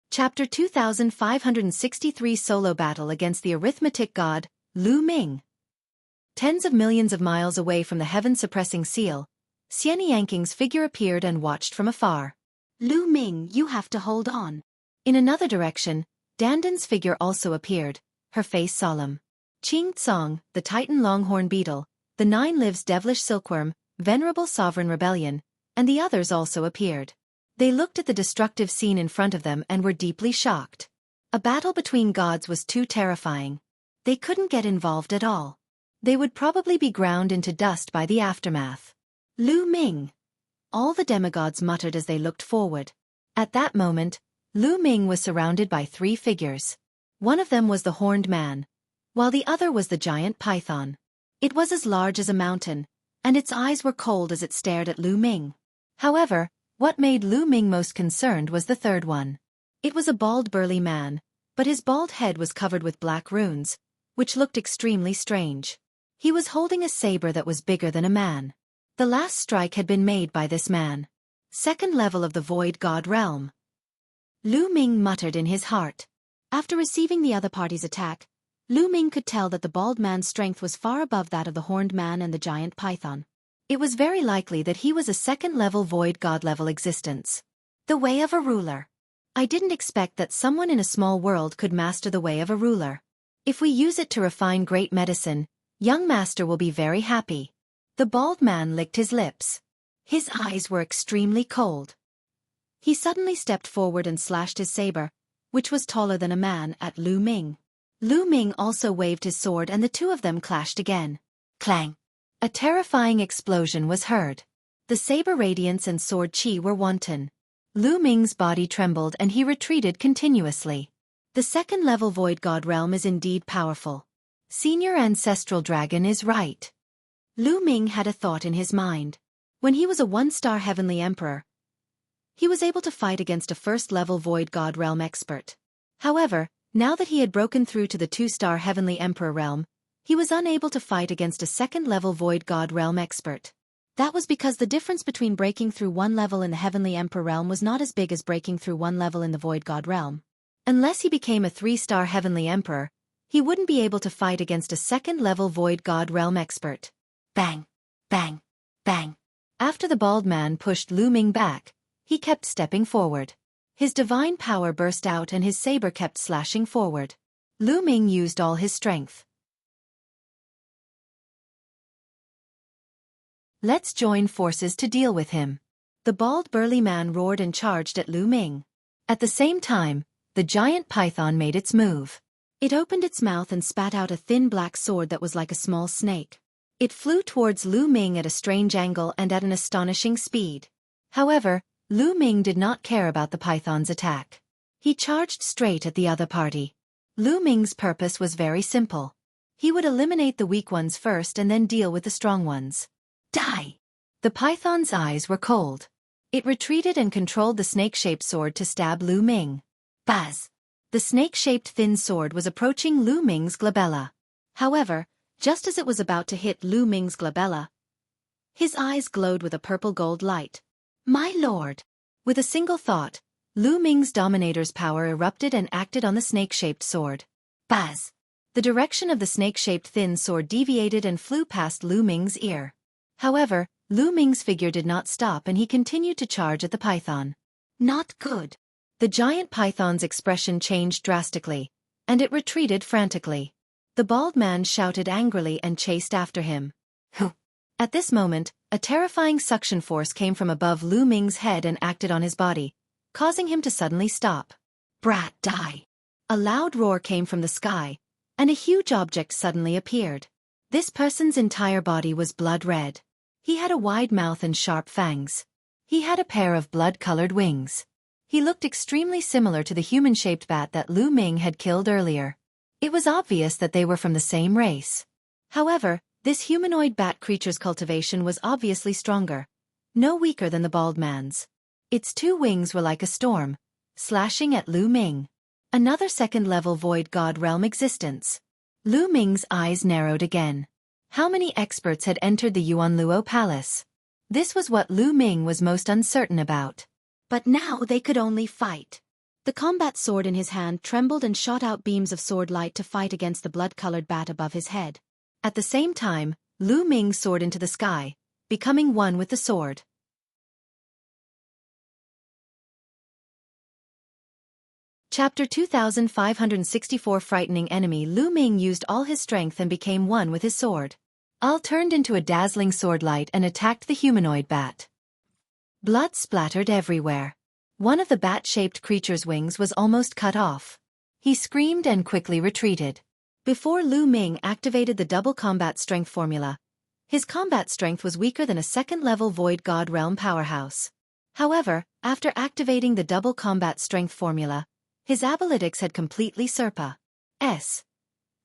Chapter 2563 Solo Battle against the Arithmetic God, Lu Ming. Tens of millions of miles away from the heaven-suppressing seal, Xian Yanking's figure appeared and watched from afar. Lu Ming, you have to hold on. In another direction, Dandan's figure also appeared, her face solemn. Qing Tsong, the Titan Longhorn Beetle, the Nine Lives Devilish Silkworm, Venerable Sovereign Rebellion, and the others also appeared. They looked at the destructive scene in front of them and were deeply shocked. A battle between gods was too terrifying. They couldn't get involved at all. They would probably be ground into dust by the aftermath. Lu Ming. All the demigods muttered as they looked forward. At that moment, Lu Ming was surrounded by 3 figures. One of them was the horned man, while the other was the giant python. It was as large as a mountain, and its eyes were cold as it stared at Lu Ming. However, what made Lu Ming most concerned was the third one. It was a bald burly man, but his bald head was covered with black runes, which looked extremely strange. He was holding a saber that was bigger than a man. The last strike had been made by this man. Second level of the Void God realm. Lu Ming muttered in his heart. After receiving the other party's attack, Lu Ming could tell that the bald man's strength was far above that of the horned man and the giant python. It was very likely that he was a second-level Void God level existence. The way of a ruler. I didn't expect that someone in a small world could master the way of a ruler. If we use it to refine great medicine, young master will be very happy. The bald man licked his lips. His eyes were extremely cold. He suddenly stepped forward and slashed his saber, which was taller than a man, at Lu Ming. Lu Ming also waved his sword and the two of them clashed again. Clang! A terrifying explosion was heard. The saber radiance and sword chi were wanton. Lu Ming's body trembled and he retreated continuously. The second-level Void God realm is indeed powerful. Senior Ancestral Dragon is right. Lu Ming had a thought in his mind. When he was a one-star Heavenly Emperor, he was able to fight against a first-level Void God realm expert. However, now that he had broken through to the two-star Heavenly Emperor realm, he was unable to fight against a second-level Void God realm expert. That was because the difference between breaking through one level in the Heavenly Emperor realm was not as big as breaking through one level in the Void God realm. Unless he became a 3-star Heavenly Emperor, he wouldn't be able to fight against a second-level Void God realm expert. Bang! Bang! Bang! After the bald man pushed Lu Ming back, he kept stepping forward. His divine power burst out and his saber kept slashing forward. Lu Ming used all his strength. Let's join forces to deal with him. The bald burly man roared and charged at Lu Ming. At the same time, the giant python made its move. It opened its mouth and spat out a thin black sword that was like a small snake. It flew towards Lu Ming at a strange angle and at an astonishing speed. However, Lu Ming did not care about the python's attack. He charged straight at the other party. Lu Ming's purpose was very simple. He would eliminate the weak ones first and then deal with the strong ones. Die! The python's eyes were cold. It retreated and controlled the snake-shaped sword to stab Lu Ming. Buzz! The snake-shaped thin sword was approaching Lu Ming's glabella. However, just as it was about to hit Lu Ming's glabella, his eyes glowed with a purple-gold light. My lord! With a single thought, Lu Ming's Dominator's power erupted and acted on the snake-shaped sword. Buzz! The direction of the snake-shaped thin sword deviated and flew past Lu Ming's ear. However, Lu Ming's figure did not stop and he continued to charge at the python. Not good. The giant python's expression changed drastically, and it retreated frantically. The bald man shouted angrily and chased after him. At this moment, a terrifying suction force came from above Lu Ming's head and acted on his body, causing him to suddenly stop. Brat, die! A loud roar came from the sky, and a huge object suddenly appeared. This person's entire body was blood red. He had a wide mouth and sharp fangs. He had a pair of blood-colored wings. He looked extremely similar to the human-shaped bat that Lu Ming had killed earlier. It was obvious that they were from the same race. However, this humanoid bat creature's cultivation was obviously stronger, no weaker than the bald man's. Its two wings were like a storm, slashing at Lu Ming. Another second-level Void God realm existence. Lu Ming's eyes narrowed again. How many experts had entered the Yuanluo Palace? This was what Lu Ming was most uncertain about. But now they could only fight. The combat sword in his hand trembled and shot out beams of sword light to fight against the blood-colored bat above his head. At the same time, Lu Ming soared into the sky, becoming one with the sword. Chapter 2564 Frightening Enemy. Lu Ming used all his strength and became one with his sword. Al turned into a dazzling sword light and attacked the humanoid bat. Blood splattered everywhere. One of the bat-shaped creature's wings was almost cut off. He screamed and quickly retreated. Before Lu Ming activated the double combat strength formula, his combat strength was weaker than a second-level Void God realm powerhouse. However, after activating the double combat strength formula, his abilitics had completely surpassed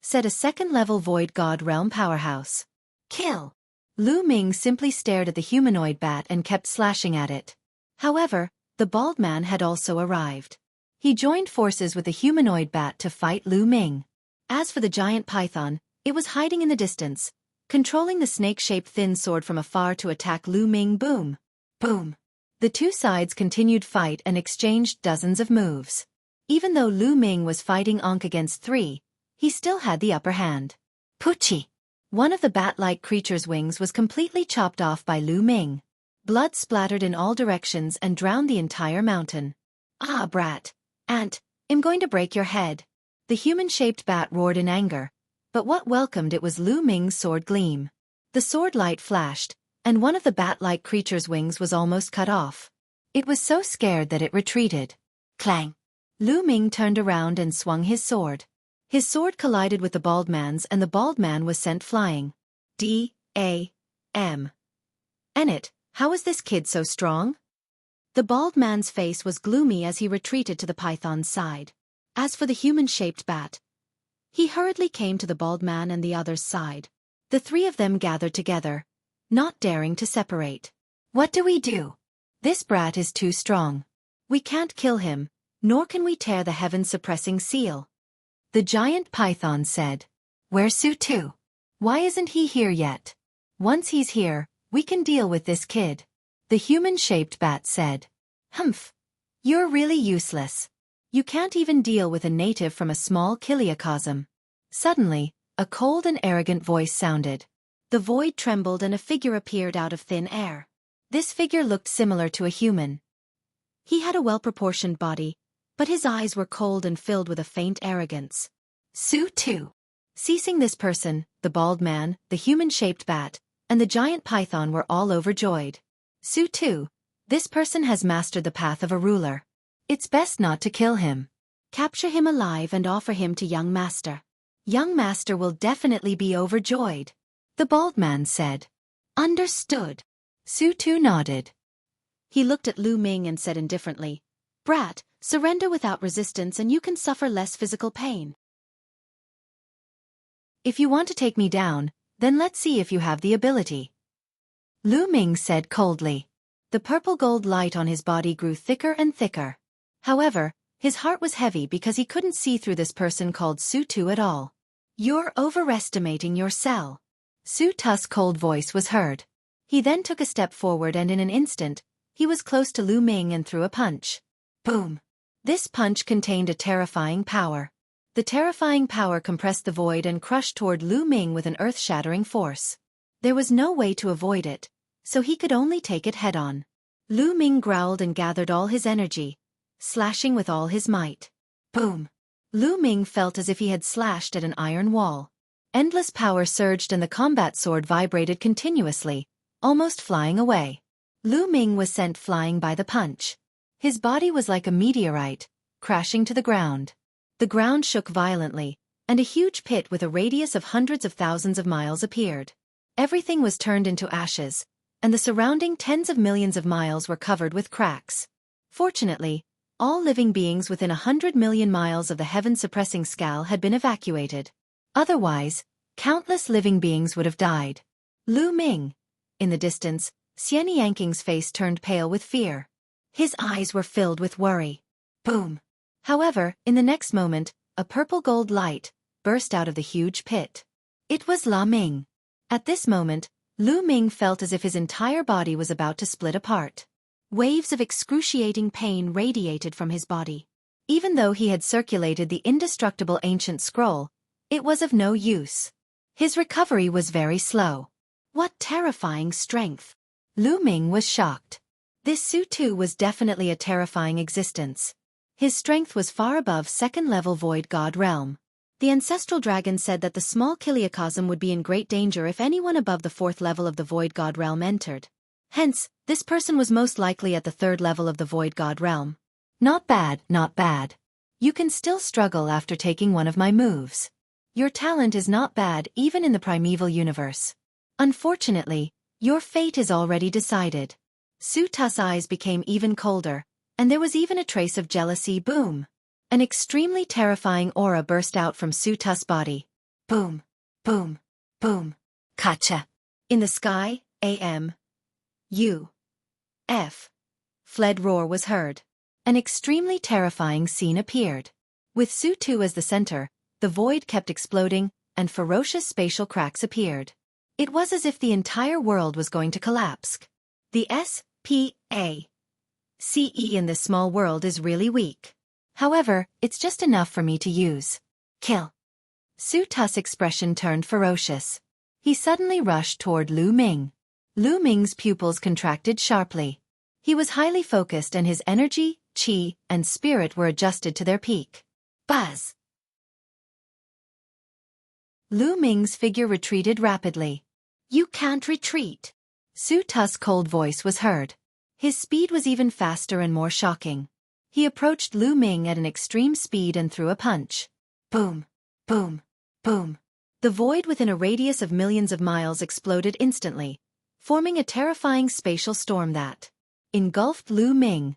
said a second-level Void God realm powerhouse. Kill! Lu Ming simply stared at the humanoid bat and kept slashing at it. However, the bald man had also arrived. He joined forces with the humanoid bat to fight Lu Ming. As for the giant python, it was hiding in the distance, controlling the snake-shaped thin sword from afar to attack Lu Ming. Boom! Boom! The two sides continued fight and exchanged dozens of moves. Even though Lu Ming was fighting Ankh against 3, he still had the upper hand. Puchi! One of the bat-like creature's wings was completely chopped off by Lu Ming. Blood splattered in all directions and drowned the entire mountain. Ah, brat! Ant, I'm going to break your head. The human-shaped bat roared in anger, but what welcomed it was Lu Ming's sword gleam. The sword light flashed, and one of the bat-like creature's wings was almost cut off. It was so scared that it retreated. Clang! Lu Ming turned around and swung his sword. His sword collided with the bald man's and the bald man was sent flying. D-A-M. Enit, how is this kid so strong? The bald man's face was gloomy as he retreated to the python's side. As for the human-shaped bat, he hurriedly came to the bald man and the other's side. The three of them gathered together, not daring to separate. What do we do? This brat is too strong. We can't kill him, nor can we tear the heaven-suppressing seal. The giant python said. Where's Su-Tu? Why isn't he here yet? Once he's here, we can deal with this kid. The human-shaped bat said. Humph. You're really useless. You can't even deal with a native from a small kiliacosm. Suddenly, a cold and arrogant voice sounded. The void trembled and a figure appeared out of thin air. This figure looked similar to a human. He had a well-proportioned body, but his eyes were cold and filled with a faint arrogance. Su-Tu. Seeing this person, the bald man, the human-shaped bat, and the giant python were all overjoyed. Su-Tu, this person has mastered the path of a ruler. It's best not to kill him. Capture him alive and offer him to young master. Young master will definitely be overjoyed. The bald man said. Understood. Su-Tu nodded. He looked at Lu Ming and said indifferently, Brat, surrender without resistance and you can suffer less physical pain. If you want to take me down, then let's see if you have the ability. Lu Ming said coldly. The purple gold light on his body grew thicker and thicker. However, his heart was heavy because he couldn't see through this person called Su-Tu at all. You're overestimating yourself. Su-Tu's cold voice was heard. He then took a step forward and in an instant, he was close to Lu Ming and threw a punch. Boom! This punch contained a terrifying power. The terrifying power compressed the void and crushed toward Lu Ming with an earth-shattering force. There was no way to avoid it, so he could only take it head-on. Lu Ming growled and gathered all his energy, slashing with all his might. Boom! Lu Ming felt as if he had slashed at an iron wall. Endless power surged and the combat sword vibrated continuously, almost flying away. Lu Ming was sent flying by the punch. His body was like a meteorite, crashing to the ground. The ground shook violently, and a huge pit with a radius of hundreds of thousands of miles appeared. Everything was turned into ashes, and the surrounding tens of millions of miles were covered with cracks. Fortunately, all living beings within 100 million miles of the heaven-suppressing skal had been evacuated. Otherwise, countless living beings would have died. Lu Ming. In the distance, Xian Yanking's face turned pale with fear. His eyes were filled with worry. Boom! However, in the next moment, a purple gold light burst out of the huge pit. It was La Ming. At this moment, Lu Ming felt as if his entire body was about to split apart. Waves of excruciating pain radiated from his body. Even though he had circulated the indestructible ancient scroll, it was of no use. His recovery was very slow. What terrifying strength! Lu Ming was shocked. This Su-Tu was definitely a terrifying existence. His strength was far above second-level Void God realm. The ancestral dragon said that the small kiliacosm would be in great danger if anyone above the fourth level of the Void God realm entered. Hence, this person was most likely at the third level of the Void God realm. Not bad, not bad. You can still struggle after taking one of my moves. Your talent is not bad even in the primeval universe. Unfortunately, your fate is already decided. Su-Tu's eyes became even colder, and there was even a trace of jealousy. Boom! An extremely terrifying aura burst out from Su-Tu's body. Boom! Boom! Boom! Kacha! In the sky, A.M.U.F. Fled roar was heard. An extremely terrifying scene appeared. With Su-Tu as the center, the void kept exploding, and ferocious spatial cracks appeared. It was as if the entire world was going to collapse. The S.P.A. CE in this small world is really weak. However, it's just enough for me to use. Kill. Su Tu's expression turned ferocious. He suddenly rushed toward Lu Ming. Lu Ming's pupils contracted sharply. He was highly focused and his energy, qi, and spirit were adjusted to their peak. Buzz! Lu Ming's figure retreated rapidly. You can't retreat. Su Tu's cold voice was heard. His speed was even faster and more shocking. He approached Lu Ming at an extreme speed and threw a punch. Boom! Boom! Boom! The void within a radius of millions of miles exploded instantly, forming a terrifying spatial storm that engulfed Lu Ming.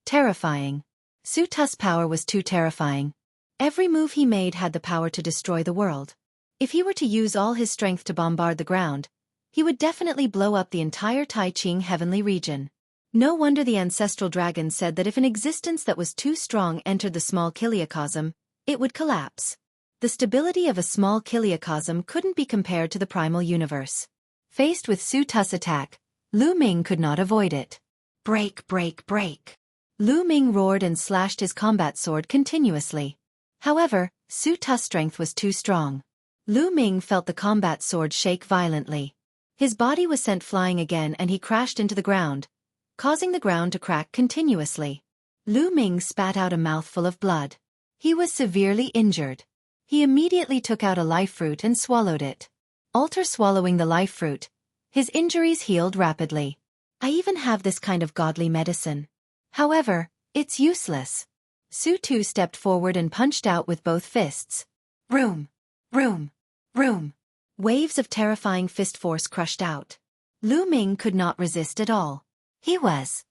Terrifying. Su Tu's power was too terrifying. Every move he made had the power to destroy the world. If he were to use all his strength to bombard the ground, he would definitely blow up the entire Tai Ching heavenly region. No wonder the ancestral dragon said that if an existence that was too strong entered the small kiliacosm, it would collapse. The stability of a small kiliacosm couldn't be compared to the primal universe. Faced with Su Tu's attack, Lu Ming could not avoid it. Break, break, break. Lu Ming roared and slashed his combat sword continuously. However, Su Tu's strength was too strong. Lu Ming felt the combat sword shake violently. His body was sent flying again and he crashed into the ground, causing the ground to crack continuously. Lu Ming spat out a mouthful of blood. He was severely injured. He immediately took out a life fruit and swallowed it. After swallowing the life fruit, his injuries healed rapidly. I even have this kind of godly medicine. However, it's useless. Su Tu stepped forward and punched out with both fists. Room! Room! Room! Waves of terrifying fist force crushed out. Lu Ming could not resist at all. He was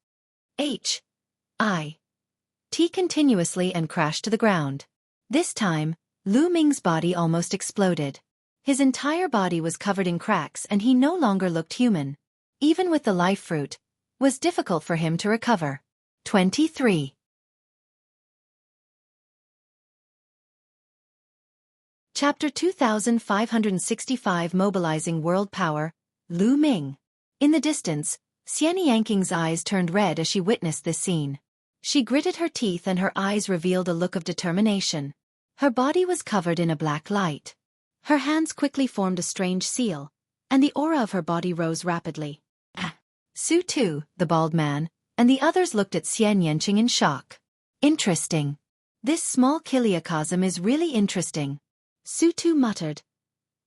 H.I.T. continuously and crashed to the ground. This time, Lu Ming's body almost exploded. His entire body was covered in cracks and he no longer looked human. Even with the life fruit, it was difficult for him to recover. 23. Chapter 2565 Mobilizing World Power, Lu Ming. In the distance, Xian Yangqing's eyes turned red as she witnessed this scene. She gritted her teeth and her eyes revealed a look of determination. Her body was covered in a black light. Her hands quickly formed a strange seal, and the aura of her body rose rapidly. Su Tu, the bald man, and the others looked at Xian Yanqing in shock. Interesting. This small kiliacosm is really interesting. Su Tu muttered,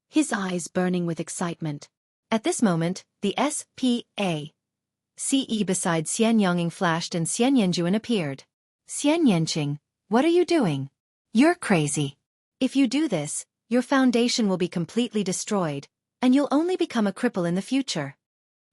his eyes burning with excitement. At this moment, the S.P.A. CE beside Xian Yangqing flashed and Xian Yanjuan appeared. Xian Yanqing, what are you doing? You're crazy. If you do this, your foundation will be completely destroyed, and you'll only become a cripple in the future.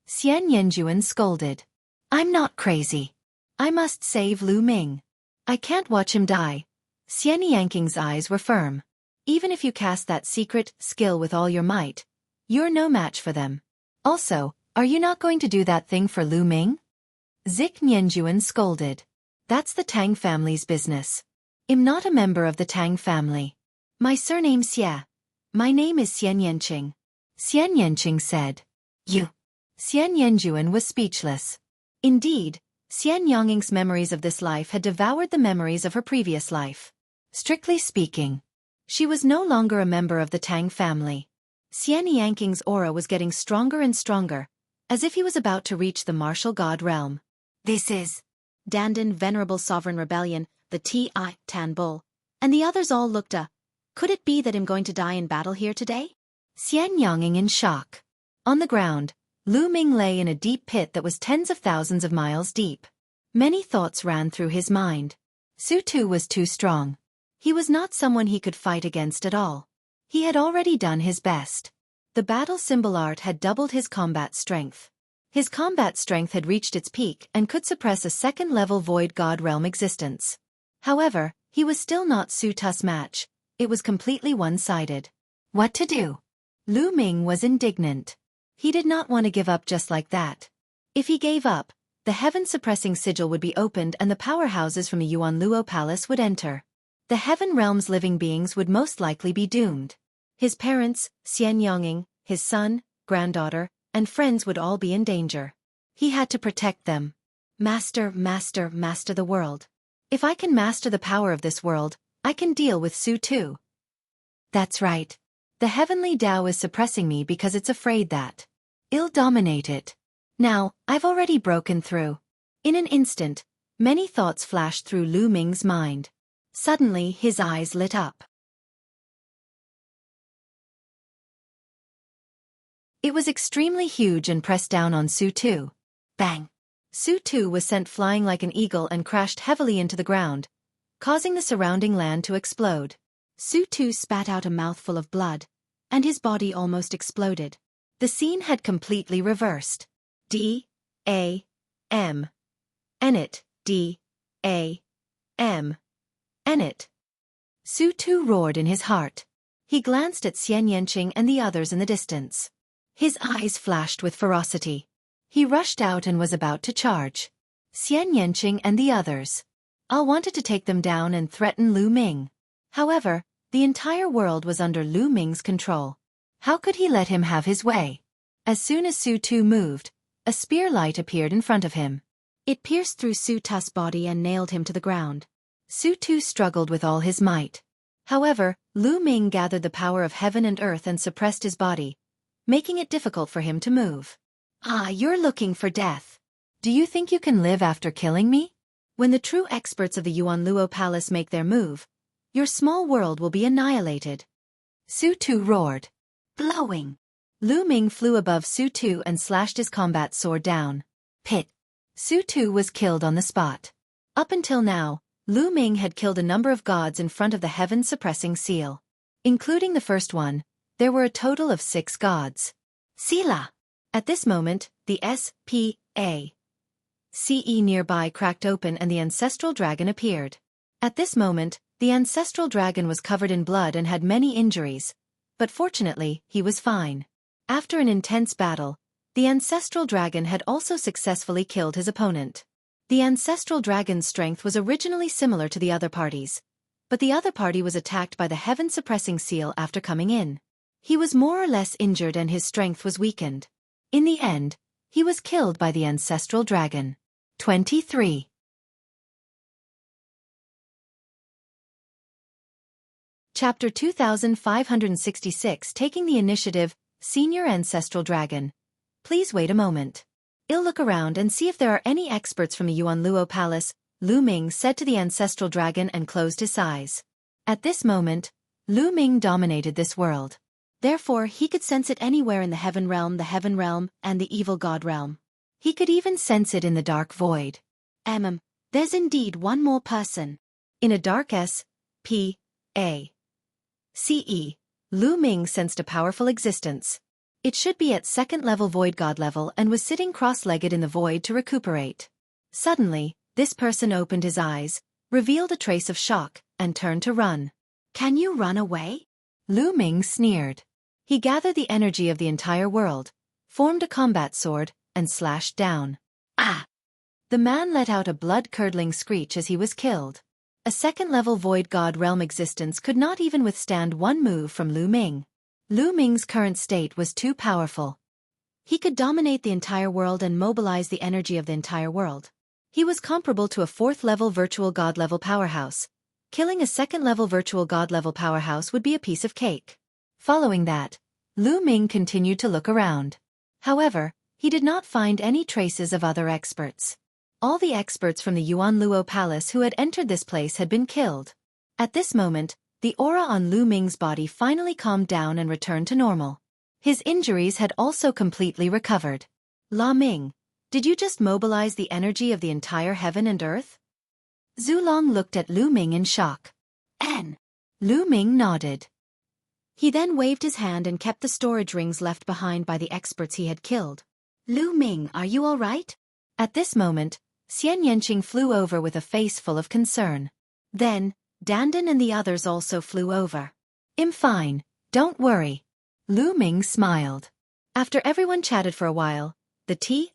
Xian Yanjuan scolded. I'm not crazy. I must save Lu Ming. I can't watch him die. Xian Yangqing's eyes were firm. Even if you cast that secret skill with all your might, you're no match for them. Also, are you not going to do that thing for Lu Ming? Zik Nianjuan scolded. That's the Tang family's business. I'm not a member of the Tang family. My surname's Xia. My name is Xian Yanqing. Xian Yanqing said. You. Xian Yanjuan was speechless. Indeed, Xian Yangqing's memories of this life had devoured the memories of her previous life. Strictly speaking, she was no longer a member of the Tang family. Xian Yangqing's aura was getting stronger and stronger, as if he was about to reach the martial god realm. This is Dandan Venerable Sovereign Rebellion, the T.I. Tan Bull, and the others all looked up. Could it be that I'm going to die in battle here today? Xian Yangqing in shock. On the ground, Lu Ming lay in a deep pit that was tens of thousands of miles deep. Many thoughts ran through his mind. Su Tu was too strong. He was not someone he could fight against at all. He had already done his best. The battle symbol art had doubled his combat strength. His combat strength had reached its peak and could suppress a second-level void god realm existence. However, he was still not Su Tu's match. It was completely one-sided. What to do? Lu Ming was indignant. He did not want to give up just like that. If he gave up, the heaven-suppressing sigil would be opened and the powerhouses from the Yuan Luo Palace would enter. The heaven realm's living beings would most likely be doomed. His parents, Xian Yangqing, his son, granddaughter, and friends would all be in danger. He had to protect them. Master the world. If I can master the power of this world, I can deal with Su too. That's right. The heavenly Tao is suppressing me because it's afraid that I'll dominate it. Now, I've already broken through. In an instant, many thoughts flashed through Lu Ming's mind. Suddenly, his eyes lit up. It was extremely huge and pressed down on Su Tu. Bang! Su Tu was sent flying like an eagle and crashed heavily into the ground, causing the surrounding land to explode. Su Tu spat out a mouthful of blood, and his body almost exploded. The scene had completely reversed. D-A-M. Enit. D-A-M. Enit. Su Tu roared in his heart. He glanced at Xian Yanqing and the others in the distance. His eyes flashed with ferocity. He rushed out and was about to charge Xian Yanqing and the others. I wanted to take them down and threaten Lu Ming. However, the entire world was under Lu Ming's control. How could he let him have his way? As soon as Su Tu moved, a spear light appeared in front of him. It pierced through Su Tu's body and nailed him to the ground. Su Tu struggled with all his might. However, Lu Ming gathered the power of heaven and earth and suppressed his body, making it difficult for him to move. Ah, you're looking for death. Do you think you can live after killing me? When the true experts of the Yuan Luo Palace make their move, your small world will be annihilated. Su Tu roared. Blowing. Lu Ming flew above Su Tu and slashed his combat sword down. Pit. Su Tu was killed on the spot. Up until now, Lu Ming had killed a number of gods in front of the heaven-suppressing seal. Including the first one, there were a total of 6 gods. Sila. At this moment, the S.P.A. CE nearby cracked open and the ancestral dragon appeared. At this moment, the ancestral dragon was covered in blood and had many injuries, but fortunately, he was fine. After an intense battle, the ancestral dragon had also successfully killed his opponent. The ancestral dragon's strength was originally similar to the other parties, but the other party was attacked by the heaven-suppressing seal after coming in. He was more or less injured and his strength was weakened. In the end, he was killed by the ancestral dragon. 23. Chapter 2566 Taking the Initiative, Senior Ancestral Dragon. Please wait a moment. I'll look around and see if there are any experts from the Yuan Luo Palace, Lu Ming said to the ancestral dragon and closed his eyes. At this moment, Lu Ming dominated this world. Therefore, he could sense it anywhere in the heaven realm, and the evil god realm. He could even sense it in the dark void. There's indeed one more person. In a dark S.P.A.C.E., Lu Ming sensed a powerful existence. It should be at second-level void god level and was sitting cross-legged in the void to recuperate. Suddenly, this person opened his eyes, revealed a trace of shock, and turned to run. Can you run away? Lu Ming sneered. He gathered the energy of the entire world, formed a combat sword, and slashed down. Ah! The man let out a blood-curdling screech as he was killed. A second-level void god realm existence could not even withstand one move from Lu Ming. Lu Ming's current state was too powerful. He could dominate the entire world and mobilize the energy of the entire world. He was comparable to a fourth-level virtual god-level powerhouse. Killing a second-level virtual god-level powerhouse would be a piece of cake. Following that, Lu Ming continued to look around. However, he did not find any traces of other experts. All the experts from the Yuan Luo Palace who had entered this place had been killed. At this moment, the aura on Lu Ming's body finally calmed down and returned to normal. His injuries had also completely recovered. La Ming, did you just mobilize the energy of the entire heaven and earth? Zulong looked at Lu Ming in shock. Lu Ming nodded. He then waved his hand and kept the storage rings left behind by the experts he had killed. Lu Ming, are you all right? At this moment, Xian Yanqing flew over with a face full of concern. Then, Dandan and the others also flew over. I'm fine, don't worry. Lu Ming smiled. After everyone chatted for a while, the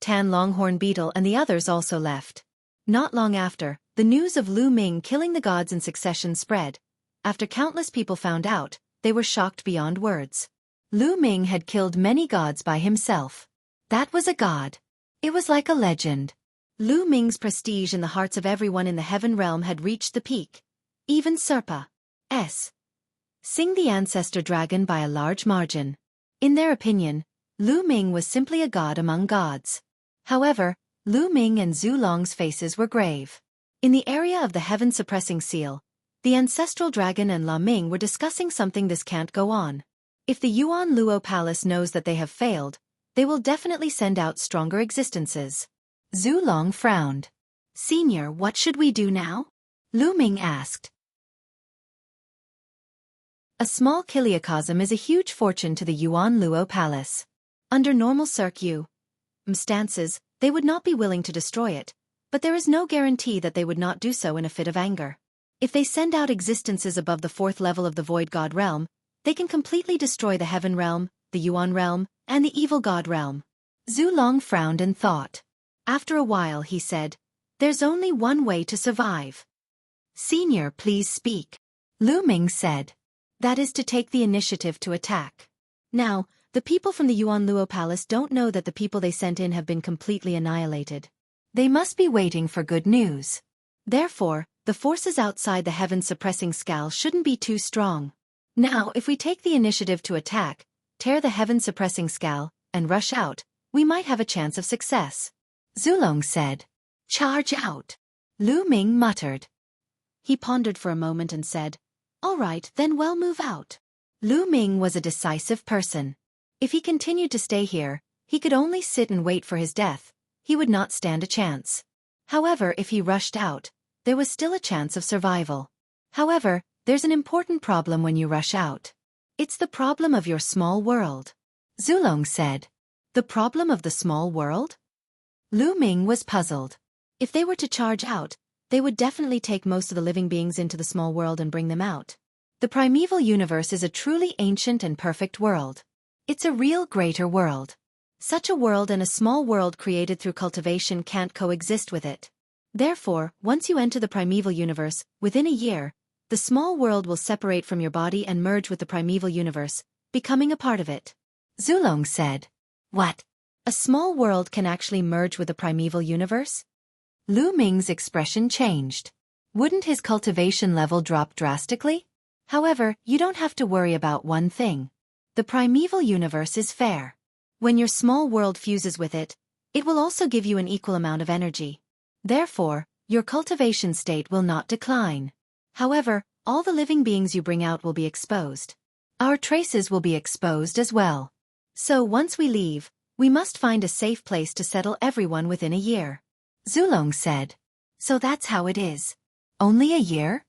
Tan Longhorn Beetle and the others also left. Not long after, the news of Lu Ming killing the gods in succession spread. After countless people found out, they were shocked beyond words. Lu Ming had killed many gods by himself. That was a god. It was like a legend. Lu Ming's prestige in the hearts of everyone in the heaven realm had reached the peak. Even Serpa's Sing the ancestor dragon by a large margin. In their opinion, Lu Ming was simply a god among gods. However, Lu Ming and Zhu Long's faces were grave. In the area of the heaven-suppressing seal, the ancestral dragon and La Ming were discussing something. This can't go on. If the Yuan Luo Palace knows that they have failed, they will definitely send out stronger existences. Zhu Long frowned. Senior, what should we do now? Lu Ming asked. A small kiliacosm is a huge fortune to the Yuan Luo Palace. Under normal circumstances, they would not be willing to destroy it, but there is no guarantee that they would not do so in a fit of anger. If they send out existences above the 4th level of the Void God realm, they can completely destroy the Heaven realm, the Yuan realm, and the Evil God realm. Zhu Long frowned and thought. After a while he said, "There's only one way to survive." "Senior, please speak." Lu Ming said. "That is to take the initiative to attack." Now, the people from the Yuan Luo Palace don't know that the people they sent in have been completely annihilated. They must be waiting for good news. Therefore, the forces outside the heaven-suppressing skull shouldn't be too strong. Now, if we take the initiative to attack, tear the heaven-suppressing skull, and rush out, we might have a chance of success. Zhu Long said. "Charge out." Lu Ming muttered. He pondered for a moment and said, "All right, then we'll move out." Lu Ming was a decisive person. If he continued to stay here, he could only sit and wait for his death. He would not stand a chance. However, if he rushed out, there was still a chance of survival. However, there's an important problem when you rush out. It's the problem of your small world. Zhu Long said. The problem of the small world? Lu Ming was puzzled. If they were to charge out, they would definitely take most of the living beings into the small world and bring them out. The primeval universe is a truly ancient and perfect world. It's a real greater world. Such a world and a small world created through cultivation can't coexist with it. Therefore, once you enter the primeval universe, within a year, the small world will separate from your body and merge with the primeval universe, becoming a part of it. Zhu Long said. What? A small world can actually merge with the primeval universe? Lu Ming's expression changed. Wouldn't his cultivation level drop drastically? However, you don't have to worry about one thing. The primeval universe is fair. When your small world fuses with it, it will also give you an equal amount of energy. Therefore, your cultivation state will not decline. However, all the living beings you bring out will be exposed. Our traces will be exposed as well. So once we leave, we must find a safe place to settle everyone within a year. Zhu Long said. So that's how it is. Only a year?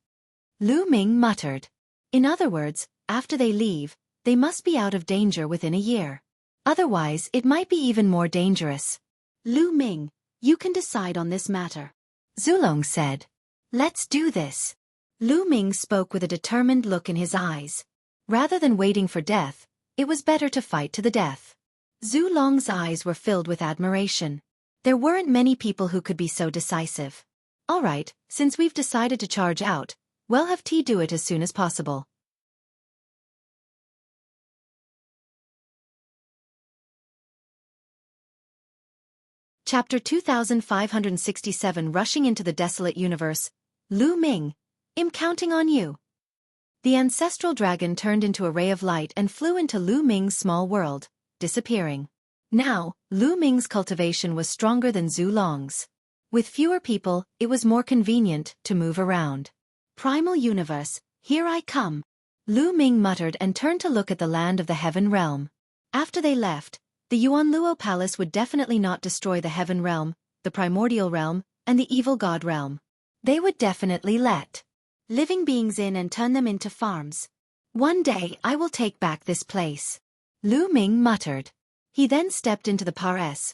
Lu Ming muttered. In other words, after they leave, they must be out of danger within a year. Otherwise, it might be even more dangerous. Lu Ming, you can decide on this matter. Zhu Long said. Let's do this. Lu Ming spoke with a determined look in his eyes. Rather than waiting for death, it was better to fight to the death. Zhu Long's eyes were filled with admiration. There weren't many people who could be so decisive. All right, since we've decided to charge out, we'll have T do it as soon as possible. Chapter 2567 Rushing into the Desolate Universe. Lu Ming, I'm counting on you. The ancestral dragon turned into a ray of light and flew into Lu Ming's small world, disappearing. Now, Lu Ming's cultivation was stronger than Zhu Long's. With fewer people, it was more convenient to move around. Primal universe, here I come. Lu Ming muttered and turned to look at the land of the Heaven realm. After they left, the Yuan Luo Palace would definitely not destroy the Heaven realm, the Primordial realm, and the Evil God realm. They would definitely let living beings in and turn them into farms. One day I will take back this place. Lu Ming muttered. He then stepped into the Pares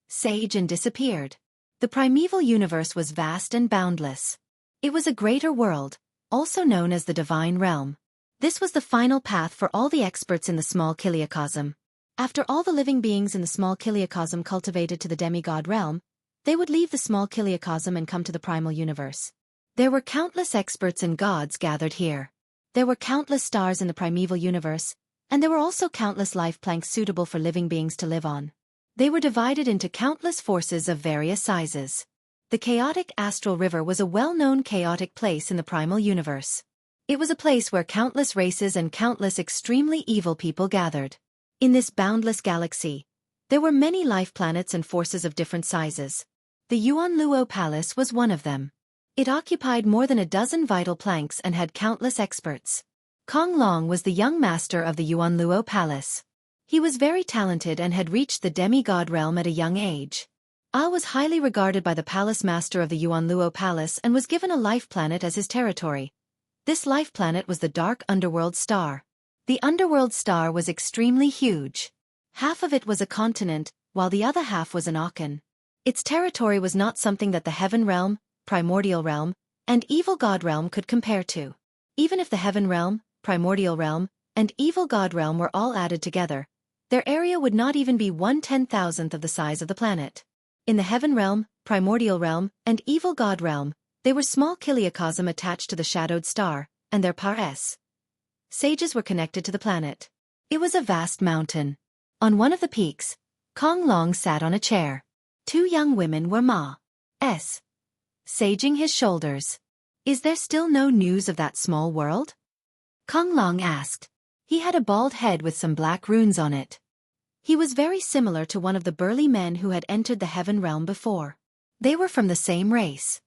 Sage and disappeared. The primeval universe was vast and boundless. It was a greater world, also known as the Divine Realm. This was the final path for all the experts in the small kiliacosm. After all the living beings in the small kiliacosm cultivated to the demigod realm, they would leave the small kiliacosm and come to the primal universe. There were countless experts and gods gathered here. There were countless stars in the primeval universe, and there were also countless life planks suitable for living beings to live on. They were divided into countless forces of various sizes. The chaotic astral river was a well-known chaotic place in the primal universe. It was a place where countless races and countless extremely evil people gathered. In this boundless galaxy, there were many life planets and forces of different sizes. The Yuan Luo Palace was one of them. It occupied more than a dozen vital planks and had countless experts. Kong Long was the young master of the Yuan Luo Palace. He was very talented and had reached the demigod realm at a young age. Was highly regarded by the palace master of the Yuan Luo Palace and was given a life planet as his territory. This life planet was the dark underworld star. The underworld star was extremely huge. Half of it was a continent, while the other half was an ocean. Its territory was not something that the heaven realm, primordial realm, and evil god realm could compare to. Even if the heaven realm, primordial realm, and evil god realm were all added together, their area would not even be 1/10,000th of the size of the planet. In the heaven realm, primordial realm, and evil god realm, they were small kiliacosm attached to the shadowed star, and their sages were connected to the planet. It was a vast mountain. On one of the peaks, Kong Long sat on a chair. Two young women were saging his shoulders. Is there still no news of that small world? Kong Long asked. He had a bald head with some black runes on it. He was very similar to one of the burly men who had entered the heaven realm before. They were from the same race.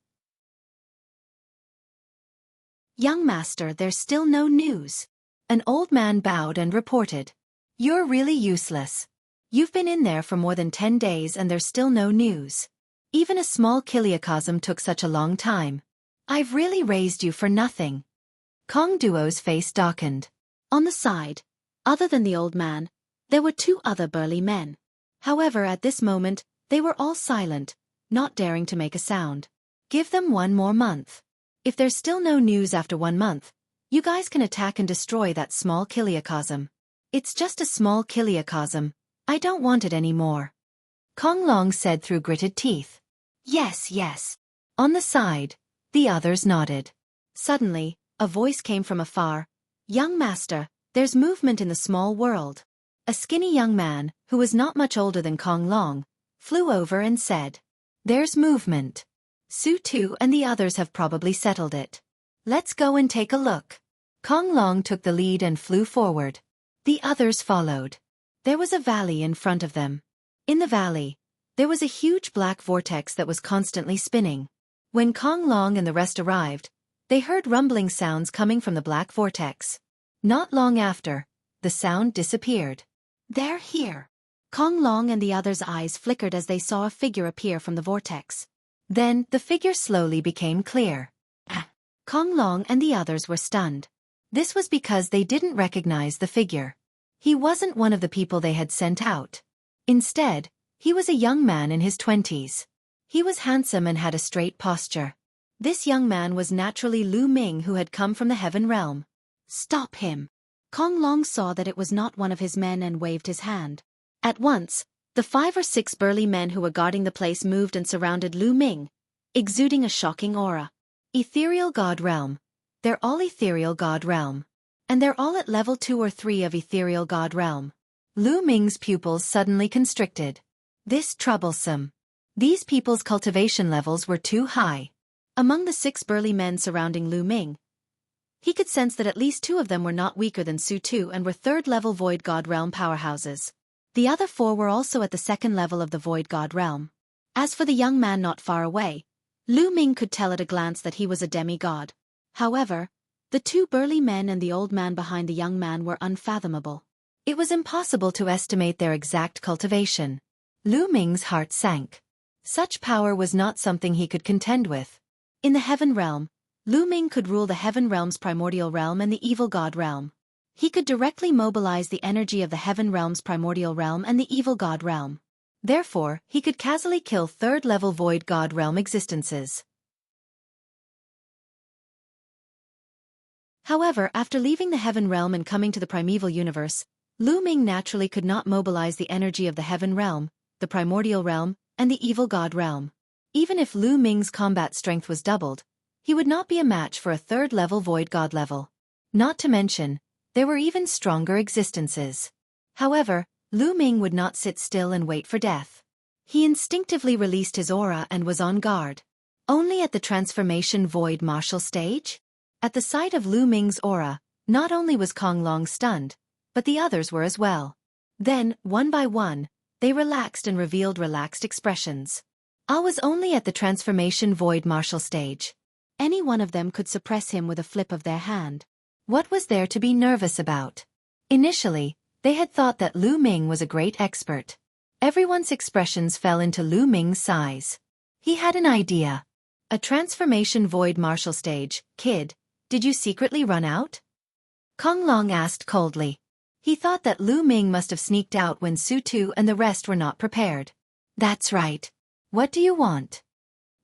Young master, there's still no news. An old man bowed and reported. You're really useless. You've been in there for more than 10 days and there's still no news. Even a small kiliacosm took such a long time. I've really raised you for nothing. Kong Duo's face darkened. On the side, other than the old man, there were two other burly men. However, at this moment, they were all silent, not daring to make a sound. Give them 1 more month. If there's still no news after 1 month, you guys can attack and destroy that small kiliacosm. It's just a small kiliacosm. I don't want it anymore. Kong Long said through gritted teeth. Yes, yes. On the side, the others nodded. Suddenly, a voice came from afar. Young master, there's movement in the small world. A skinny young man, who was not much older than Kong Long, flew over and said. There's movement. Su Tu and the others have probably settled it. Let's go and take a look. Kong Long took the lead and flew forward. The others followed. There was a valley in front of them. In the valley, there was a huge black vortex that was constantly spinning. When Kong Long and the rest arrived, they heard rumbling sounds coming from the black vortex. Not long after, the sound disappeared. They're here. Kong Long and the others' eyes flickered as they saw a figure appear from the vortex. Then, the figure slowly became clear. Kong Long and the others were stunned. This was because they didn't recognize the figure. He wasn't one of the people they had sent out. Instead, he was a young man in his 20s. He was handsome and had a straight posture. This young man was naturally Lu Ming, who had come from the heaven realm. Stop him. Kong Long saw that it was not one of his men and waved his hand. At once, the 5 or 6 burly men who were guarding the place moved and surrounded Lu Ming, exuding a shocking aura. Ethereal God Realm. They're all Ethereal God Realm. And they're all at level 2 or 3 of Ethereal God Realm. Lu Ming's pupils suddenly constricted. This troublesome. These people's cultivation levels were too high. Among the 6 burly men surrounding Lu Ming, he could sense that at least 2 of them were not weaker than Su Tu and were 3rd-level Void God Realm powerhouses. The other 4 were also at the 2nd level of the Void God Realm. As for the young man not far away, Lu Ming could tell at a glance that he was a demigod. However, the 2 burly men and the old man behind the young man were unfathomable. It was impossible to estimate their exact cultivation. Lu Ming's heart sank. Such power was not something he could contend with. In the heaven realm, Lu Ming could rule the heaven realm's primordial realm and the evil god realm. He could directly mobilize the energy of the heaven realm's primordial realm and the evil god realm. Therefore, he could casually kill 3rd-level void god realm existences. However, after leaving the heaven realm and coming to the primeval universe, Lu Ming naturally could not mobilize the energy of the heaven realm, the primordial realm, and the evil god realm. Even if Lu Ming's combat strength was doubled, he would not be a match for a 3rd-level void god level. Not to mention, there were even stronger existences. However, Lu Ming would not sit still and wait for death. He instinctively released his aura and was on guard. Only at the transformation void martial stage? At the sight of Lu Ming's aura, not only was Kong Long stunned, but the others were as well. Then, one by one, they relaxed and revealed relaxed expressions. I was only at the transformation void martial stage. Any one of them could suppress him with a flip of their hand. What was there to be nervous about? Initially, they had thought that Lu Ming was a great expert. Everyone's expressions fell into Lu Ming's size. He had an idea. A transformation void martial stage, kid, did you secretly run out? Kong Long asked coldly. He thought that Lu Ming must have sneaked out when Su Tu and the rest were not prepared. That's right. What do you want?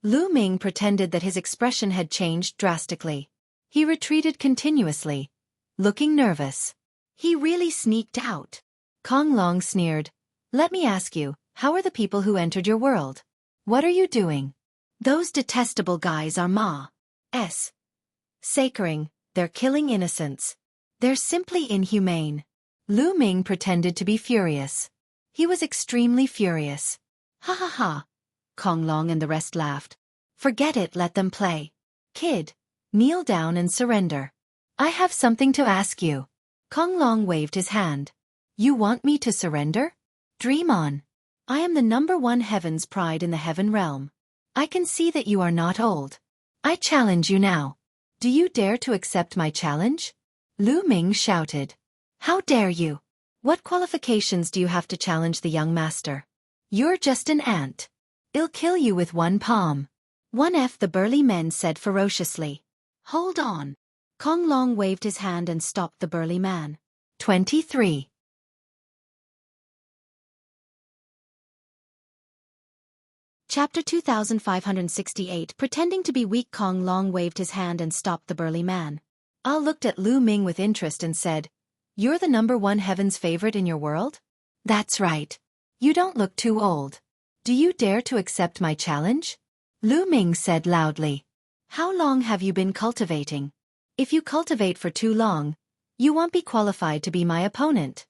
Lu Ming pretended that his expression had changed drastically. He retreated continuously, looking nervous. He really sneaked out. Kong Long sneered. Let me ask you, how are the people who entered your world? What are you doing? Those detestable guys are Ma.'s sacring, they're killing innocents. They're simply inhumane. Lu Ming pretended to be furious. He was extremely furious. Ha ha ha. Kong Long and the rest laughed. Forget it, let them play. Kid, kneel down and surrender. I have something to ask you. Kong Long waved his hand. You want me to surrender? Dream on. I am the #1 heaven's pride in the heaven realm. I can see that you are not old. I challenge you now. Do you dare to accept my challenge? Lu Ming shouted. How dare you? What qualifications do you have to challenge the young master? You're just an ant. I'll kill you with one palm. 1F, the burly men said ferociously. Hold on. Kong Long waved his hand and stopped the burly man. 23. Chapter 2568. Pretending to be weak, Kong Long waved his hand and stopped the burly man. Ah looked at Lu Ming with interest and said, You're the #1 heaven's favorite in your world? That's right. You don't look too old. Do you dare to accept my challenge? Lu Ming said loudly. How long have you been cultivating? If you cultivate for too long, you won't be qualified to be my opponent.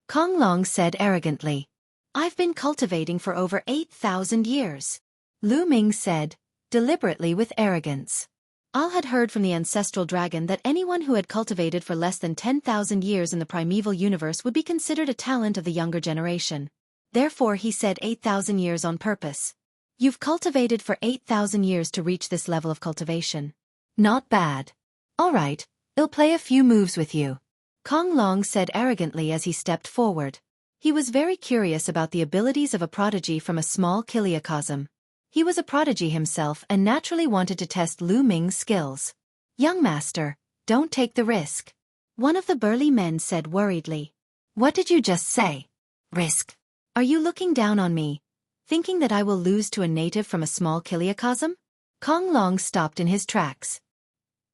Kong Long said arrogantly. I've been cultivating for over 8,000 years. Lu Ming said, deliberately with arrogance. Al had heard from the ancestral dragon that anyone who had cultivated for less than 10,000 years in the primeval universe would be considered a talent of the younger generation. Therefore he said 8,000 years on purpose. You've cultivated for 8,000 years to reach this level of cultivation. Not bad. All right, I'll play a few moves with you. Kong Long said arrogantly as he stepped forward. He was very curious about the abilities of a prodigy from a small kiliacosm. He was a prodigy himself and naturally wanted to test Lu Ming's skills. Young master, don't take the risk. One of the burly men said worriedly. What did you just say? Risk. Are you looking down on me, thinking that I will lose to a native from a small kiliacosm? Kong Long stopped in his tracks.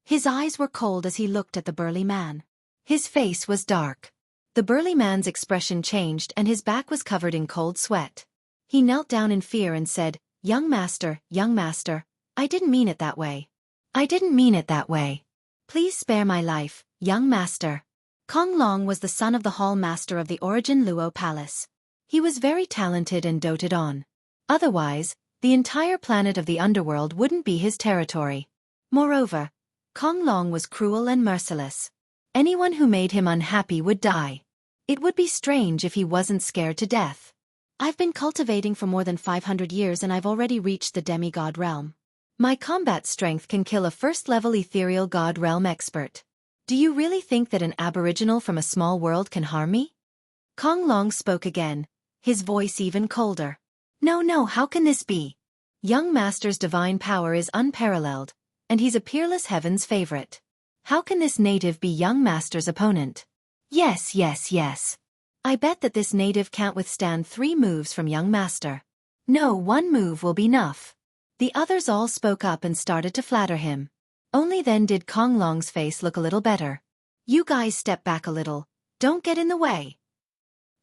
His eyes were cold as he looked at the burly man. His face was dark. The burly man's expression changed and his back was covered in cold sweat. He knelt down in fear and said, young master, I didn't mean it that way. I didn't mean it that way. Please spare my life, young master. Kong Long was the son of the hall master of the Origin Luo Palace. He was very talented and doted on. Otherwise, the entire planet of the underworld wouldn't be his territory. Moreover, Kong Long was cruel and merciless. Anyone who made him unhappy would die. It would be strange if he wasn't scared to death. I've been cultivating for more than 500 years and I've already reached the demigod realm. My combat strength can kill a first-level ethereal god realm expert. Do you really think that an aboriginal from a small world can harm me? Kong Long spoke again, his voice even colder. No, how can this be? Young master's divine power is unparalleled, and he's a peerless heaven's favorite. How can this native be young master's opponent? Yes. I bet that this native can't withstand 3 moves from young master. No, 1 move will be enough. The others all spoke up and started to flatter him. Only then did Kong Long's face look a little better. You guys step back a little, don't get in the way.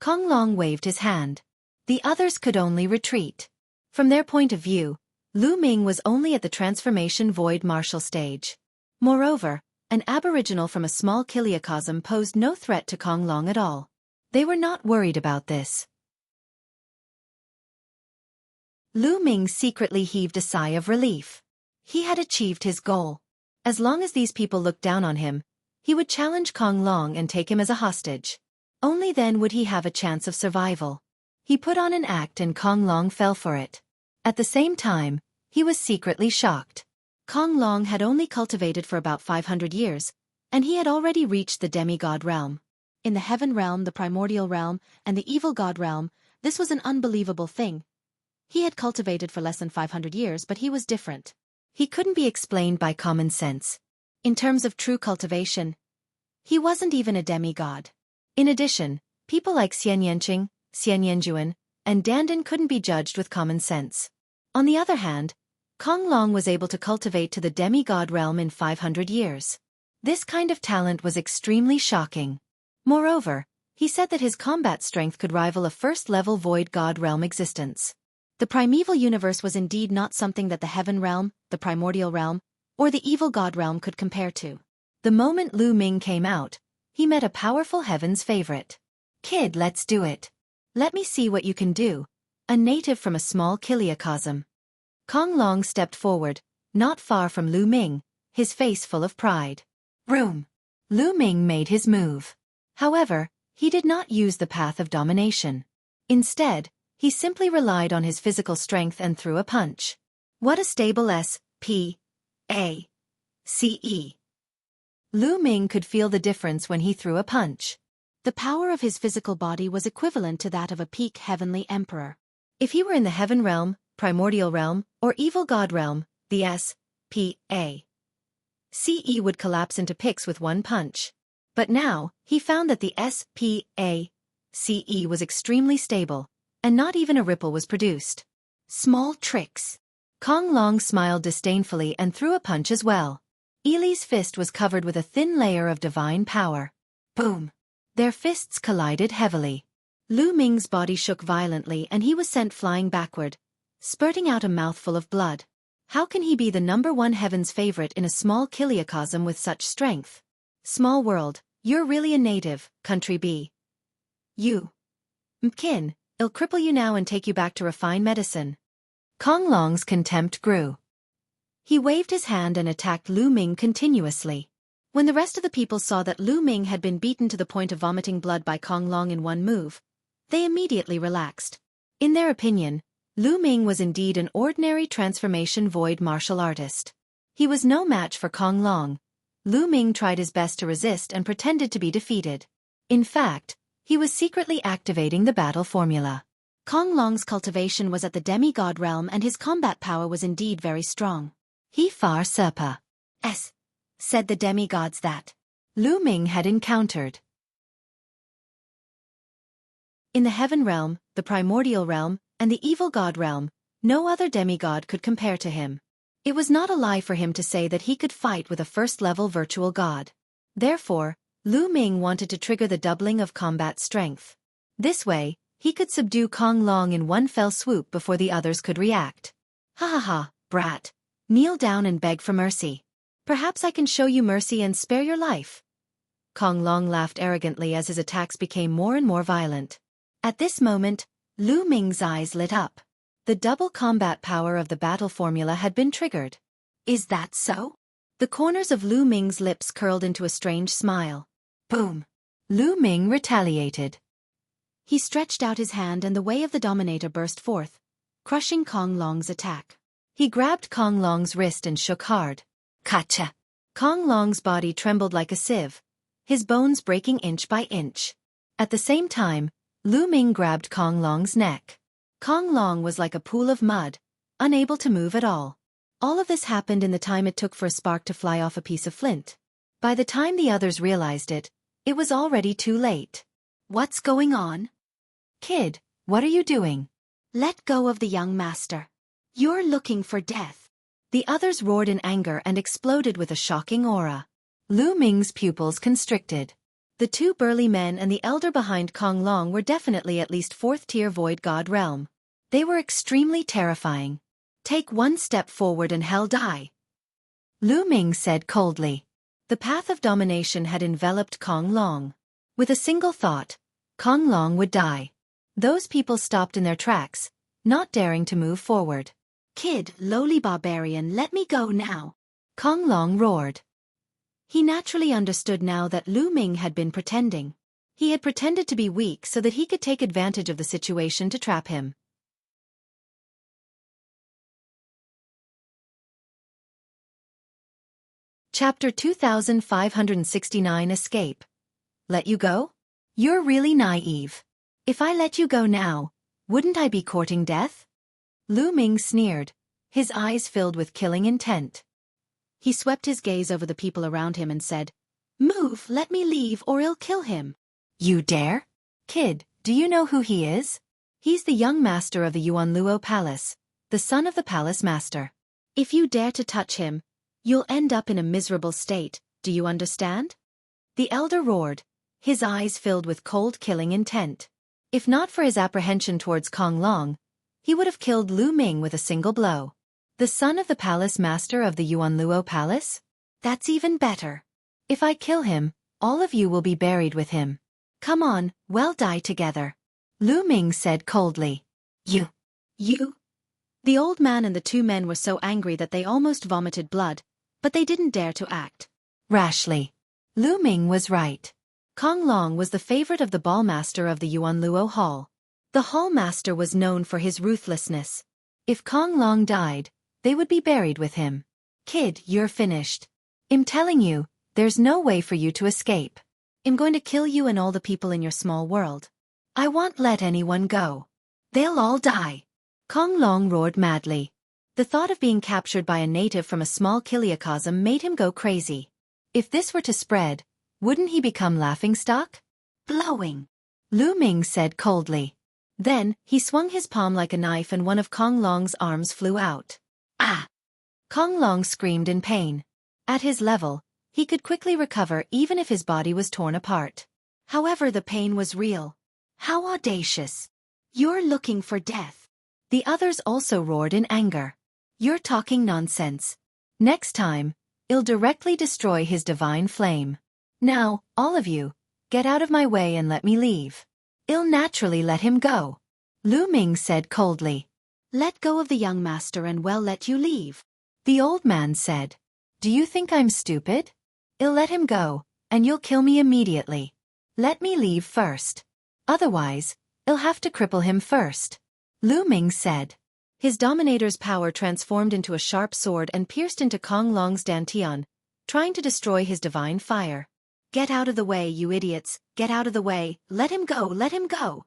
Kong Long waved his hand. The others could only retreat. From their point of view, Lu Ming was only at the transformation void martial stage. Moreover, an aboriginal from a small kiliacosm posed no threat to Kong Long at all. They were not worried about this. Lu Ming secretly heaved a sigh of relief. He had achieved his goal. As long as these people looked down on him, he would challenge Kong Long and take him as a hostage. Only then would he have a chance of survival. He put on an act and Kong Long fell for it. At the same time, he was secretly shocked. Kong Long had only cultivated for about 500 years, and he had already reached the demigod realm. In the heaven realm, the primordial realm, and the evil god realm, this was an unbelievable thing. He had cultivated for less than 500 years, but he was different. He couldn't be explained by common sense. In terms of true cultivation, he wasn't even a demigod. In addition, people like Xian Yanqing, Xian Yanjuan, and Dandan couldn't be judged with common sense. On the other hand, Kong Long was able to cultivate to the demigod realm in 500 years. This kind of talent was extremely shocking. Moreover, he said that his combat strength could rival a first-level void god realm existence. The primeval universe was indeed not something that the heaven realm, the primordial realm, or the evil god realm could compare to. The moment Lu Ming came out, he met a powerful heaven's favorite. "Kid, let's do it. Let me see what you can do," a native from a small kiliacosm. Kong Long stepped forward, not far from Lu Ming, his face full of pride. "Room." Lu Ming made his move. However, he did not use the path of domination. Instead, he simply relied on his physical strength and threw a punch. What a stable S-P-A-C-E. Lu Ming could feel the difference when he threw a punch. The power of his physical body was equivalent to that of a peak heavenly emperor. If he were in the heaven realm, primordial realm, or evil god realm, the S-P-A-C-E would collapse into picks with one punch. But now, he found that the S-P-A-C-E was extremely stable, and not even a ripple was produced. Small tricks. Kong Long smiled disdainfully and threw a punch as well. Ili's fist was covered with a thin layer of divine power. Boom! Their fists collided heavily. Lu Ming's body shook violently and he was sent flying backward, spurting out a mouthful of blood. How can he be the #1 heaven's favorite in a small kiliacosm with such strength? Small world, you're really a native, country B. You. Mkin, I'll cripple you now and take you back to refine medicine. Kong Long's contempt grew. He waved his hand and attacked Lu Ming continuously. When the rest of the people saw that Lu Ming had been beaten to the point of vomiting blood by Kong Long in one move, they immediately relaxed. In their opinion, Lu Ming was indeed an ordinary transformation void martial artist. He was no match for Kong Long. Lu Ming tried his best to resist and pretended to be defeated. In fact, he was secretly activating the battle formula. Kong Long's cultivation was at the demigod realm and his combat power was indeed very strong. He far surpassed, said the demigods that Lu Ming had encountered. In the heaven realm, the primordial realm, and the evil god realm, no other demigod could compare to him. It was not a lie for him to say that he could fight with a first-level virtual god. Therefore, Lu Ming wanted to trigger the doubling of combat strength. This way, he could subdue Kong Long in one fell swoop before the others could react. "Ha ha ha, brat. Kneel down and beg for mercy. Perhaps I can show you mercy and spare your life." Kong Long laughed arrogantly as his attacks became more and more violent. At this moment, Lu Ming's eyes lit up. The double combat power of the battle formula had been triggered. "Is that so?" The corners of Lu Ming's lips curled into a strange smile. Boom! Lu Ming retaliated. He stretched out his hand and the way of the Dominator burst forth, crushing Kong Long's attack. He grabbed Kong Long's wrist and shook hard. Kacha! Kong Long's body trembled like a sieve, his bones breaking inch by inch. At the same time, Lu Ming grabbed Kong Long's neck. Kong Long was like a pool of mud, unable to move at all. All of this happened in the time it took for a spark to fly off a piece of flint. By the time the others realized it, it was already too late. "What's going on?" "Kid, what are you doing?" "Let go of the young master. You're looking for death." The others roared in anger and exploded with a shocking aura. Lu Ming's pupils constricted. The two burly men and the elder behind Kong Long were definitely at least 4th-tier void god realm. They were extremely terrifying. "Take one step forward and hell die," Lu Ming said coldly. The path of domination had enveloped Kong Long. With a single thought, Kong Long would die. Those people stopped in their tracks, not daring to move forward. Kid, lowly barbarian, let me go now. Kong Long roared. He naturally understood now that Lu Ming had been pretending. He had pretended to be weak so that he could take advantage of the situation to trap him. Chapter 2569 Escape. Let you go? You're really naive. If I let you go now, wouldn't I be courting death? Lu Ming sneered, his eyes filled with killing intent. He swept his gaze over the people around him and said, "Move, let me leave or I'll kill him." You dare? Kid, do you know who he is? He's the young master of the Yuanluo Palace, the son of the palace master. If you dare to touch him, you'll end up in a miserable state, do you understand? The elder roared, his eyes filled with cold killing intent. If not for his apprehension towards Kong Long, he would have killed Lu Ming with a single blow. The son of the palace master of the Yuanluo Palace? That's even better. If I kill him, all of you will be buried with him. Come on, we'll die together. Lu Ming said coldly. You. The old man and the two men were so angry that they almost vomited blood, but they didn't dare to act rashly. Lu Ming was right. Kong Long was the favorite of the ballmaster of the Yuanluo Hall. The hallmaster was known for his ruthlessness. If Kong Long died, they would be buried with him. Kid, you're finished. I'm telling you, there's no way for you to escape. I'm going to kill you and all the people in your small world. I won't let anyone go. They'll all die. Kong Long roared madly. The thought of being captured by a native from a small kiliacosm made him go crazy. If this were to spread, wouldn't he become laughingstock? Blowing. Lu Ming said coldly. Then, he swung his palm like a knife and one of Kong Long's arms flew out. Ah! Kong Long screamed in pain. At his level, he could quickly recover even if his body was torn apart. However, the pain was real. How audacious! You're looking for death. The others also roared in anger. You're talking nonsense. Next time, I'll directly destroy his divine flame. Now, all of you, get out of my way and let me leave. I'll naturally let him go. Lu Ming said coldly. Let go of the young master and we'll let you leave. The old man said. Do you think I'm stupid? I'll let him go, and you'll kill me immediately. Let me leave first. Otherwise, I'll have to cripple him first. Lu Ming said. His dominator's power transformed into a sharp sword and pierced into Kong Long's dantian, trying to destroy his divine fire. Get out of the way, you idiots, get out of the way, let him go, let him go.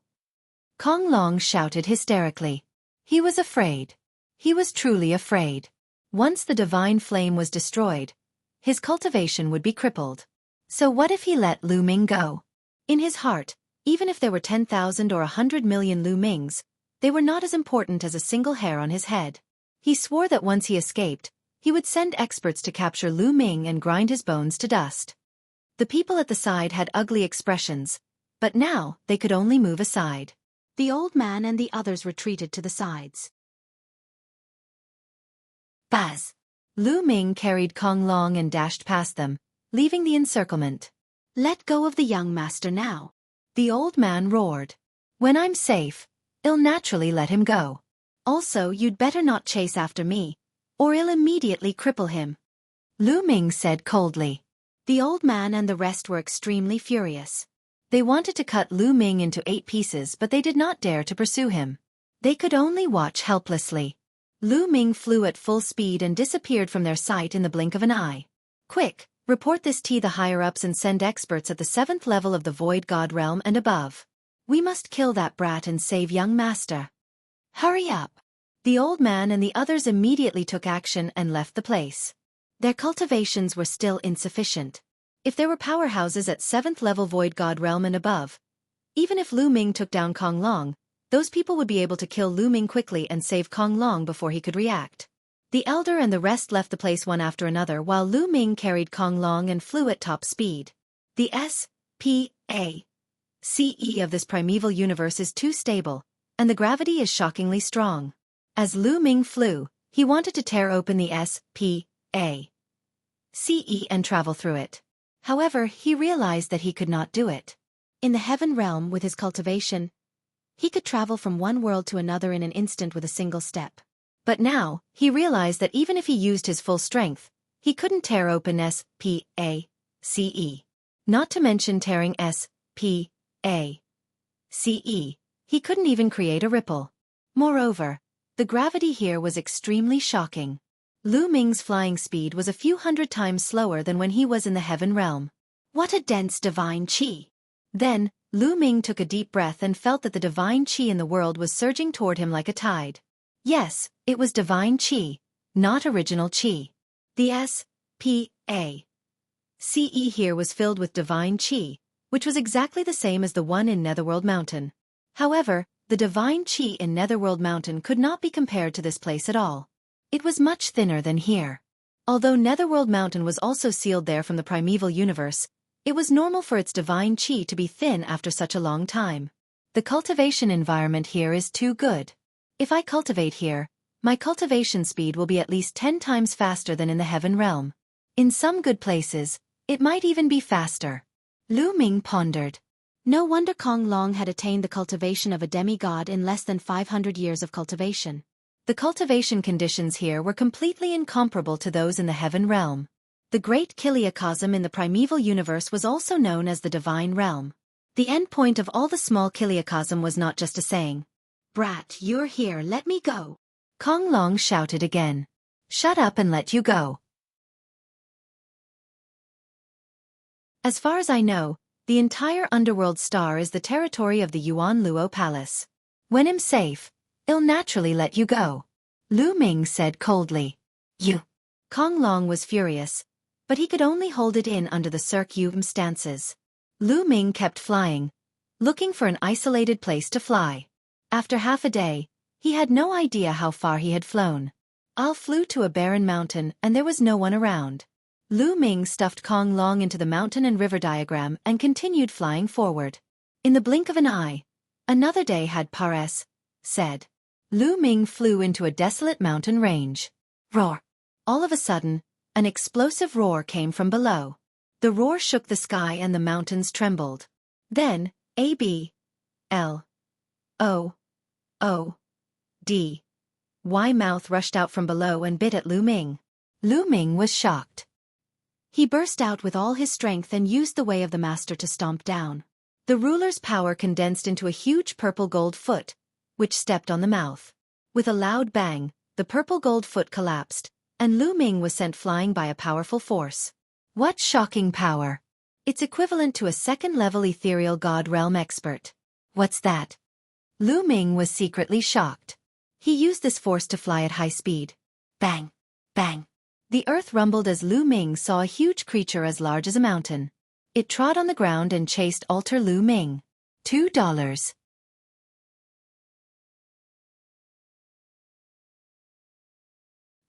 Kong Long shouted hysterically. He was afraid. He was truly afraid. Once the divine flame was destroyed, his cultivation would be crippled. So what if he let Lu Ming go? In his heart, even if there were 10,000 or 100 million Lu Mings, they were not as important as a single hair on his head. He swore that once he escaped, he would send experts to capture Lu Ming and grind his bones to dust. The people at the side had ugly expressions, but now they could only move aside. The old man and the others retreated to the sides. Buzz! Lu Ming carried Kong Long and dashed past them, leaving the encirclement. Let go of the young master now. The old man roared. When I'm safe, I'll naturally let him go. Also, you'd better not chase after me, or I'll immediately cripple him. Lu Ming said coldly. The old man and the rest were extremely furious. They wanted to cut Lu Ming into 8 pieces, but they did not dare to pursue him. They could only watch helplessly. Lu Ming flew at full speed and disappeared from their sight in the blink of an eye. Quick, report this to the higher-ups and send experts at the 7th level of the Void God Realm and above. We must kill that brat and save young master. Hurry up! The old man and the others immediately took action and left the place. Their cultivations were still insufficient. If there were powerhouses at 7th level Void God Realm and above, even if Lu Ming took down Kong Long, those people would be able to kill Lu Ming quickly and save Kong Long before he could react. The elder and the rest left the place one after another while Lu Ming carried Kong Long and flew at top speed. The S.P.A. CE of this primeval universe is too stable, and the gravity is shockingly strong. As Lu Ming flew, he wanted to tear open the S.P.A. CE and travel through it. However, he realized that he could not do it. In the heaven realm with his cultivation, he could travel from one world to another in an instant with a single step. But now, he realized that even if he used his full strength, he couldn't tear open S-P-A-C-E. Not to mention tearing S-P-A-C-E, he couldn't even create a ripple. Moreover, the gravity here was extremely shocking. Lu Ming's flying speed was a few hundred times slower than when he was in the heaven realm. What a dense divine qi! Then, Lu Ming took a deep breath and felt that the divine qi in the world was surging toward him like a tide. Yes, it was divine qi, not original qi. The S-P-A-C-E here was filled with divine qi, which was exactly the same as the one in Netherworld Mountain. However, the divine qi in Netherworld Mountain could not be compared to this place at all. It was much thinner than here. Although Netherworld Mountain was also sealed there from the primeval universe, it was normal for its divine qi to be thin after such a long time. The cultivation environment here is too good. If I cultivate here, my cultivation speed will be at least 10 times faster than in the heaven realm. In some good places, it might even be faster. Lu Ming pondered. No wonder Kong Long had attained the cultivation of a demigod in less than 500 years of cultivation. The cultivation conditions here were completely incomparable to those in the heaven realm. The great Kiliacosm in the primeval universe was also known as the divine realm. The end point of all the small Kiliacosm was not just a saying. "Brat, you're here, let me go." Kong Long shouted again. "Shut up and let you go." As far as I know, the entire underworld star is the territory of the Yuan Luo Palace. When I'm safe, I'll naturally let you go. Lu Ming said coldly. You. Kong Long was furious, but he could only hold it in under the circumstances. Lu Ming kept flying, looking for an isolated place to fly. After half a day, he had no idea how far he had flown. Al flew to a barren mountain and there was no one around. Lu Ming stuffed Kong Long into the mountain and river diagram and continued flying forward. In the blink of an eye, another day had said. Lu Ming flew into a desolate mountain range. Roar! All of a sudden, an explosive roar came from below. The roar shook the sky and the mountains trembled. Then, A-B-L-O-O-D-Y mouth rushed out from below and bit at Lu Ming. Lu Ming was shocked. He burst out with all his strength and used the way of the master to stomp down. The ruler's power condensed into a huge purple gold foot, which stepped on the mouth. With a loud bang, the purple gold foot collapsed, and Lu Ming was sent flying by a powerful force. What shocking power! It's equivalent to a second-level ethereal god realm expert. What's that? Lu Ming was secretly shocked. He used this force to fly at high speed. Bang! Bang! The earth rumbled as Lu Ming saw a huge creature as large as a mountain. It trod on the ground and chased Alter Lu Ming. $2.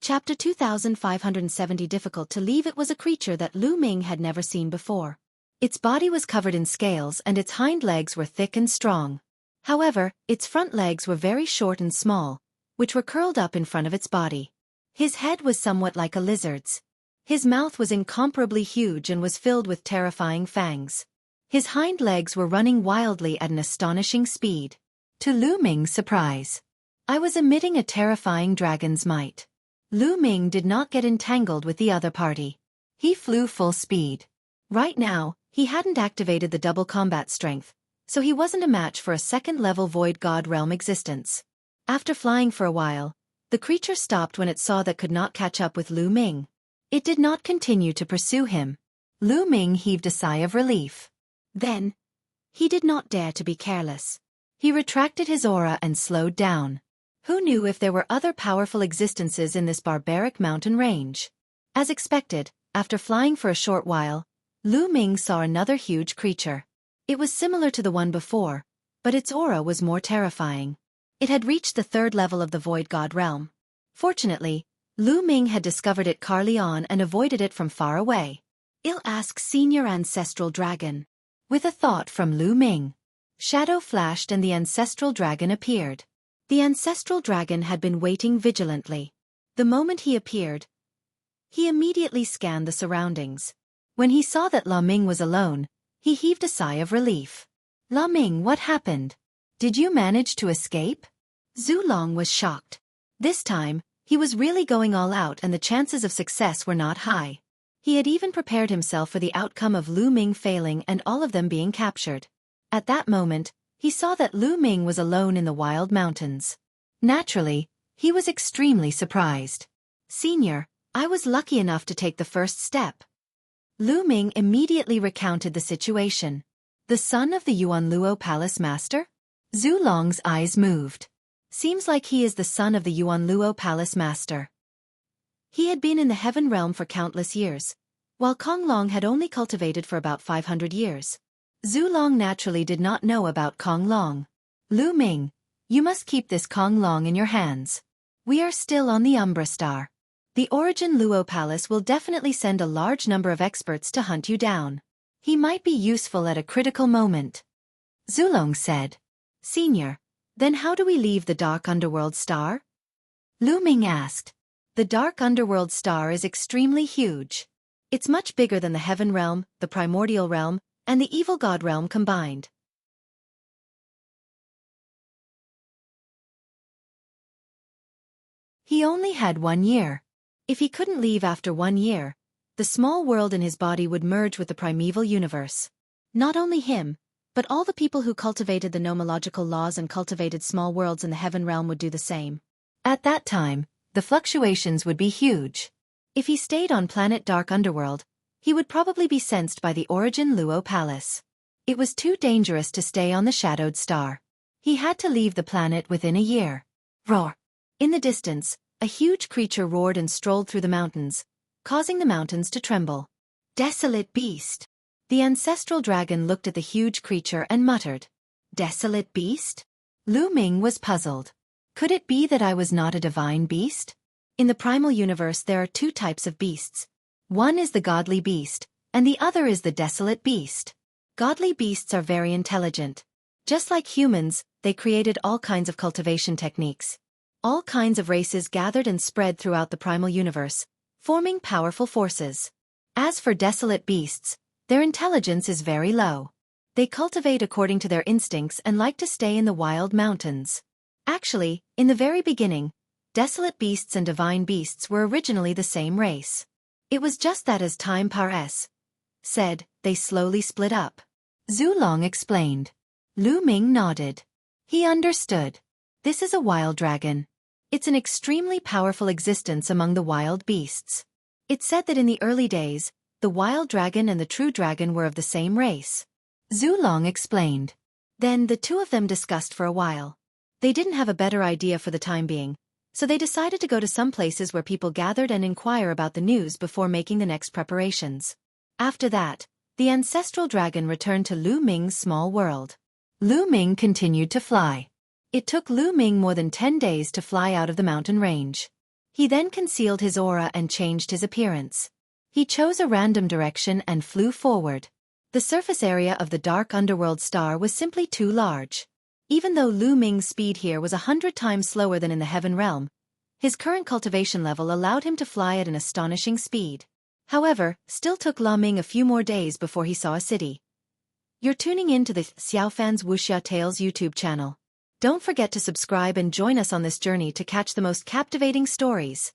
Chapter 2570. Difficult to leave. It was a creature that Lu Ming had never seen before. Its body was covered in scales and its hind legs were thick and strong. However, its front legs were very short and small, which were curled up in front of its body. His head was somewhat like a lizard's. His mouth was incomparably huge and was filled with terrifying fangs. His hind legs were running wildly at an astonishing speed. To Lu Ming's surprise, I was emitting a terrifying dragon's might. Lu Ming did not get entangled with the other party. He flew full speed. Right now, he hadn't activated the double combat strength, so he wasn't a match for a second-level void god realm existence. After flying for a while, the creature stopped when it saw that could not catch up with Lu Ming. It did not continue to pursue him. Lu Ming heaved a sigh of relief. Then, he did not dare to be careless. He retracted his aura and slowed down. Who knew if there were other powerful existences in this barbaric mountain range? As expected, after flying for a short while, Lu Ming saw another huge creature. It was similar to the one before, but its aura was more terrifying. It had reached the third level of the Void God realm. Fortunately, Lu Ming had discovered it early on and avoided it from far away. I'll ask Senior Ancestral Dragon. With a thought from Lu Ming, shadow flashed and the Ancestral Dragon appeared. The Ancestral Dragon had been waiting vigilantly. The moment he appeared, he immediately scanned the surroundings. When he saw that Lu Ming was alone, he heaved a sigh of relief. La Ming, what happened? Did you manage to escape? Zhu Long was shocked. This time, he was really going all out and the chances of success were not high. He had even prepared himself for the outcome of Lu Ming failing and all of them being captured. At that moment, he saw that Lu Ming was alone in the wild mountains. Naturally, he was extremely surprised. Senior, I was lucky enough to take the first step. Lu Ming immediately recounted the situation. The son of the Yuanluo Palace Master? Zhu Long's eyes moved. Seems like he is the son of the Yuanluo Palace Master. He had been in the Heaven Realm for countless years, while Kong Long had only cultivated for about 500 years. Zhu Long naturally did not know about Kong Long. Lu Ming, you must keep this Kong Long in your hands. We are still on the Umbra Star. The Origin Luo Palace will definitely send a large number of experts to hunt you down. He might be useful at a critical moment. Zhu Long said. Senior, then how do we leave the Dark Underworld Star? Lu Ming asked. The Dark Underworld Star is extremely huge. It's much bigger than the Heaven Realm, the Primordial Realm, and the Evil God Realm combined. He only had 1 year. If he couldn't leave after 1 year, the small world in his body would merge with the primeval universe. Not only him, but all the people who cultivated the nomological laws and cultivated small worlds in the Heaven Realm would do the same. At that time, the fluctuations would be huge. If he stayed on planet Dark Underworld, he would probably be sensed by the Origin Luo Palace. It was too dangerous to stay on the Shadowed Star. He had to leave the planet within a year. Roar! In the distance, a huge creature roared and strolled through the mountains, causing the mountains to tremble. Desolate beast! The ancestral dragon looked at the huge creature and muttered. Desolate beast? Lu Ming was puzzled. Could it be that I was not a divine beast? In the primal universe there are 2 types of beasts. One is the godly beast, and the other is the desolate beast. Godly beasts are very intelligent. Just like humans, they created all kinds of cultivation techniques. All kinds of races gathered and spread throughout the primal universe, forming powerful forces. As for desolate beasts, their intelligence is very low. They cultivate according to their instincts and like to stay in the wild mountains. Actually, in the very beginning, desolate beasts and divine beasts were originally the same race. It was just that as time passed, they slowly split up. Zhu Long explained. Lu Ming nodded. He understood. This is a wild dragon. It's an extremely powerful existence among the wild beasts. It's said that in the early days, the wild dragon and the true dragon were of the same race. Zhu Long explained. Then the 2 of them discussed for a while. They didn't have a better idea for the time being, so they decided to go to some places where people gathered and inquire about the news before making the next preparations. After that, the ancestral dragon returned to Lu Ming's small world. Lu Ming continued to fly. It took Lu Ming more than 10 days to fly out of the mountain range. He then concealed his aura and changed his appearance. He chose a random direction and flew forward. The surface area of the Dark Underworld Star was simply too large. Even though Lu Ming's speed here was 100 times slower than in the Heaven Realm, his current cultivation level allowed him to fly at an astonishing speed. However, still took Lu Ming a few more days before he saw a city. You're tuning in to the Xiaofan's Wuxia Tales YouTube channel. Don't forget to subscribe and join us on this journey to catch the most captivating stories.